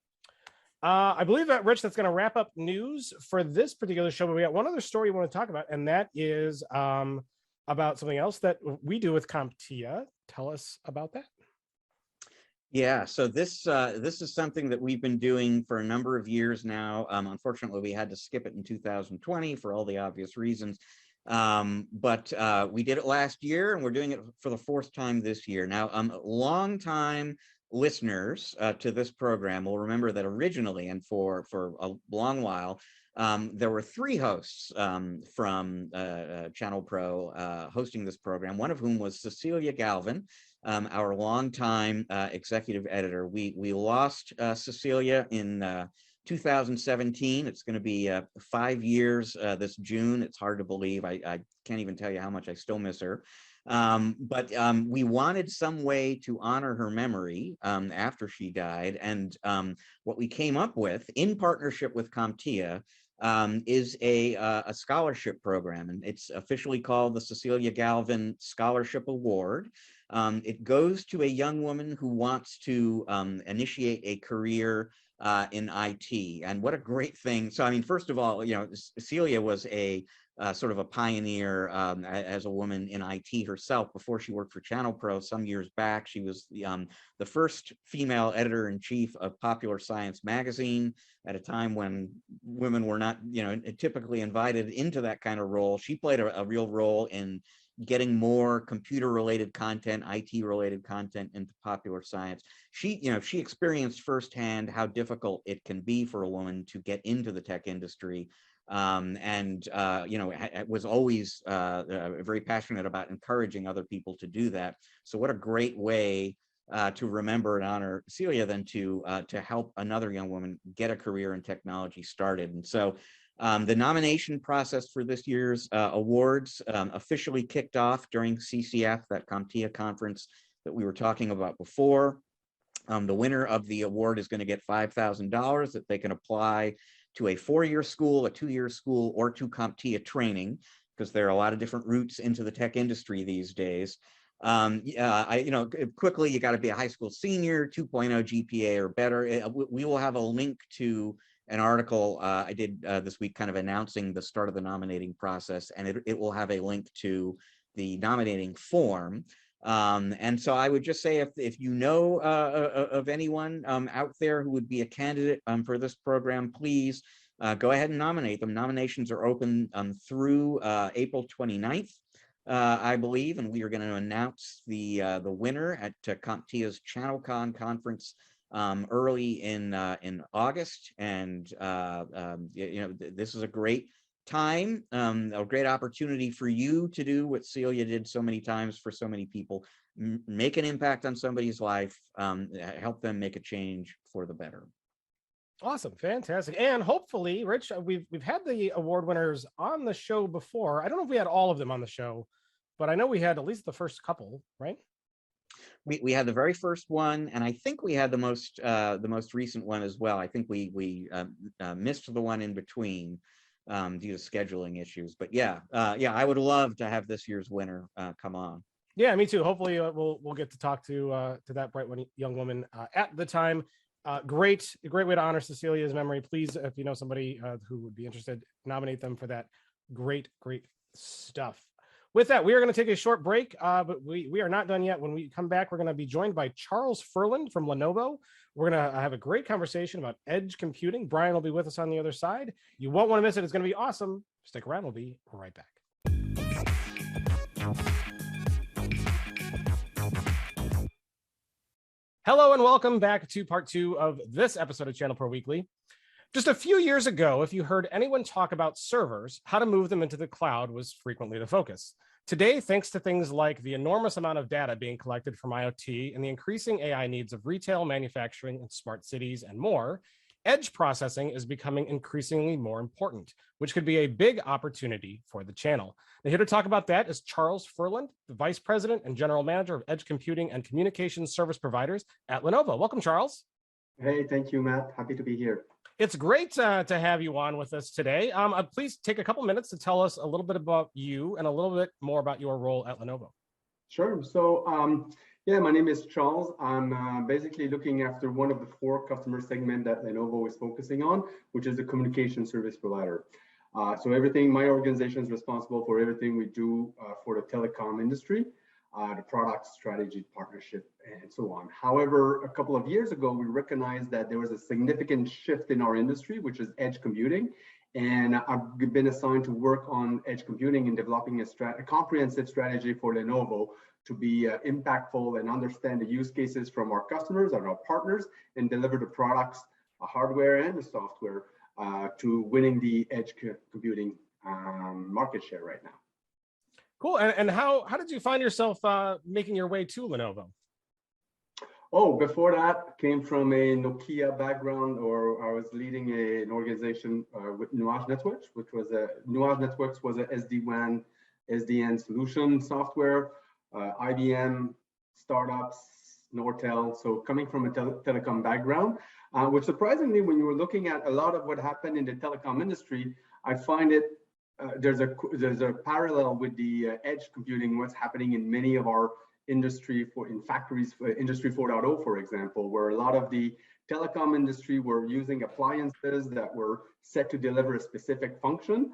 I believe that, Rich, that's going to wrap up news for this particular show, but we got one other story we want to talk about, and that is about something else that we do with CompTIA. Tell us about that. Yeah, so this is something that we've been doing for a number of years now. Unfortunately, we had to skip it in 2020 for all the obvious reasons. But we did it last year, and we're doing it for the 4th time this year. Now, long-time listeners to this program will remember that originally, and for a long while, there were 3 hosts from ChannelPro hosting this program, one of whom was Cecilia Galvin, our longtime executive editor. We lost Cecilia in 2017. It's going to be 5 years this June. It's hard to believe. I can't even tell you how much I still miss her. But we wanted some way to honor her memory after she died. And what we came up with in partnership with CompTIA is a scholarship program. And it's officially called the Cecilia Galvin Scholarship Award. It goes to a young woman who wants to initiate a career in IT. And what a great thing. So, I mean, first of all, Cecilia was a sort of a pioneer as a woman in IT herself. Before she worked for ChannelPro some years back, she was the first female editor-in-chief of Popular Science magazine at a time when women were not, typically invited into that kind of role. She played a real role in getting more computer-related content, IT-related content into Popular Science. She experienced firsthand how difficult it can be for a woman to get into the tech industry, and was always very passionate about encouraging other people to do that. So what a great way to remember and honor Celia than to help another young woman get a career in technology started. And so the nomination process for this year's awards officially kicked off during CCF, that CompTIA conference that we were talking about before. The winner of the award is going to get $5,000 that they can apply to a 4-year school, a 2-year school, or to CompTIA training, because there are a lot of different routes into the tech industry these days. Quickly, you got to be a high school senior, 2.0 GPA or better. We will have a link to an article I did this week kind of announcing the start of the nominating process, and it will have a link to the nominating form. And so I would just say, if you know of anyone out there who would be a candidate for this program, please go ahead and nominate them. Nominations are open through April 29th, I believe, and we are going to announce the winner at CompTIA's ChannelCon conference early in August. And this is a great time, a great opportunity for you to do what Celia did so many times for so many people: make an impact on somebody's life, help them make a change for the better. Awesome, fantastic. And hopefully, Rich, we've had the award winners on the show before. I don't know if we had all of them on the show, but I know we had at least the first couple, right? We had the very first one, and I think we had the most recent one as well. I think we missed the one in between due to scheduling issues. But yeah, I would love to have this year's winner come on. Yeah, me too. Hopefully, we'll get to talk to that bright young woman at the time. Great way to honor Cecilia's memory. Please, if you know somebody who would be interested, nominate them for that. Great stuff. With that, we are going to take a short break, but we are not done yet. When we come back, we're going to be joined by Charles Ferland from Lenovo. We're going to have a great conversation about edge computing. Brian will be with us on the other side. You won't want to miss it. It's going to be awesome. Stick around. We'll be right back. Hello and welcome back to part 2 of this episode of ChannelPro Weekly. Just a few years ago, if you heard anyone talk about servers, how to move them into the cloud was frequently the focus. Today, thanks to things like the enormous amount of data being collected from IoT and the increasing AI needs of retail, manufacturing, and smart cities and more, edge processing is becoming increasingly more important, which could be a big opportunity for the channel. Now, here to talk about that is Charles Ferland, the Vice President and General Manager of Edge Computing and Communications Service Providers at Lenovo. Welcome, Charles. Hey, thank you, Matt. Happy to be here. It's great to have you on with us today. Please take a couple minutes to tell us a little bit about you and a little bit more about your role at Lenovo. Sure. So, yeah, my name is Charles. I'm basically looking after one of the 4 customer segments that Lenovo is focusing on, which is the communication service provider. So my organization is responsible for everything we do for the telecom industry, the product, strategy, partnership, and so on. However, a couple of years ago, we recognized that there was a significant shift in our industry, which is edge computing. And I've been assigned to work on edge computing and developing a comprehensive strategy for Lenovo to be impactful and understand the use cases from our customers and our partners and deliver the products, hardware and the software, to winning the edge computing market share right now. Cool. And how did you find yourself making your way to Lenovo? Oh, before that, came from a Nokia background, or I was leading an organization with Nuage Networks, which was Nuage Networks was a SD-WAN, SDN solution software, IBM, startups, Nortel. So coming from a telecom background, which surprisingly, when you were looking at a lot of what happened in the telecom industry, I find it there's a parallel with the edge computing, what's happening in many of our industry in factories for Industry 4.0, for example, where a lot of the telecom industry were using appliances that were set to deliver a specific function.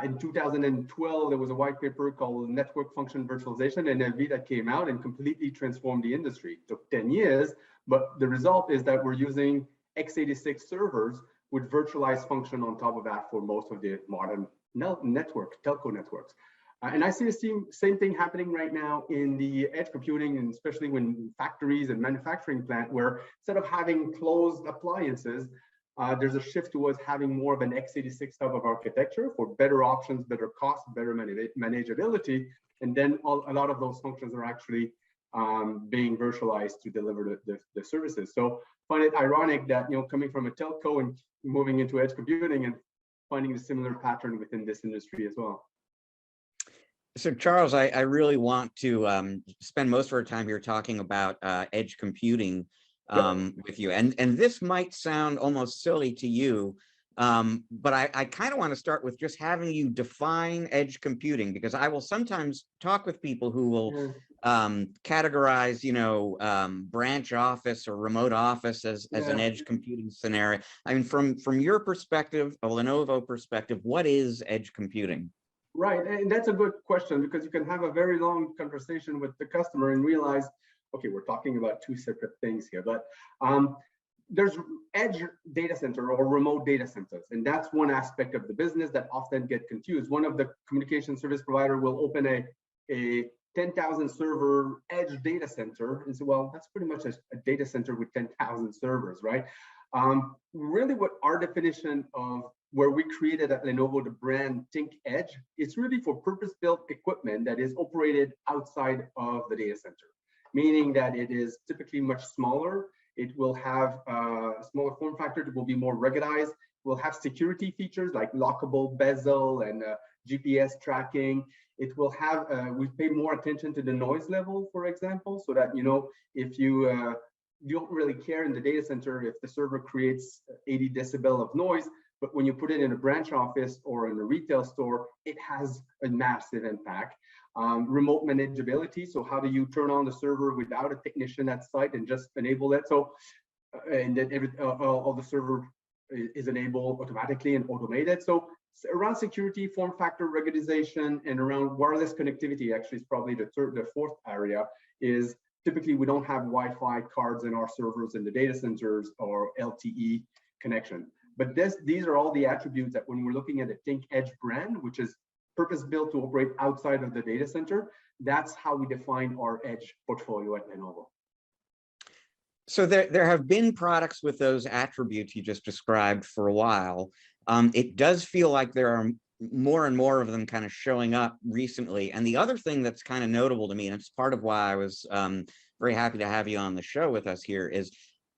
In 2012, there was a white paper called Network Function Virtualization, NFV, that came out and completely transformed the industry. It took 10 years, but the result is that we're using x86 servers with virtualized function on top of that for most of the modern telco networks. And I see the same thing happening right now in the edge computing, and especially when factories and manufacturing plant, where instead of having closed appliances, there's a shift towards having more of an x86 type of architecture for better options, better cost, better manageability. And then a lot of those functions are actually being virtualized to deliver the services. So I find it ironic that, coming from a telco and moving into edge computing and finding a similar pattern within this industry as well. So Charles, I really want to spend most of our time here talking about edge computing with you. And this might sound almost silly to you, but I kind of want to start with just having you define edge computing, because I will sometimes talk with people who will categorize, branch office or remote office as an edge computing scenario. I mean, from your perspective, a Lenovo perspective, what is edge computing? Right, and that's a good question, because you can have a very long conversation with the customer and realize, okay, we're talking about two separate things here, but there's edge data center or remote data centers, and that's one aspect of the business that often get confused. One of the communication service provider will open a 10,000 server edge data center and say, well, that's pretty much a data center with 10,000 servers, right? Really what our definition of where we created at Lenovo the brand Think Edge, it's really for purpose-built equipment that is operated outside of the data center, meaning that it is typically much smaller. It will have a smaller form factor. It will be more ruggedized. It will have security features like lockable bezel and GPS tracking. It will have, we pay more attention to the noise level, for example, so that, if you don't really care in the data center if the server creates 80 decibel of noise, but when you put it in a branch office or in a retail store, it has a massive impact. Remote manageability, so how do you turn on the server without a technician at site and just enable that? So, and then all the server is enabled automatically and automated. So around security, form factor, ruggedization, and around wireless connectivity, actually is probably the fourth area, is typically we don't have Wi-Fi cards in our servers in the data centers or LTE connection. But these are all the attributes that when we're looking at a Think Edge brand, which is purpose-built to operate outside of the data center, that's how we define our edge portfolio at Lenovo. So there have been products with those attributes you just described for a while. It does feel like there are more and more of them kind of showing up recently. And the other thing that's kind of notable to me, and it's part of why I was very happy to have you on the show with us here, is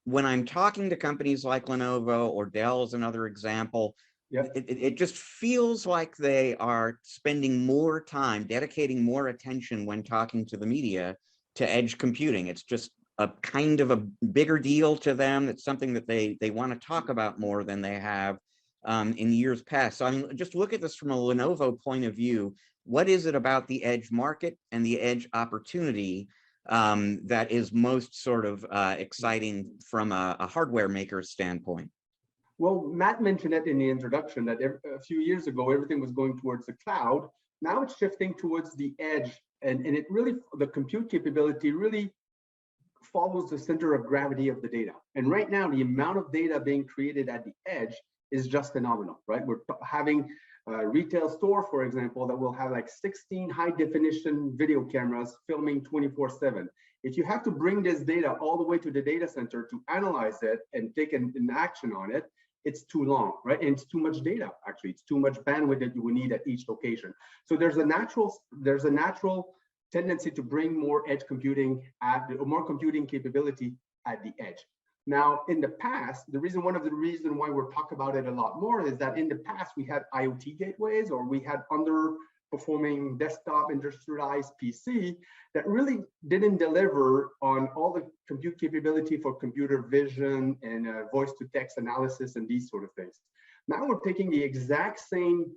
when I'm talking to companies like Lenovo or Dell as another example, it just feels like they are spending more time, dedicating more attention when talking to the media to edge computing. It's just a kind of a bigger deal to them. It's something that they want to talk about more than they have in years past. So I mean, just look at this from a Lenovo point of view. What is it about the edge market and the edge opportunity that is most sort of exciting from a hardware maker's standpoint? Well, Matt mentioned it in the introduction that a few years ago, everything was going towards the cloud. Now it's shifting towards the edge, and it really, the compute capability really follows the center of gravity of the data. And right now, the amount of data being created at the edge is just phenomenal, right? We're having a retail store, for example, that will have like 16 high definition video cameras filming 24/7. If you have to bring this data all the way to the data center to analyze it and take an action on it, it's too long, right? And it's too much data, actually. It's too much bandwidth that you would need at each location. So there's a natural tendency to bring more edge computing more computing capability at the edge. Now, in the past, one of the reasons why we're talking about it a lot more is that in the past we had IoT gateways, or we had underperforming desktop industrialized PC that really didn't deliver on all the compute capability for computer vision and voice to text analysis and these sort of things. Now we're taking the exact same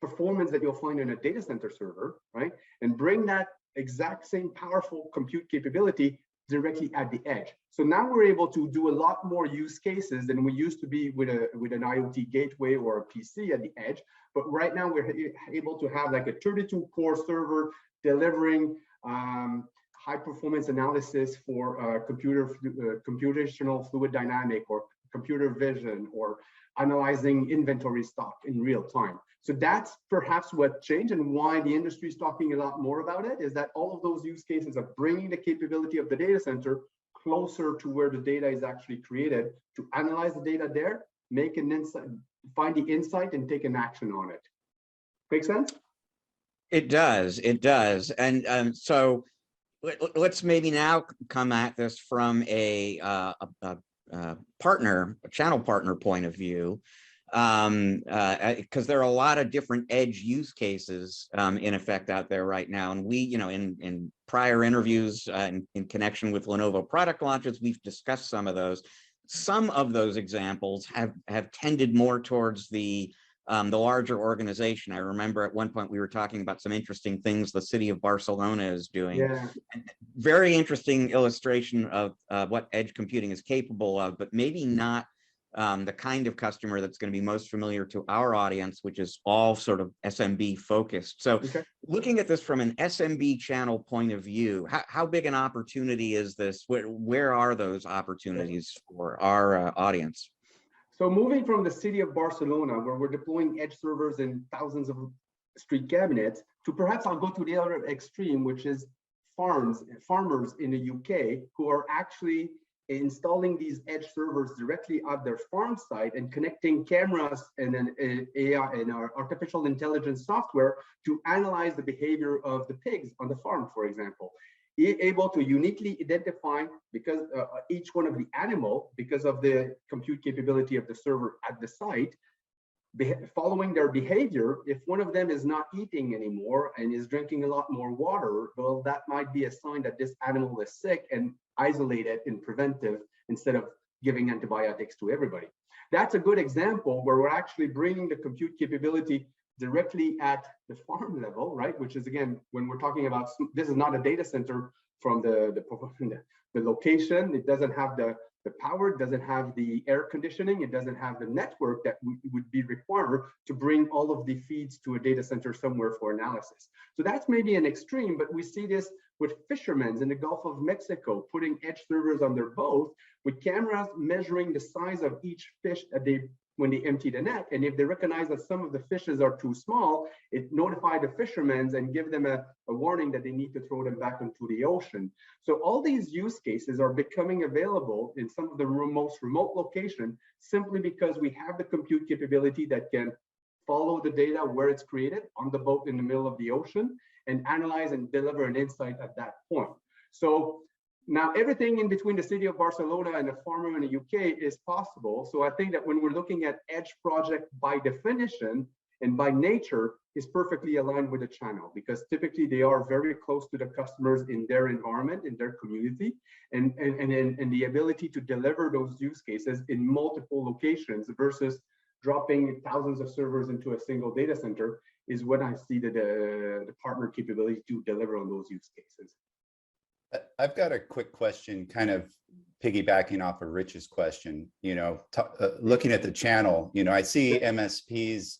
performance that you'll find in a data center server, right? And bring that exact same powerful compute capability directly at the edge. So now we're able to do a lot more use cases than we used to be with an IoT gateway or a PC at the edge. But right now we're able to have like a 32 core server delivering high performance analysis for computational fluid dynamic or computer vision, or analyzing inventory stock in real time. So that's perhaps what changed, and why the industry is talking a lot more about it, is that all of those use cases of bringing the capability of the data center closer to where the data is actually created, to analyze the data there, make an insight, find the insight, and take an action on it. Make sense? It does. It does. And so let's maybe now come at this from a channel partner point of view, because there are a lot of different edge use cases in effect out there right now. And we, in prior interviews in connection with Lenovo product launches, we've discussed some of those. Some of those examples have tended more towards the larger organization. I remember at one point we were talking about some interesting things the city of Barcelona is doing. Yeah. Very interesting illustration of what edge computing is capable of, but maybe not the kind of customer that's going to be most familiar to our audience, which is all sort of SMB focused. So looking at this from an SMB channel point of view, how big an opportunity is this? Where are those opportunities for our audience? So moving from the city of Barcelona, where we're deploying edge servers in thousands of street cabinets, to perhaps I'll go to the other extreme, which is farmers in the UK who are actually installing these edge servers directly at their farm site and connecting cameras and then AI and our artificial intelligence software to analyze the behavior of the pigs on the farm, for example. Able to uniquely identify, because each one of the animal, because of the compute capability of the server at the site, following their behavior, if one of them is not eating anymore and is drinking a lot more water, well, that might be a sign that this animal is sick, and isolate it in preventive instead of giving antibiotics to everybody. That's a good example where we're actually bringing the compute capability directly at the farm level, right? Which is, again, when we're talking about, this is not a data center from the location. It doesn't have the power, it doesn't have the air conditioning, it doesn't have the network that would be required to bring all of the feeds to a data center somewhere for analysis. So that's maybe an extreme, but we see this with fishermen in the Gulf of Mexico, putting edge servers on their boat with cameras measuring the size of each fish that when they empty the net. And if they recognize that some of the fishes are too small, it notifies the fishermen and give them a warning that they need to throw them back into the ocean. So all these use cases are becoming available in some of the most remote locations, simply because we have the compute capability that can follow the data where it's created on the boat in the middle of the ocean and analyze and deliver an insight at that point. So now everything in between the city of Barcelona and the farmer in the UK is possible. So I think that when we're looking at edge project, by definition and by nature, is perfectly aligned with the channel, because typically they are very close to the customers in their environment, in their community, and the ability to deliver those use cases in multiple locations versus dropping thousands of servers into a single data center is what I see the partner capability to deliver on those use cases. I've got a quick question, kind of piggybacking off of Rich's question. Looking at the channel, I see MSPs,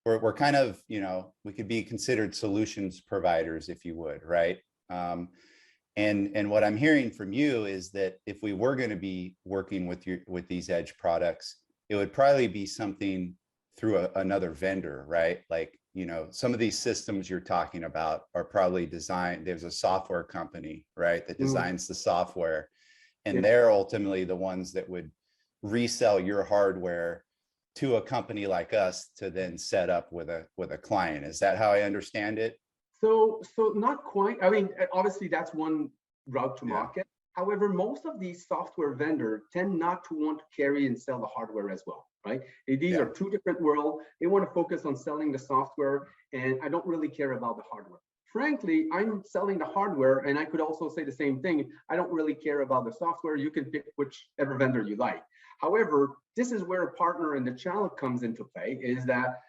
we're kind of, we could be considered solutions providers, if you would, right? And what I'm hearing from you is that if we were going to be working with these edge products, it would probably be something through another vendor, right? Like, you know, some of these systems you're talking about are probably designed, there's a software company, right, that designs the software, and they're ultimately the ones that would resell your hardware to a company like us to then set up with a client. Is that how I understand it? So not quite. I mean, obviously that's one route to market. However, most of these software vendors tend not to want to carry and sell the hardware as well, right? These are two different worlds. They want to focus on selling the software, and I don't really care about the hardware. Frankly, I'm selling the hardware, and I could also say the same thing. I don't really care about the software. You can pick whichever vendor you like. However, this is where a partner in the channel comes into play, is that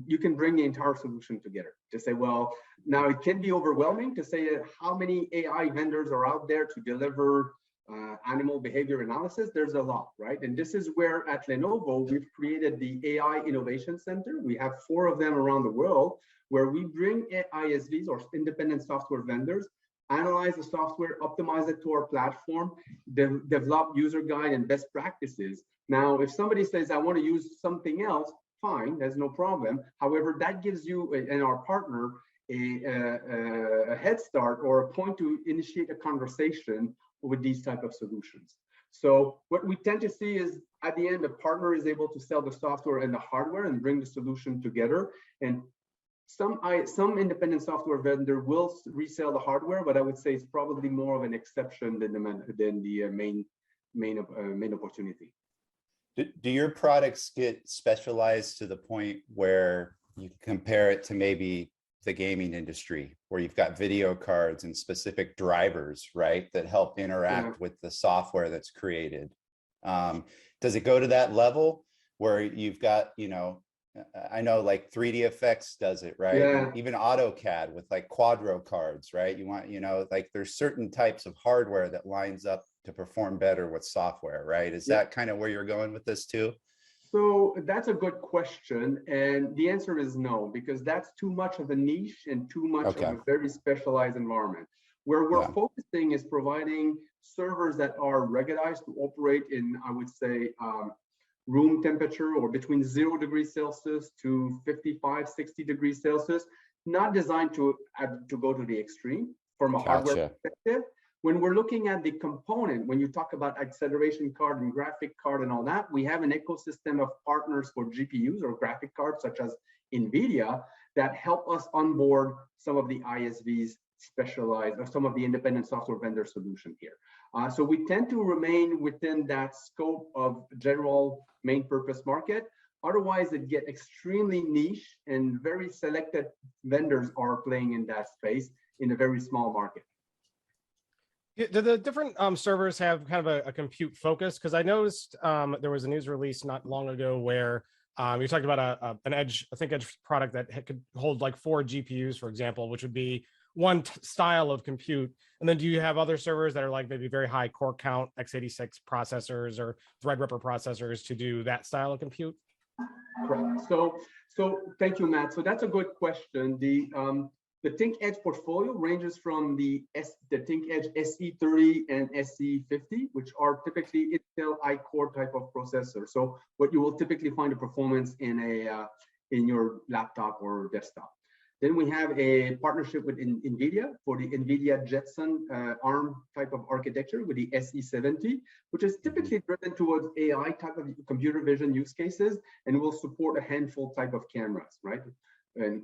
you can bring the entire solution together to say, well, now it can be overwhelming to say how many AI vendors are out there to deliver animal behavior analysis. There's a lot, right? And this is where at Lenovo, we've created the AI Innovation Center. We have 4 of them around the world where we bring ISVs or independent software vendors, analyze the software, optimize it to our platform, develop user guide and best practices. Now, if somebody says, I want to use something else, fine, there's no problem. However, that gives you and our partner a head start or a point to initiate a conversation with these type of solutions. So what we tend to see is at the end, the partner is able to sell the software and the hardware and bring the solution together. And some independent software vendor will resell the hardware, but I would say it's probably more of an exception than the main opportunity. Do your products get specialized to the point where you compare it to maybe the gaming industry, where you've got video cards and specific drivers, right, that help interact with the software that's created? Does it go to that level where you've got, you know, I know like 3D Effects does it, right? And even AutoCAD with like Quadro cards, right? You want, you know, like there's certain types of hardware that lines up to perform better with software, right? Is that kind of where you're going with this too? So that's a good question. And the answer is no, because that's too much of a niche and too much of a very specialized environment. Where we're focusing is providing servers that are ruggedized to operate in, I would say, room temperature or between 0 degrees Celsius to 55, 60 degrees Celsius, not designed to go to the extreme from a hardware perspective. When we're looking at the component, when you talk about acceleration card and graphic card and all that, we have an ecosystem of partners for GPUs or graphic cards, such as NVIDIA, that help us onboard some of the ISVs specialized or some of the independent software vendor solution here. So we tend to remain within that scope of general main purpose market. Otherwise, it gets extremely niche and very selected vendors are playing in that space in a very small market. Do the different servers have kind of a compute focus? Because I noticed there was a news release not long ago where you talked about an edge, I think edge product that could hold like 4 GPUs, for example, which would be one style of compute. And then do you have other servers that are like maybe very high core count x86 processors or Threadripper processors to do that style of compute? Correct. So thank you, Matt. So that's a good question. The ThinkEdge portfolio ranges from the ThinkEdge SE30 and SE50, which are typically Intel iCore type of processor. So what you will typically find a performance in your laptop or desktop. Then we have a partnership with NVIDIA for the NVIDIA Jetson ARM type of architecture with the SE70, which is typically driven towards AI type of computer vision use cases and will support a handful type of cameras, right? And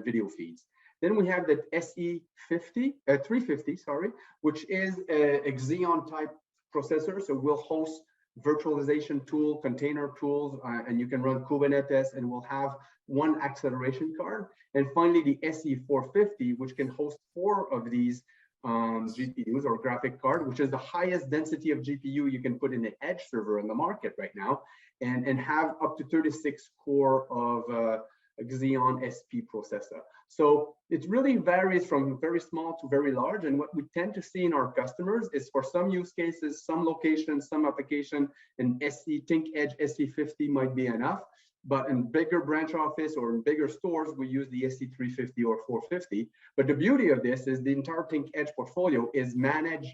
video feeds. Then we have the SE350, sorry, which is a Xeon type processor. So we'll host virtualization tool, container tools, and you can run Kubernetes, and we'll have one acceleration card. And finally, the SE450, which can host 4 of these GPUs or graphic card, which is the highest density of GPU you can put in an edge server in the market right now, and have up to 36 core of Xeon SP processor. So it really varies from very small to very large. And what we tend to see in our customers is for some use cases, some locations, some application, an ThinkEdge SE50 might be enough. But in bigger branch office or in bigger stores, we use the SE350 or 450. But the beauty of this is the entire ThinkEdge portfolio is managed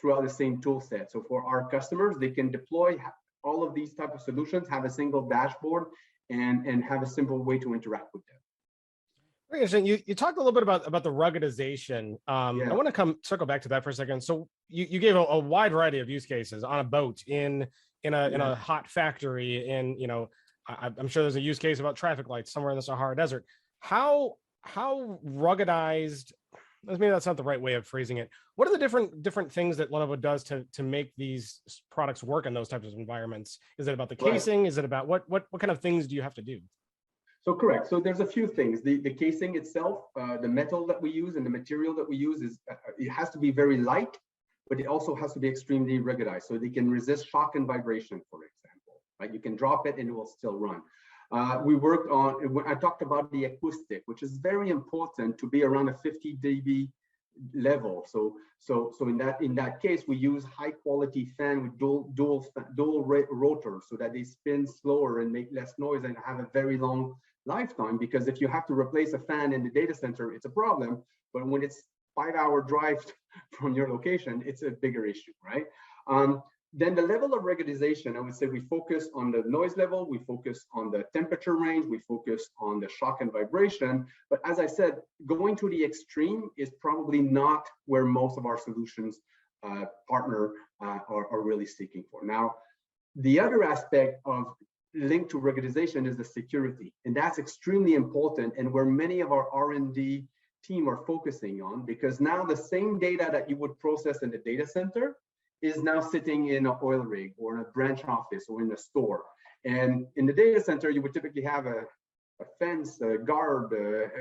throughout the same tool set. So for our customers, they can deploy all of these type of solutions have a single dashboard and have a simple way to interact with them. Very interesting. You talked a little bit about the ruggedization. I want to circle back to that for a second. So you gave a wide variety of use cases on a boat, in a hot factory, in, you know, I'm sure there's a use case about traffic lights somewhere in the Sahara Desert. How ruggedized, maybe that's not the right way of phrasing it. What are the different things that Lenovo does to make these products work in those types of environments? Is it about the casing? Right. Is it about what kind of things do you have to do? So correct. So there's a few things. The casing itself, the metal that we use and the material that we use is it has to be very light, but it also has to be extremely ruggedized so they can resist shock and vibration, for example. Right? You can drop it and it will still run. We worked on, I talked about the acoustic, which is very important to be around a 50 dB level. So in that case, we use high quality fan with dual rotors so that they spin slower and make less noise and have a very long lifetime. Because if you have to replace a fan in the data center, it's a problem. But when it's 5-hour drive from your location, it's a bigger issue, right? Then the level of ruggedization, I would say we focus on the noise level, we focus on the temperature range, we focus on the shock and vibration. But as I said, going to the extreme is probably not where most of our solutions partner are really seeking for. Now, the other aspect of linked to ruggedization is the security. And that's extremely important and where many of our R&D team are focusing on, because now the same data that you would process in the data center is now sitting in an oil rig or in a branch office or in a store. And in the data center, you would typically have a fence, a guard,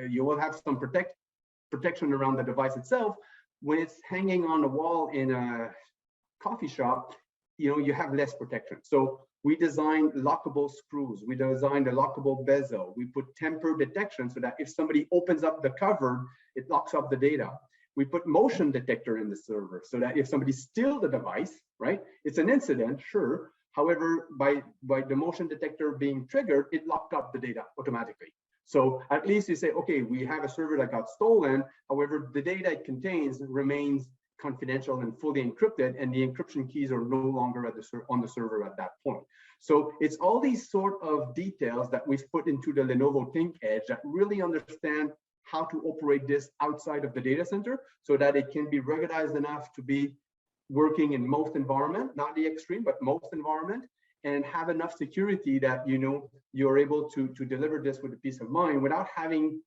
you will have some protection around the device itself. When it's hanging on the wall in a coffee shop, you know, you have less protection. So we designed lockable screws. We designed a lockable bezel. We put temper detection so that if somebody opens up the cover, it locks up the data. We put motion detector in the server so that if somebody steals the device, right, it's an incident, sure. However, by the motion detector being triggered, it locked up the data automatically. So at least you say, okay, we have a server that got stolen. However, the data it contains remains confidential and fully encrypted, and the encryption keys are no longer on the server at that point. So it's all these sort of details that we've put into the Lenovo Think Edge that really understand how to operate this outside of the data center so that it can be ruggedized enough to be working in most environment, not the extreme, but most environment, and have enough security that, you know, you're able to deliver this with a peace of mind without having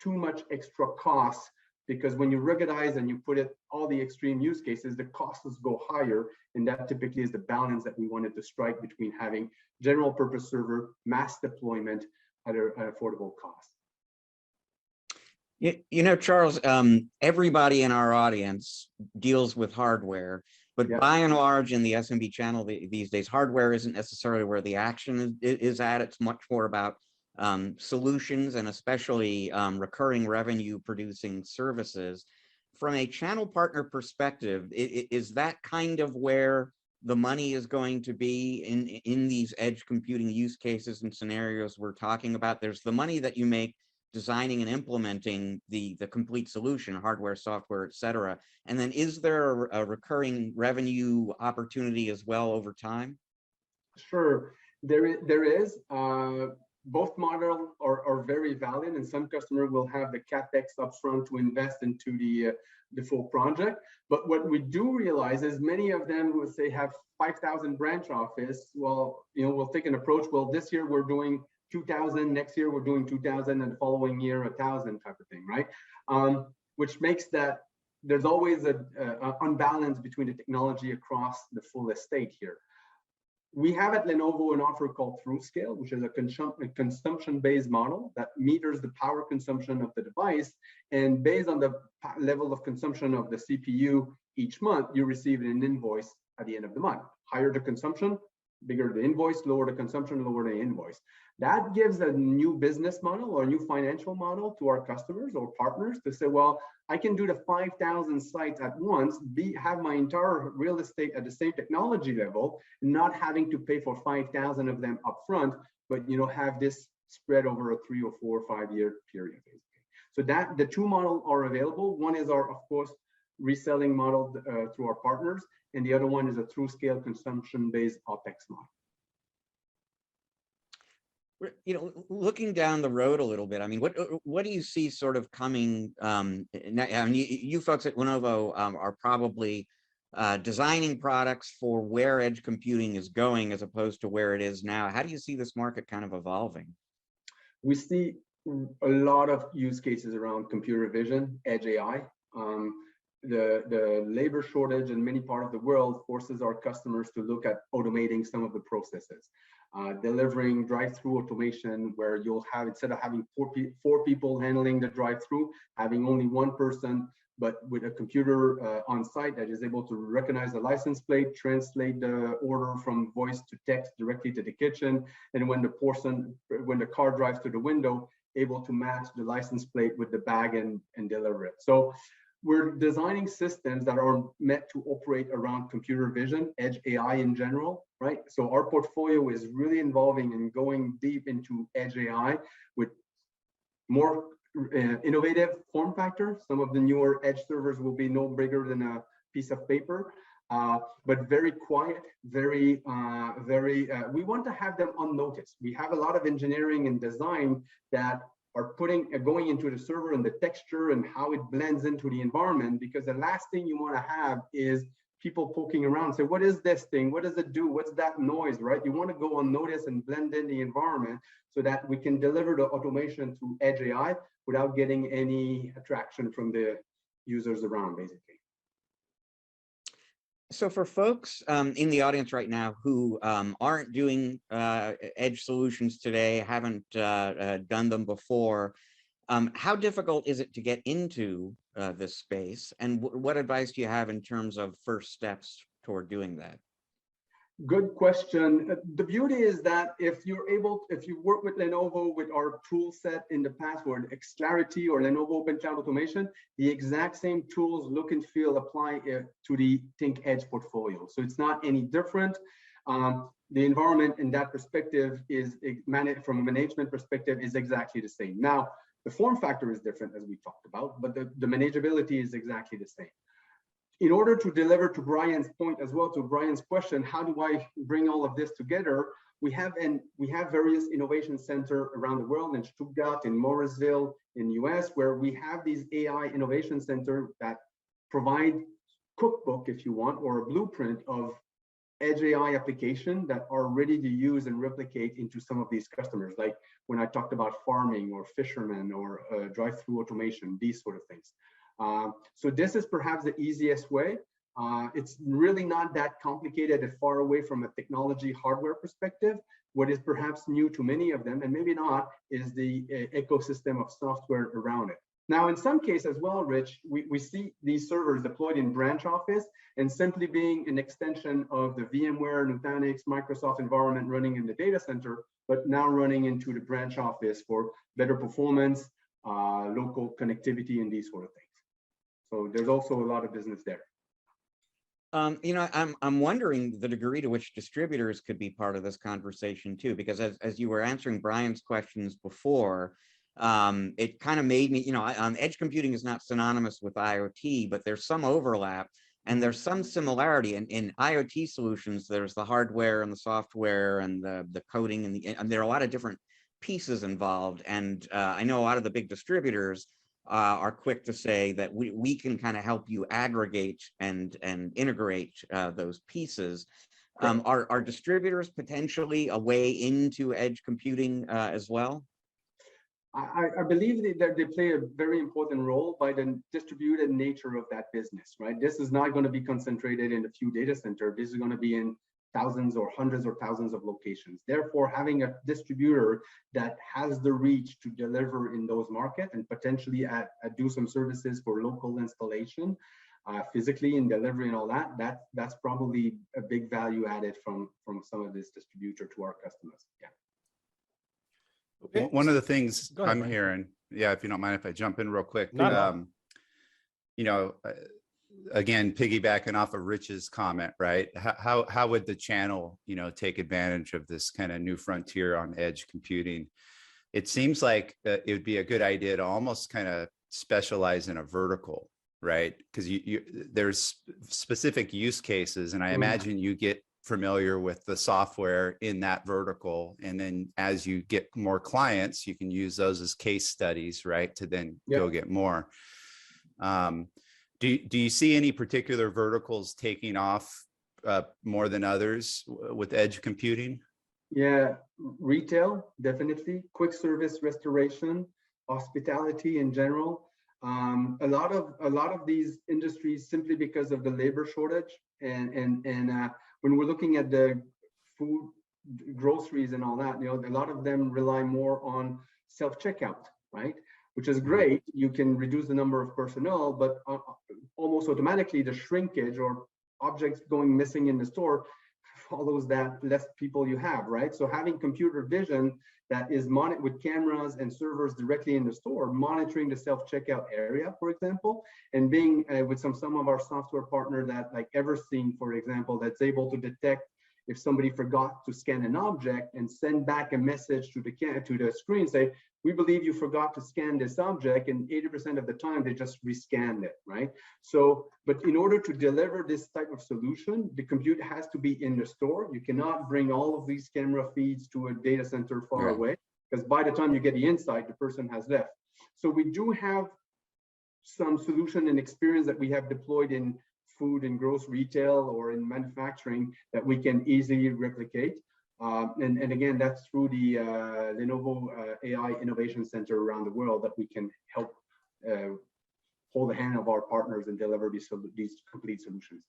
too much extra costs. Because when you ruggedize and you put it all the extreme use cases, the costs go higher, and that typically is the balance that we wanted to strike between having general purpose server, mass deployment at an affordable cost. You know, Charles, everybody in our audience deals with hardware, but by and large in the SMB channel these days, hardware isn't necessarily where the action is at. It's much more about solutions and especially recurring revenue producing services. From a channel partner perspective, is that kind of where the money is going to be in these edge computing use cases and scenarios we're talking about? There's the money that you make designing and implementing the complete solution, hardware, software, et cetera. And then is there a recurring revenue opportunity as well over time? Sure, there is. Both models are very valid, and some customer will have the CapEx upfront to invest into the full project. But what we do realize is many of them will say have 5,000 branch office. Well, you know, we'll take an approach. Well, this year we're doing 2,000, next year we're doing 2,000, and the following year 1,000 type of thing, right? Which makes that there's always an unbalance between the technology across the full estate here. We have at Lenovo an offer called ThruScale, which is a consumption-based model that meters the power consumption of the device, and based on the level of consumption of the CPU each month, you receive an invoice at the end of the month. Higher the consumption, bigger the invoice, lower the consumption, lower the invoice. That gives a new business model or a new financial model to our customers or partners to say, well, I can do the 5,000 sites at once, have my entire real estate at the same technology level, not having to pay for 5,000 of them upfront, but you know, have this spread over a 3 or 4 or 5 year period. So that the two models are available. One is our, of course, reselling model through our partners, and the other one is a ThruScale consumption-based OpEx model. You know, looking down the road a little bit, I mean, what do you see sort of coming? I mean, you folks at Lenovo are probably designing products for where edge computing is going as opposed to where it is now. How do you see this market kind of evolving? We see a lot of use cases around computer vision, edge AI. The labor shortage in many parts of the world forces our customers to look at automating some of the processes. Delivering drive-through automation, where you'll have, instead of having four people handling the drive-through, having only one person, but with a computer on site that is able to recognize the license plate, translate the order from voice to text directly to the kitchen, and when the car drives to the window, able to match the license plate with the bag and deliver it. So we're designing systems that are meant to operate around computer vision, edge AI in general, right? So our portfolio is really involving and going deep into edge AI with more innovative form factor. Some of the newer edge servers will be no bigger than a piece of paper, but very quiet, we want to have them unnoticed. We have a lot of engineering and design that are going into the server and the texture and how it blends into the environment, because the last thing you want to have is people poking around and say, what is this thing? What does it do? What's that noise, right? You want to go unnoticed and blend in the environment so that we can deliver the automation through edge AI without getting any attraction from the users around, basically. So for folks in the audience right now who aren't doing edge solutions today, haven't done them before, how difficult is it to get into this space? And what advice do you have in terms of first steps toward doing that? Good question. The beauty is that if you work with Lenovo with our tool set in the past, where Xclarity or Lenovo Open Cloud Automation, the exact same tools, look and feel, apply to the Think Edge portfolio. So it's not any different. The environment in that perspective is from a management perspective is exactly the same. Now, the form factor is different, as we talked about, but the manageability is exactly the same. In order to deliver to Brian's point as well, to Brian's question, how do I bring all of this together? We have various innovation centers around the world, in Stuttgart, in Morrisville, in the US, where we have these AI innovation centers that provide cookbook, if you want, or a blueprint of edge AI application that are ready to use and replicate into some of these customers, like when I talked about farming or fishermen or drive-through automation, these sort of things. So this is perhaps the easiest way. It's really not that complicated and far away from a technology hardware perspective. What is perhaps new to many of them, and maybe not, is the ecosystem of software around it. Now, in some cases as well, Rich, we see these servers deployed in branch office and simply being an extension of the VMware, Nutanix, Microsoft environment running in the data center, but now running into the branch office for better performance, local connectivity, and these sort of things. So there's also a lot of business there. You know, I'm wondering the degree to which distributors could be part of this conversation too, because as you were answering Brian's questions before, it kind of made me, you know, edge computing is not synonymous with IoT, but there's some overlap and there's some similarity. In IoT solutions, there's the hardware and the software and the coding and there are a lot of different pieces involved. And I know a lot of the big distributors are quick to say that we can kind of help you aggregate and integrate those pieces. Are distributors potentially a way into edge computing as well? I believe that they play a very important role by the distributed nature of that business, right? This is not going to be concentrated in a few data centers. This is going to be in thousands or hundreds or thousands of locations. Therefore, having a distributor that has the reach to deliver in those markets and potentially do some services for local installation, physically in delivery and all that, that's probably a big value added from some of this distributor to our customers. Yeah. Okay. One of the things I'm hearing, yeah, if you don't mind if I jump in real quick, you know, again, piggybacking off of Rich's comment, right? How would the channel, you know, take advantage of this kind of new frontier on edge computing? It seems like it would be a good idea to almost kind of specialize in a vertical, right? Because there's specific use cases, and I imagine you get familiar with the software in that vertical. And then as you get more clients, you can use those as case studies, right? To then go get more. Do you see any particular verticals taking off more than others with edge computing? Yeah, retail, definitely. Quick service restoration, hospitality in general. A lot of these industries, simply because of the labor shortage, and when we're looking at the food, groceries and all that, you know, a lot of them rely more on self-checkout, right? Which is great. You can reduce the number of personnel, but almost automatically the shrinkage or objects going missing in the store follows that less people you have, right? So having computer vision that is with cameras and servers directly in the store, monitoring the self-checkout area, for example, and being with some of our software partner that, like Everseen, for example, that's able to detect if somebody forgot to scan an object and send back a message to the screen, say, we believe you forgot to scan this object, and 80% of the time they just rescanned it, right? So, but in order to deliver this type of solution, the compute has to be in the store. You cannot bring all of these camera feeds to a data center far away, because by the time you get the insight, the person has left. So we do have some solution and experience that we have deployed in food and gross retail or in manufacturing that we can easily replicate. And again, that's through the Lenovo AI Innovation Center around the world that we can help hold the hand of our partners and deliver these complete solutions.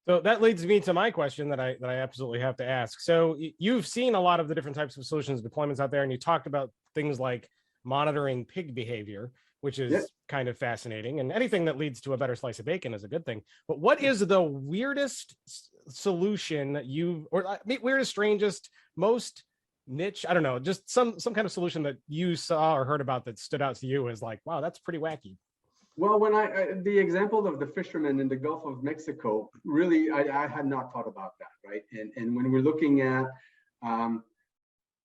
So that leads me to my question that I absolutely have to ask. So you've seen a lot of the different types of solutions deployments out there, and you talked about things like monitoring pig behavior, which is kind of fascinating, and anything that leads to a better slice of bacon is a good thing. But what is the weirdest solution that weirdest, strangest, most niche, I don't know, just some kind of solution that you saw or heard about that stood out to you as like, wow, that's pretty wacky? Well, when the example of the fishermen in the Gulf of Mexico, really, I had not thought about that, right? And when we're looking at,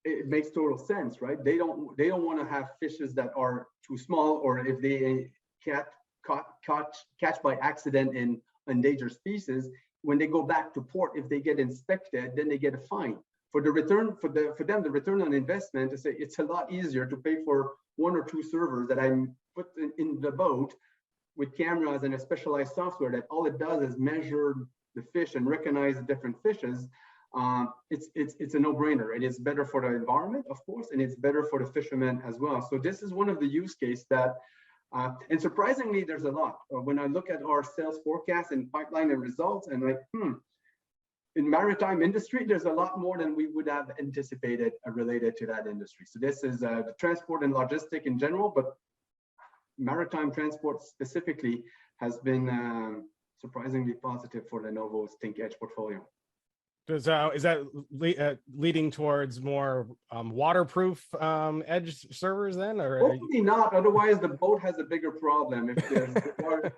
it makes total sense, right? They don't want to have fishes that are too small, or if they catch by accident in endangered species, when they go back to port, if they get inspected, then they get a fine. For the return, for them, the return on investment, to say it's a lot easier to pay for 1 or 2 servers that I'm put in the boat with cameras and a specialized software that all it does is measure the fish and recognize the different fishes. It's a no-brainer. It is better for the environment, of course, and it's better for the fishermen as well. So this is one of the use cases that, and surprisingly, there's a lot. When I look at our sales forecast and pipeline and results, and like, in maritime industry, there's a lot more than we would have anticipated related to that industry. So this is the transport and logistic in general, but maritime transport specifically has been surprisingly positive for Lenovo's Think Edge portfolio. Is that leading towards more waterproof edge servers then, or hopefully not? Otherwise, the boat has a bigger problem. If there's water.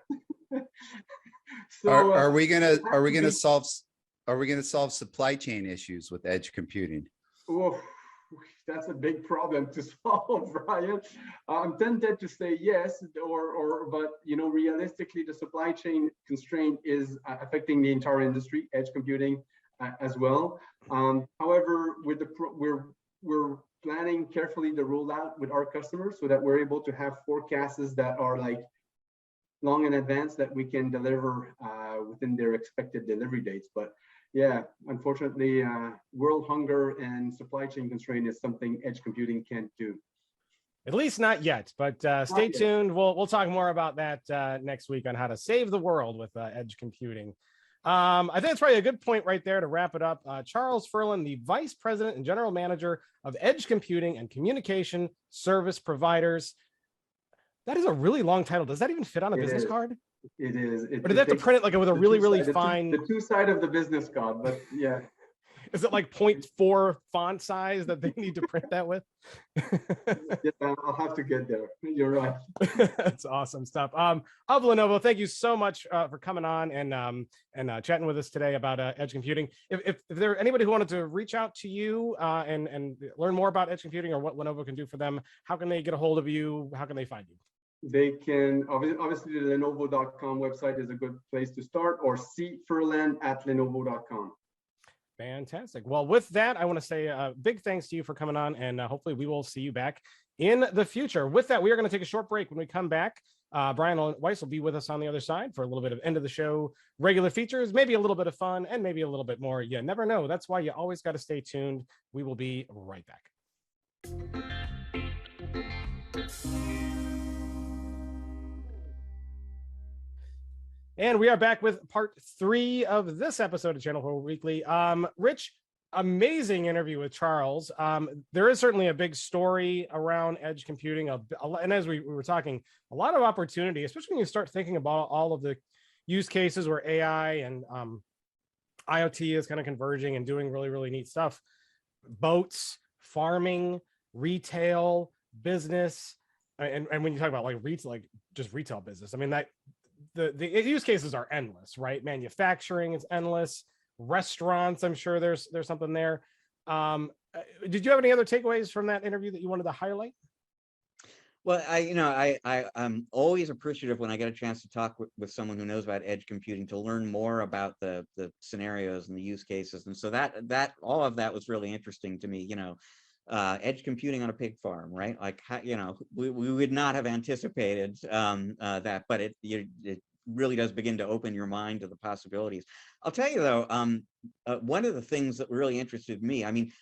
So, are we gonna solve supply chain issues with edge computing? Oh, that's a big problem to solve, Brian. I'm tempted to say yes, but you know, realistically, the supply chain constraint is affecting the entire industry, edge computing as well. However, with we're planning carefully the rollout with our customers so that we're able to have forecasts that are like long in advance that we can deliver within their expected delivery dates. But yeah, unfortunately, world hunger and supply chain constraint is something edge computing can't do. At least not yet, but stay tuned. We'll talk more about that next week on how to save the world with edge computing. I think that's probably a good point right there to wrap it up. Charles Ferland, the Vice President and General Manager of Edge Computing and Communication Service Providers. That is a really long title. Does that even fit on a business card? It is. Or do they have to print it like with a really fine? The two side of the business card, but yeah. Is it like 0.4 font size that they need to print that with? Yeah, I'll have to get there. You're right. That's awesome stuff. Of Lenovo, thank you so much for coming on and chatting with us today about edge computing. If there anybody who wanted to reach out to you and learn more about edge computing or what Lenovo can do for them, how can they get a hold of you? How can they find you? they can, obviously the Lenovo.com website is a good place to start, or cferland@lenovo.com. Fantastic. Well, with that, I want to say a big thanks to you for coming on, and hopefully we will see you back in the future. With that, we are going to take a short break. When we come back, Brian Weiss will be with us on the other side for a little bit of end of the show, regular features, maybe a little bit of fun, and maybe a little bit more. You never know. That's why you always got to stay tuned. We will be right back. And we are back with part 3 of this episode of ChannelPro Weekly. Rich, amazing interview with Charles. There is certainly a big story around edge computing, and as we were talking, a lot of opportunity, especially when you start thinking about all of the use cases where AI and IoT is kind of converging and doing really, really neat stuff. Boats, farming, retail, business, and when you talk about like retail, like just retail business, I mean that the use cases are endless, right? Manufacturing is endless. Restaurants, I'm sure there's something there. Did you have any other takeaways from that interview that you wanted to highlight? Well, I'm always appreciative when I get a chance to talk with someone who knows about edge computing, to learn more about the scenarios and the use cases. And so that all of that was really interesting to me. Edge computing on a pig farm, right? Like, we would not have anticipated that, but it really does begin to open your mind to the possibilities. I'll tell you though, one of the things that really interested me, I mean,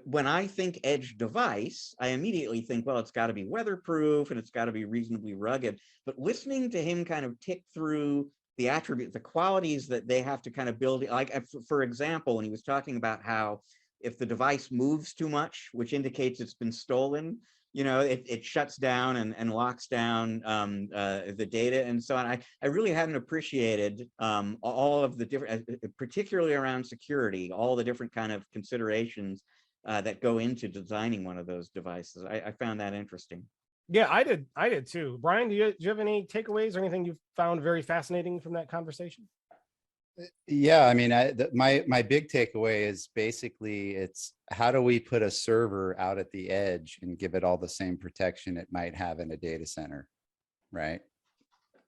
when I think edge device, I immediately think, well, it's got to be weatherproof and it's got to be reasonably rugged. But listening to him kind of tick through the attributes, the qualities that they have to kind of build, like for example, when he was talking about how if the device moves too much, which indicates it's been stolen, it shuts down and locks down the data and so on. I really hadn't appreciated all of the different, particularly around security, all the different kind of considerations that go into designing one of those devices. I found that interesting. Yeah, I did too. Brian, do you have any takeaways or anything you found very fascinating from that conversation? Yeah, I mean, my big takeaway is basically it's how do we put a server out at the edge and give it all the same protection it might have in a data center, right?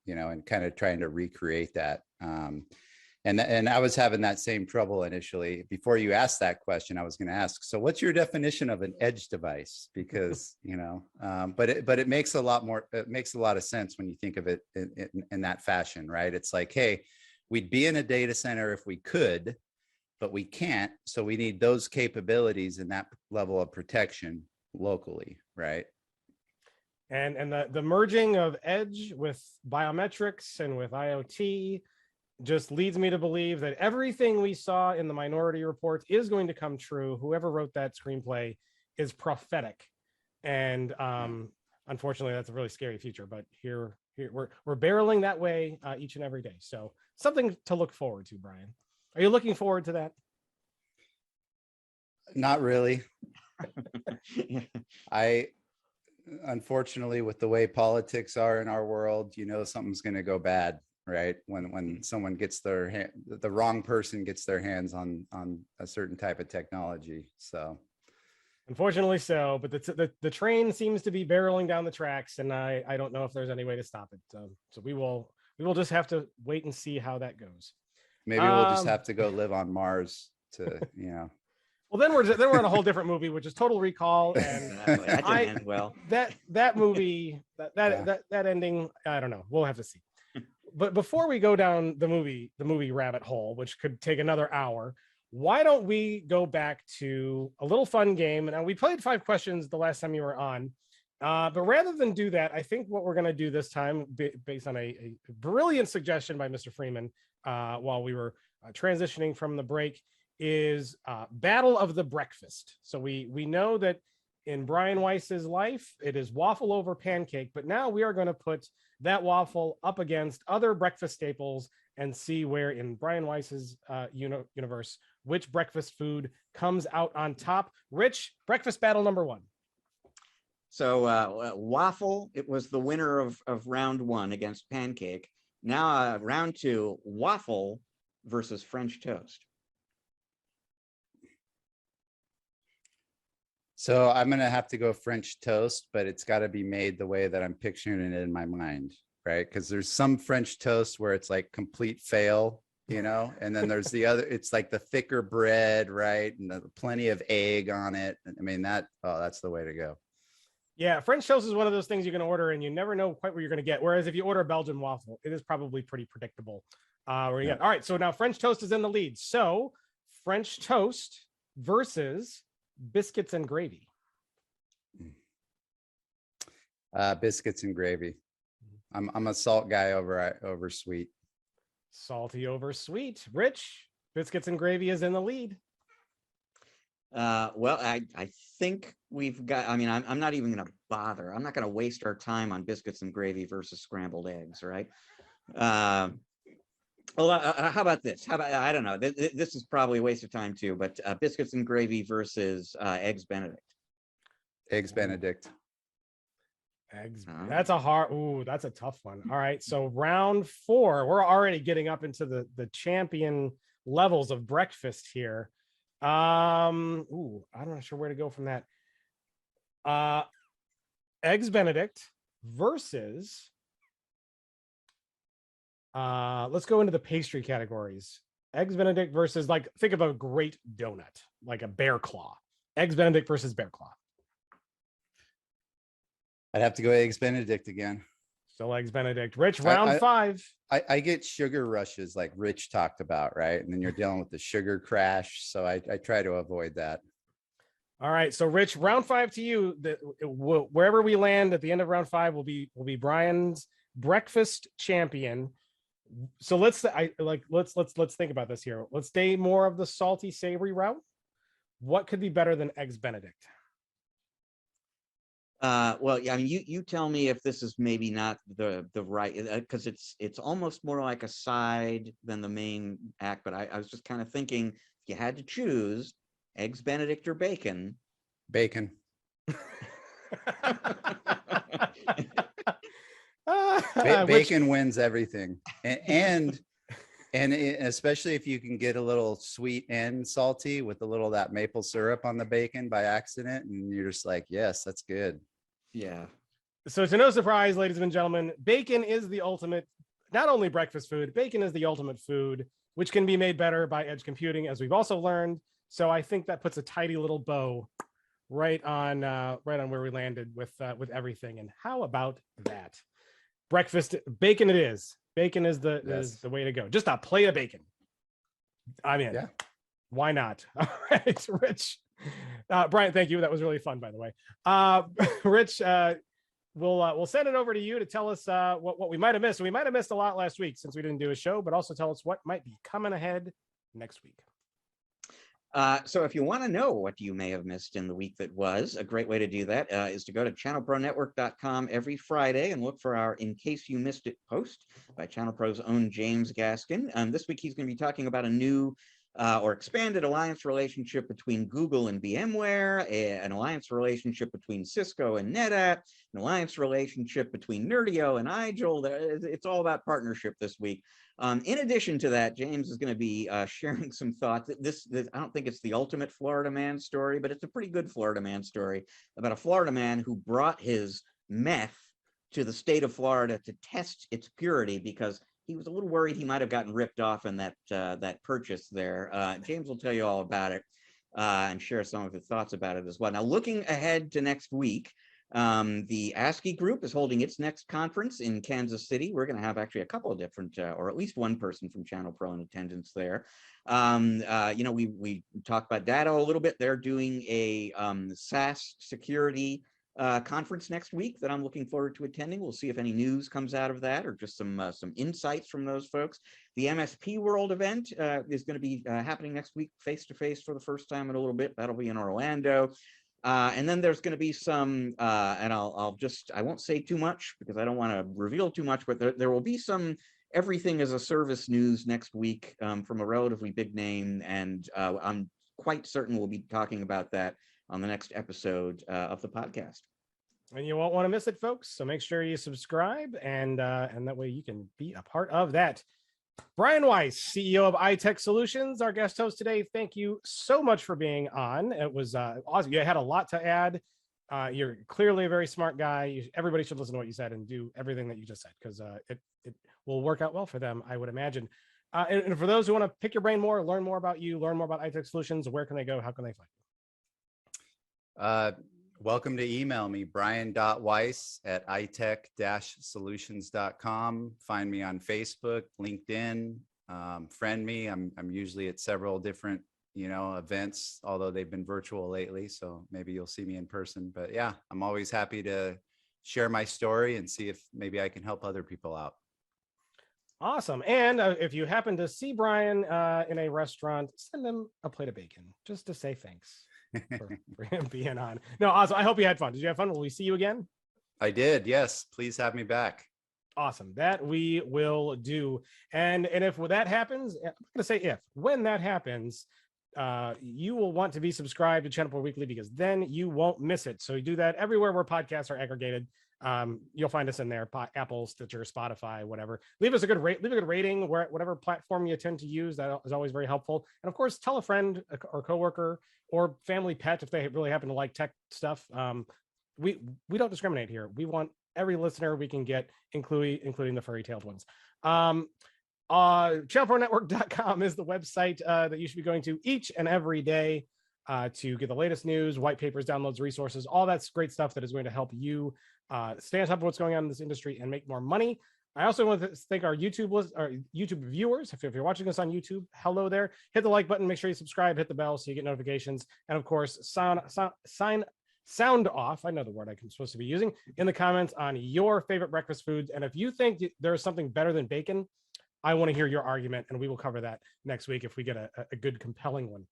And kind of trying to recreate that. And I was having that same trouble initially. Before you asked that question, I was going to ask, so what's your definition of an edge device? Because, but it makes a lot of sense when you think of it in that fashion, right? It's like, hey, we'd be in a data center if we could, but we can't. So we need those capabilities and that level of protection locally, right? And the merging of edge with biometrics and with IoT just leads me to believe that everything we saw in the Minority Report is going to come true. Whoever wrote that screenplay is prophetic. And unfortunately, that's a really scary future, but here we're barreling that way each and every day. So something to look forward to, Brian. Are you looking forward to that? Not really. Unfortunately, with the way politics are in our world, something's going to go bad, right? When someone gets the wrong person gets their hands on a certain type of technology. So unfortunately so, but the train seems to be barreling down the tracks, and I don't know if there's any way to stop it. So we will just have to wait and see how that goes. Maybe we'll just have to go live on Mars to, Well, then we're in a whole different movie, which is Total Recall, and that didn't end well. That movie, that ending, I don't know. We'll have to see. But before we go down the movie rabbit hole, which could take another hour, why don't we go back to a little fun game? And we played 5 questions the last time you were on, but rather than do that, I think what we're going to do this time, based on a brilliant suggestion by Mr. Freeman while we were transitioning from the break, is Battle of the Breakfast. So we know that in Brian Weiss's life, it is waffle over pancake, but now we are going to put that waffle up against other breakfast staples and see where in Brian Weiss's universe, which breakfast food comes out on top. Rich, breakfast battle number 1. So waffle, it was the winner of round 1 against pancake. Now round 2, waffle versus French toast. So I'm gonna have to go French toast, but it's got to be made the way that I'm picturing it in my mind, right? Because there's some French toast where it's like complete fail, and then there's the other. It's like the thicker bread, right, and plenty of egg on it. I mean that's the way to go. Yeah, French toast is one of those things you can order and you never know quite what you're going to get. Whereas if you order a Belgian waffle, it is probably pretty predictable. All right, so now French toast is in the lead. So French toast versus biscuits and gravy. Biscuits and gravy. I'm a salt guy over sweet. Salty over sweet. Rich, biscuits and gravy is in the lead. Well, I think we've got, I'm not even going to bother. I'm not going to waste our time on biscuits and gravy versus scrambled eggs, right? Well, how about this? I don't know. This is probably a waste of time too, but biscuits and gravy versus eggs Benedict. Eggs Benedict. Eggs. That's a tough one. All right. So round 4, we're already getting up into the champion levels of breakfast here. I'm not sure where to go from that. Eggs Benedict versus let's go into the pastry categories. Eggs Benedict versus, like, think of a great donut, like a bear claw. Eggs Benedict versus bear claw. I'd have to go Eggs Benedict again. Still Eggs Benedict. Rich, round 5. I get sugar rushes like Rich talked about, right? And then you're dealing with the sugar crash. So I try to avoid that. All right. So Rich, round 5 to you. Wherever we land at the end of round 5 will be Brian's breakfast champion. So let's think about this here. Let's stay more of the salty, savory route. What could be better than Eggs Benedict? Well, yeah, you tell me if this is maybe not the right, because it's almost more like a side than the main act. But I was just kind of thinking, if you had to choose Eggs Benedict or bacon. Bacon. Bacon wins everything, and especially if you can get a little sweet and salty with a little of that maple syrup on the bacon by accident, and you're just like, yes, that's good. Yeah. So to no surprise, ladies and gentlemen, bacon is the ultimate, not only breakfast food, bacon is the ultimate food, which can be made better by edge computing, as we've also learned. So I think that puts a tidy little bow right on where we landed with everything. And how about that? Breakfast bacon it is. Bacon is the way to go. Just a plate of bacon. I mean, yeah. Why not? All right, Rich. Brian, thank you. That was really fun, by the way. Rich, we'll send it over to you to tell us what we might have missed. We might have missed a lot last week since we didn't do a show, but also tell us what might be coming ahead next week. So if you want to know what you may have missed in the week that was, a great way to do that is to go to ChannelProNetwork.com every Friday and look for our In Case You Missed It post by ChannelPro's own James Gaskin. This week he's going to be talking about a new or expanded alliance relationship between Google and VMware, an alliance relationship between Cisco and NetApp, an alliance relationship between Nerdio and IGEL. It's all about partnership this week. In addition to that, James is going to be sharing some thoughts. This I don't think it's the ultimate Florida man story, but it's a pretty good Florida man story about a Florida man who brought his meth to the state of Florida to test its purity because he was a little worried he might have gotten ripped off in that purchase there. James will tell you all about it and share some of his thoughts about it as well. Now, looking ahead to next week, the ASCII group is holding its next conference in Kansas City. We're going to have actually a couple of different, or at least one person from ChannelPro in attendance there. We talked about Datto a little bit. They're doing a SaaS security conference next week that I'm looking forward to attending. We'll see if any news comes out of that or just some insights from those folks. The MSP World event is going to be happening next week face-to-face for the first time in a little bit. That'll be in Orlando. And then there's going to be some, and I won't say too much because I don't want to reveal too much, but there will be some everything as a service news next week from a relatively big name. And I'm quite certain we'll be talking about that on the next episode of the podcast. And you won't want to miss it, folks. So make sure you subscribe and that way you can be a part of that. Brian Weiss, CEO of ITECH Solutions, our guest host today. Thank you so much for being on. It was awesome. You had a lot to add. You're clearly a very smart guy. Everybody should listen to what you said and do everything that you just said, because it will work out well for them, I would imagine. And for those who want to pick your brain more, learn more about you, learn more about ITECH Solutions, where can they go? How can they find you? Welcome to email me, brian.weiss@itech-solutions.com. Find me on Facebook, LinkedIn, friend me. I'm usually at several different, events, although they've been virtual lately. So maybe you'll see me in person, but yeah, I'm always happy to share my story and see if maybe I can help other people out. Awesome. And if you happen to see Brian in a restaurant, send him a plate of bacon just to say thanks for him being on. No, awesome. I hope you had fun. Did you have fun? Will we see you again? I did. Yes. Please have me back. Awesome. That we will do. And if that happens, I'm going to say when that happens, you will want to be subscribed to ChannelPro Weekly, because then you won't miss it. So you do that everywhere where podcasts are aggregated. You'll find us in there, Apple, Stitcher, Spotify, whatever. Leave us a good rating whatever platform you tend to use. That is always very helpful. And of course, tell a friend or coworker or family pet if they really happen to like tech stuff. We don't discriminate here. We want every listener we can get, including the furry-tailed ones. ChannelProNetwork.com is the website that you should be going to each and every day to get the latest news, white papers, downloads, resources, all that's great stuff that is going to help you stay on top of what's going on in this industry and make more money. I also want to thank our YouTube viewers. If you're watching us on YouTube, hello there. Hit the like button, make sure you subscribe, hit the bell so you get notifications. And of course, sound off, I know the word I'm supposed to be using, in the comments on your favorite breakfast foods. And if you think there's something better than bacon, I want to hear your argument, and we will cover that next week if we get a good, compelling one.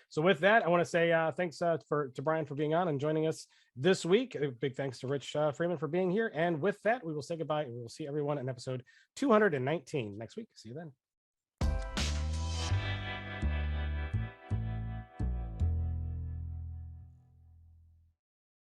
So with that, I want to say thanks to Brian for being on and joining us this week. A big thanks to Rich Freeman for being here. And with that, we will say goodbye. We will see everyone in episode 219 next week. See you then.